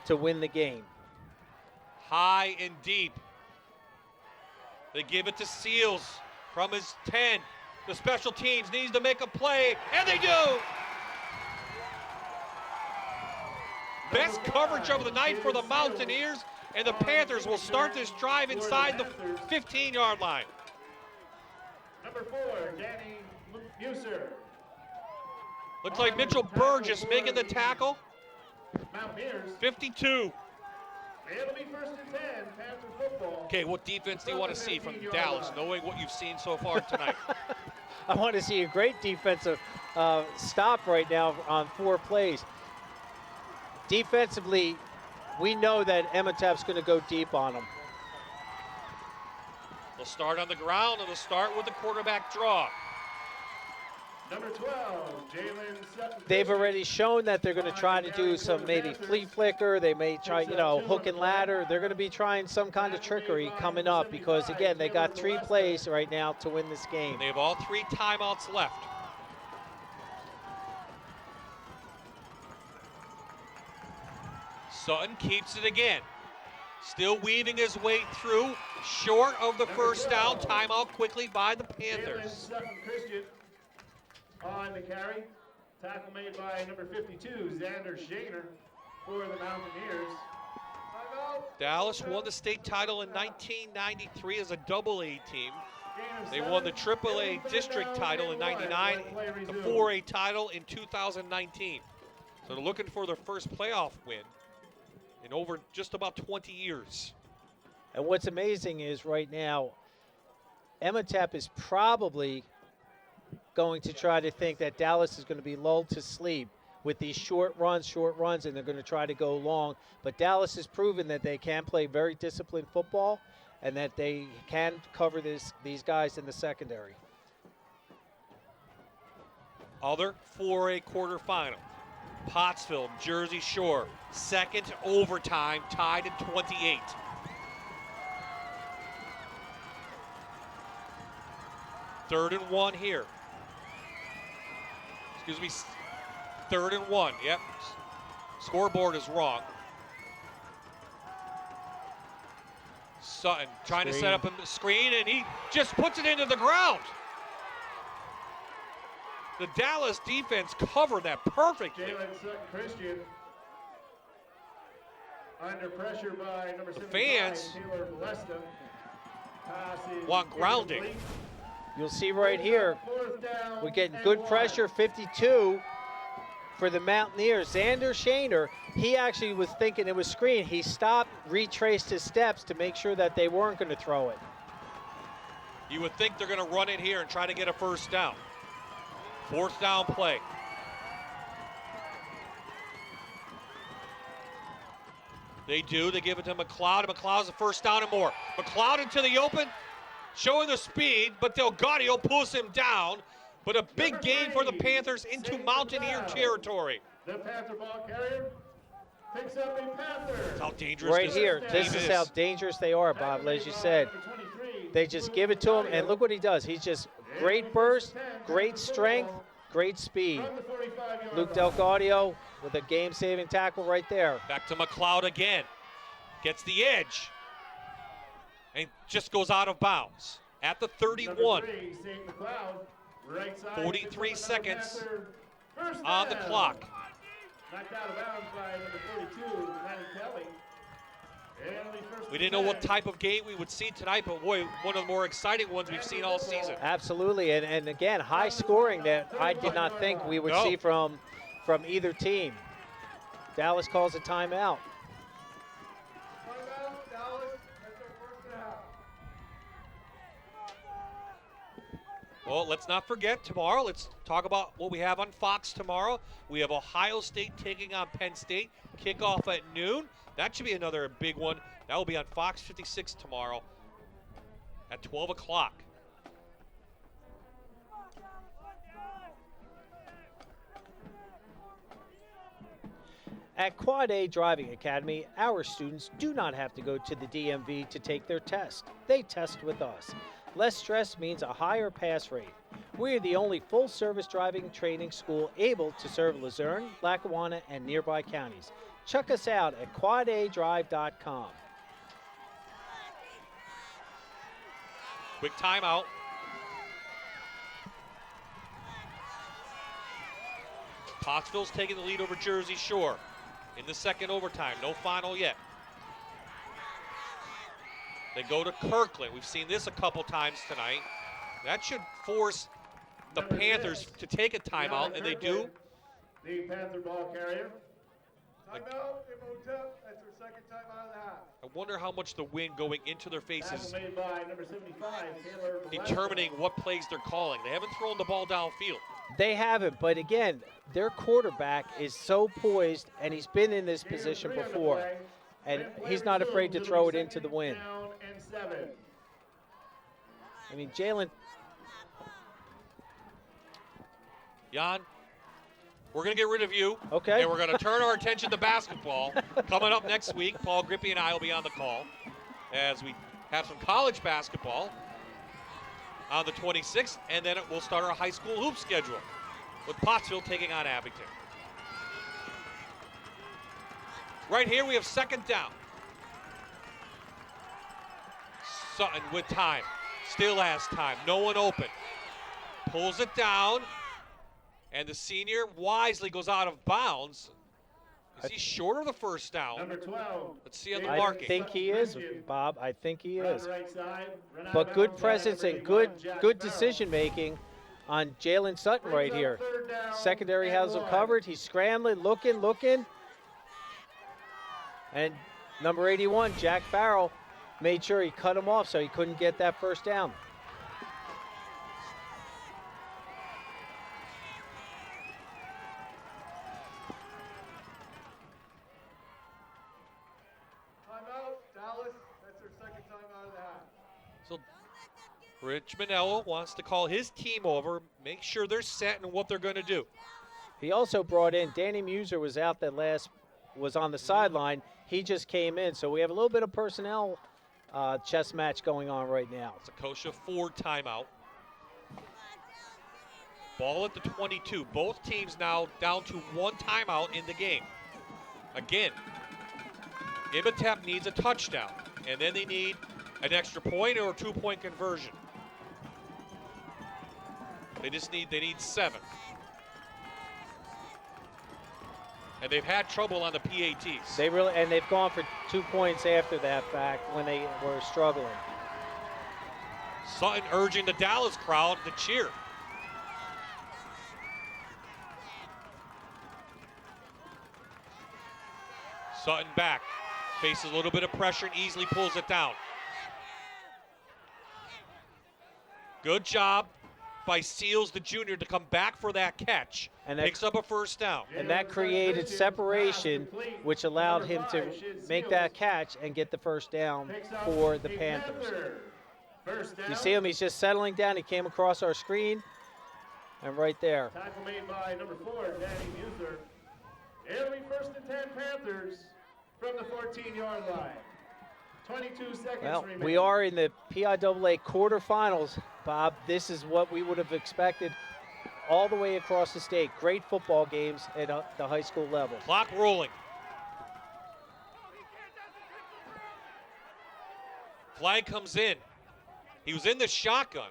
to win the game. High and deep. They give it to Seals from his 10. The special teams needs to make a play, and they do. Best coverage of the night for the Mountaineers, and the Panthers will start this drive inside the 15-yard line. Number 4, Danny Muser. Looks like Mitchell Burgess making the tackle. Mountaineers. 52. It'll be first and 10, Panther football. Okay, what defense do you want to see from Dallas, knowing what you've seen so far tonight? I want to see a great defensive stop right now on 4 plays. Defensively, we know that Imhotep's going to go deep on them. They'll start on the ground, and they'll start with the quarterback draw. Number 12, Jalen Sutton. They've already shown that they're going to try to do some maybe flea flicker. They may try, hook and ladder. They're going to be trying some kind of trickery coming up because, again, they got 3 plays right now to win this game. And they have all 3 timeouts left. Sutton keeps it again. Still weaving his way through, short of the first down. Timeout quickly by the Panthers. Jalen Sutton Christian on the carry. Tackle made by number 52, Xander Shaner for the Mountaineers. Dallas won the state title in 1993 as a AA team. They won the AAA district title in 99, the 4A title in 2019. So they're looking for their first playoff win in over just about 20 years. And what's amazing is right now, Imhotep is probably going to try to think that Dallas is going to be lulled to sleep with these short runs, and they're going to try to go long. But Dallas has proven that they can play very disciplined football and that they can cover these guys in the secondary. Other 4A quarterfinal. Pottsville, Jersey Shore, second overtime, tied at 28. Third and 1 here. Excuse me, 3rd and 1, yep. Scoreboard is wrong. Sutton trying to set up a screen, and he just puts it into the ground. The Dallas defense covered that perfectly. Jalen Sutton Christian under pressure by number 75, fans Taylor Balesta. want grounding. You'll see right here, we're getting good pressure, 52 for the Mountaineers. Xander Shaner, he actually was thinking it was screen. He stopped, retraced his steps to make sure that they weren't going to throw it. You would think they're going to run it here and try to get a first down. 4th down play. They do. They give it to McLeod, and McLeod's the first down and more. McLeod into the open, showing the speed, but Delgadio pulls him down. But a big gain for the Panthers into Mountaineer territory. The Panther ball carrier picks up a Panther. That's how dangerous Right this here, team this is how dangerous they are, Bob, as you said. They just give it to him, and look what he does. He's just great burst, great strength, great speed. Luke Delgadio with a game-saving tackle right there. Back to McLeod again. Gets the edge. And just goes out of bounds at the 31. 43 seconds on the clock. Knocked out of bounds by number 42, Lenny Kelly. We didn't know what type of game we would see tonight, but boy, one of the more exciting ones we've seen all season. Absolutely, and again, high scoring that I did not think we would see from either team. Dallas calls a timeout. Well, let's not forget tomorrow. Let's talk about what we have on Fox tomorrow. We have Ohio State taking on Penn State. Kickoff at noon. That should be another big one. That will be on Fox 56 tomorrow at 12 o'clock. At Quad A Driving Academy, our students do not have to go to the DMV to take their test. They test with us. Less stress means a higher pass rate. We are the only full-service driving training school able to serve Luzerne, Lackawanna, and nearby counties. Check us out at quadadrive.com. Quick timeout. Pottsville's taking the lead over Jersey Shore in the second overtime. No final yet. They go to Kirkland. We've seen this a couple times tonight. That should force the Panthers to take a timeout, and they do. The Panther ball carrier. Timeout, Imhotep. That's their second timeout of the half. I wonder how much the wind going into their faces Tackle made by number 75, Taylor determining what plays they're calling. They haven't thrown the ball downfield. They haven't, but again, their quarterback is so poised, and he's been in this position before, and he's not afraid to throw it into the wind. Down and 7. I mean, Jalen. Jan, we're going to get rid of you. Okay. And we're going to turn our attention to basketball. Coming up next week, Paul Grippy and I will be on the call as we have some college basketball on the 26th, and then we'll start our high school hoop schedule with Pottsville taking on Abington. Right here we have second down. Sutton with time. Still has time. No one open. Pulls it down. And the senior wisely goes out of bounds. Is he short of the first down? Number 12. Let's see on the I marking. think he is, Bob. I think he is. Right side, run out But of good bounds, presence number and good 81, Jack good Farrell. decision making on Jalen Sutton right here. Third down Secondary and has him 1. covered. He's scrambling, looking. And number 81, Jack Farrell, made sure he cut him off so he couldn't get that first down. Timeout, Dallas. That's their second timeout of the half. So Rich Manello wants to call his team over, make sure they're set in what they're going to do. He also brought in, Danny Muser was out was on the sideline. He just came in. So we have a little bit of personnel chess match going on right now. It's a Kosha Ford timeout. Ball at the 22. Both teams now down to one timeout in the game. Again, Imhotep needs a touchdown, and then they need an extra point or a 2-point conversion. They need 7. And they've had trouble on the PATs. They've gone for 2 points after that fact when they were struggling. Sutton urging the Dallas crowd to cheer. Sutton back, faces a little bit of pressure and easily pulls it down. Good job by Seals, the junior, to come back for that catch. And picks up a first down. And that created separation, which allowed him to make that catch and get the first down for the Panthers. You see him, he's just settling down. He came across our screen, and right there. Tackle made by number 4, Danny Muser. It'll be first and 10 Panthers from the 14-yard line. 22 seconds remaining. We are in the PIAA quarterfinals, Bob. This is what we would have expected all the way across the state. Great football games at the high school level. Clock rolling. Flag comes in. He was in the shotgun.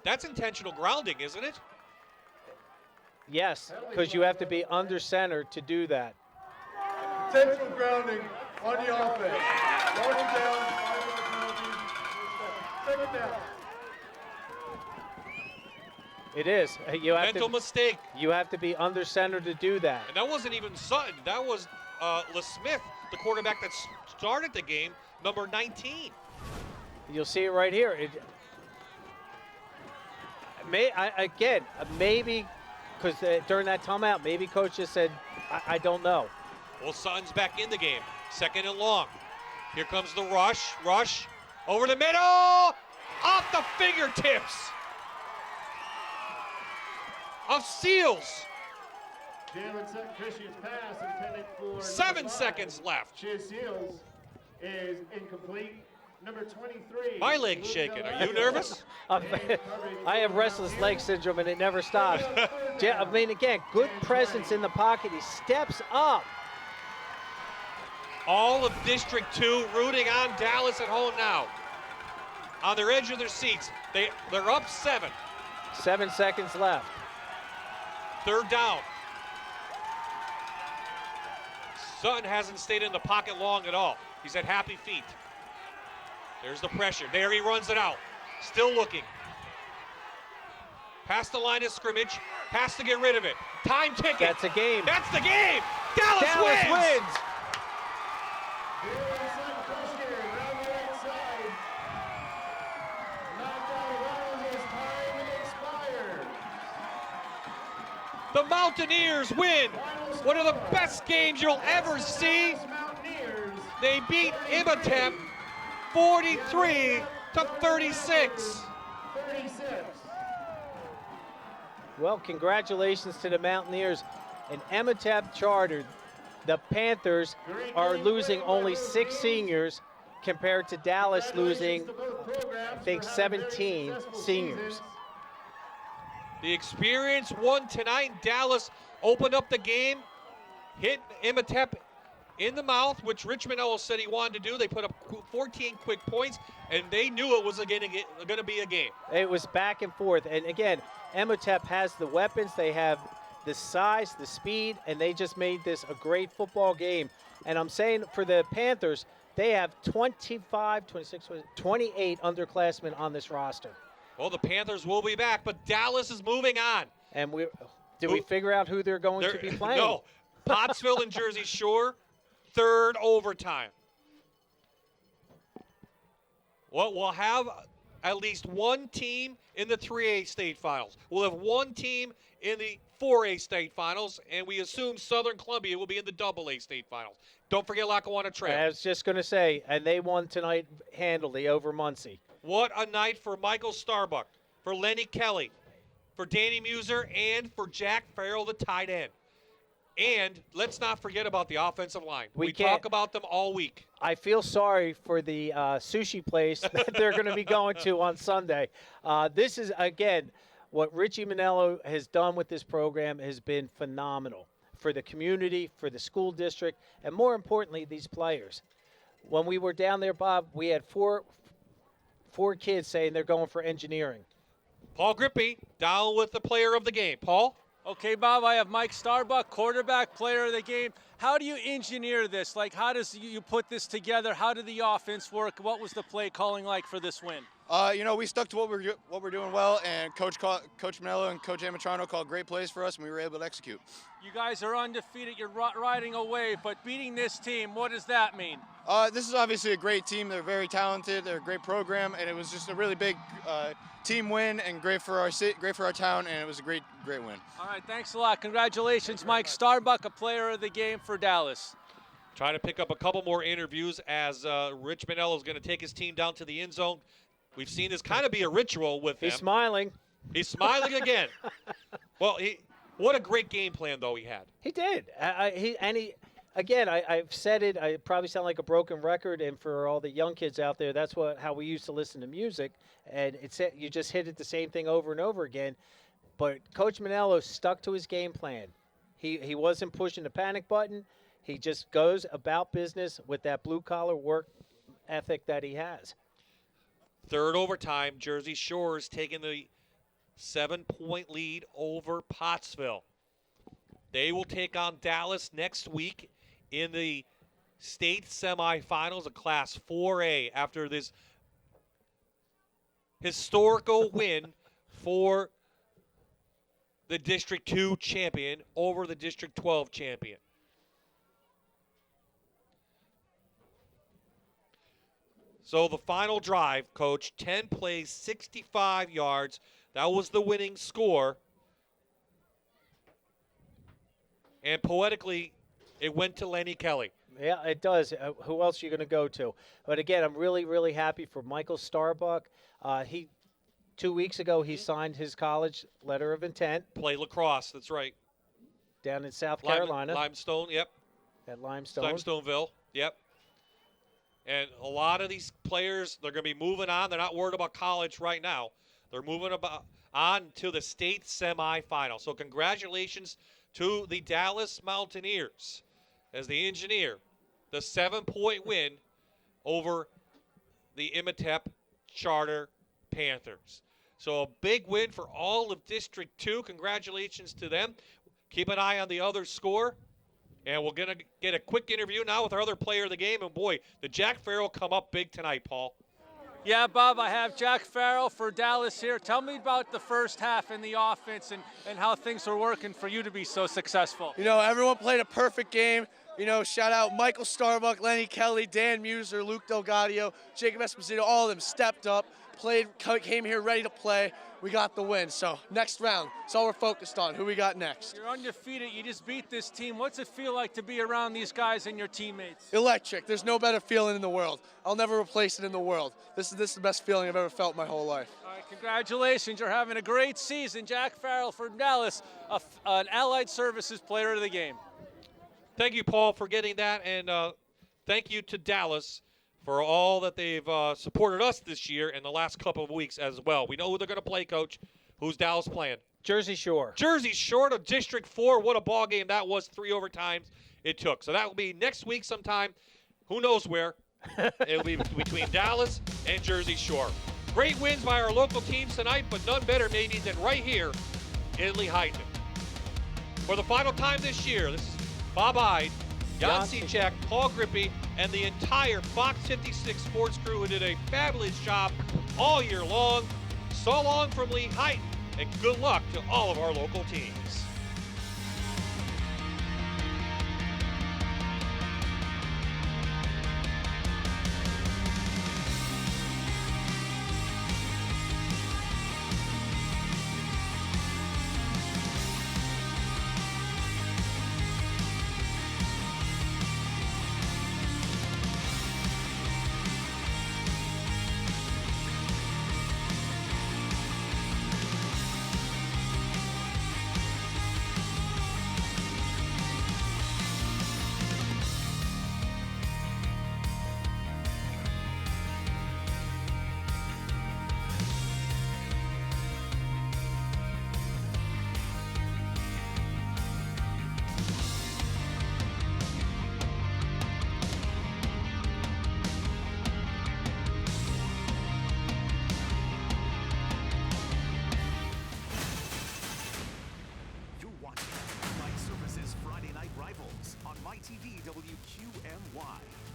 That's intentional grounding, isn't it? Yes, because you have to be under center to do that. Intentional grounding on the offense. Marching down, 5-yard penalty. Second down. It is. You have Mental mistake. You have to be under center to do that. And that wasn't even Sutton. That was LeSmith, the quarterback that started the game, number 19. You'll see it right here. Maybe because during that timeout, maybe coach just said, I don't know. Well, Sutton's back in the game. Second and long. Here comes the rush. Rush over the middle. Off the fingertips of Seals. Jalen Sutton Christian's pass intended for 7 seconds left. Chiz Seals is incomplete. Number 23. My leg's shaking. Are you nervous? I have restless leg syndrome and it never stops. I mean, again, good presence in the pocket. He steps up. All of District 2 rooting on Dallas at home now. On their edge of their seats. They're up 7. 7 seconds left. Third down. Sutton hasn't stayed in the pocket long at all. He's at happy feet. There's the pressure. There he runs it out. Still looking. Past the line of scrimmage. Has to get rid of it. Time ticking. That's a game. That's the game. Dallas wins. Jalen Sutton Christian The Mountaineers win one of the best games you'll ever see. They beat Imhotep 43-36. Well, congratulations to the Mountaineers. In Imhotep charter, the Panthers are losing only 6 seniors compared to Dallas losing, I think, 17 seniors. The experience won tonight. Dallas opened up the game, hit Imhotep in the mouth, which Richmond Ellis said he wanted to do. They put up 14 quick points, and they knew it was going to be a game. It was back and forth. And again, Imhotep has the weapons. They have the size, the speed, and they just made this a great football game. And I'm saying for the Panthers, they have 25, 26, 28 underclassmen on this roster. Well, the Panthers will be back, but Dallas is moving on. And we figure out who they're going to be playing? No. Pottsville and Jersey Shore, third overtime. Well, we'll have at least one team in the 3A state finals. We'll have one team in the 4A state finals, and we assume Southern Columbia will be in the AA state finals. Don't forget Lackawanna Trail. I was just going to say, and they won tonight handily over Muncie. What a night for Michael Starbuck, for Lenny Kelly, for Danny Muser, and for Jack Farrell, the tight end. And let's not forget about the offensive line. We talk about them all week. I feel sorry for the sushi place that they're going to be going to on Sunday. This is, again, what Richie Manello has done with this program has been phenomenal for the community, for the school district, and more importantly, these players. When we were down there, Bob, we had four kids saying they're going for engineering. Paul Grippy down with the player of the game. Paul? Okay, Bob, I have Mike Starbuck, quarterback, player of the game. How do you engineer this? Like, how does you put this together? How did the offense work? What was the play calling like for this win? We stuck to what we're doing well, and Coach Manello and Coach Amatrano called great plays for us, and we were able to execute. You guys are undefeated. You're riding a wave, but beating this team, what does that mean? This is obviously a great team. They're very talented. They're a great program, and it was just a really big team win and great for our city, great for our town, and it was a great win. All right, thanks a lot. Congratulations, Mike Starbuck, a player of the game for Dallas. Try to pick up a couple more interviews as Rich Manello is going to take his team down to the end zone. We've seen this kind of be a ritual with him. He's smiling. He's smiling again. Well, what a great game plan, though, he had. He did. I've said it. I probably sound like a broken record, and for all the young kids out there, that's how we used to listen to music, and you just hit it the same thing over and over again. But Coach Manello stuck to his game plan. He wasn't pushing the panic button. He just goes about business with that blue-collar work ethic that he has. Third overtime, Jersey Shore is taking the 7-point lead over Pottsville. They will take on Dallas next week in the state semifinals of Class 4A after this historical win for the District 2 champion over the District 12 champion. So the final drive, Coach, 10 plays, 65 yards. That was the winning score. And poetically, it went to Lenny Kelly. Yeah, it does. Who else are you going to go to? But again, I'm really, really happy for Michael Starbuck. 2 weeks ago, he signed his college letter of intent. Play lacrosse, that's right. Down in South Carolina. Limestone, yep. At Limestone. Limestoneville, yep. And a lot of these players, they're going to be moving on. They're not worried about college right now. They're moving on to the state semifinal. So congratulations to the Dallas Mountaineers as they engineer the 7-point win over the Imhotep Charter Panthers. So a big win for all of District 2. Congratulations to them. Keep an eye on the other score. And we're going to get a quick interview now with our other player of the game. And, boy, did Jack Farrell come up big tonight, Paul. Yeah, Bob, I have Jack Farrell for Dallas here. Tell me about the first half in the offense and how things are working for you to be so successful. Everyone played a perfect game. Shout out Michael Starbuck, Lenny Kelly, Dan Muser, Luke Delgadio, Jacob Esposito. All of them stepped up, came here ready to play. We got the win. So next round, that's all we're focused on. Who we got next? You're undefeated. You just beat this team. What's it feel like to be around these guys and your teammates? Electric. There's no better feeling in the world. I'll never replace it in the world. This is the best feeling I've ever felt my whole life. All right, congratulations. You're having a great season. Jack Farrell from Dallas, an Allied Services Player of the Game. Thank you, Paul, for getting that, and thank you to Dallas for all that they've supported us this year in the last couple of weeks as well. We know who they're going to play, Coach. Who's Dallas playing? Jersey Shore. Jersey Shore to District 4. What a ball game that was. 3 overtimes it took. So that will be next week sometime. Who knows where. It'll be between Dallas and Jersey Shore. Great wins by our local teams tonight, but none better maybe than right here in Lehighton. For the final time this year, this is Bob Ide, Jan Cechek, Paul Grippy, and the entire Fox 56 sports crew who did a fabulous job all year long. So long from Lehighton, and good luck to all of our local teams. Allied Services Friday Night Rivals on MyTV WQMY.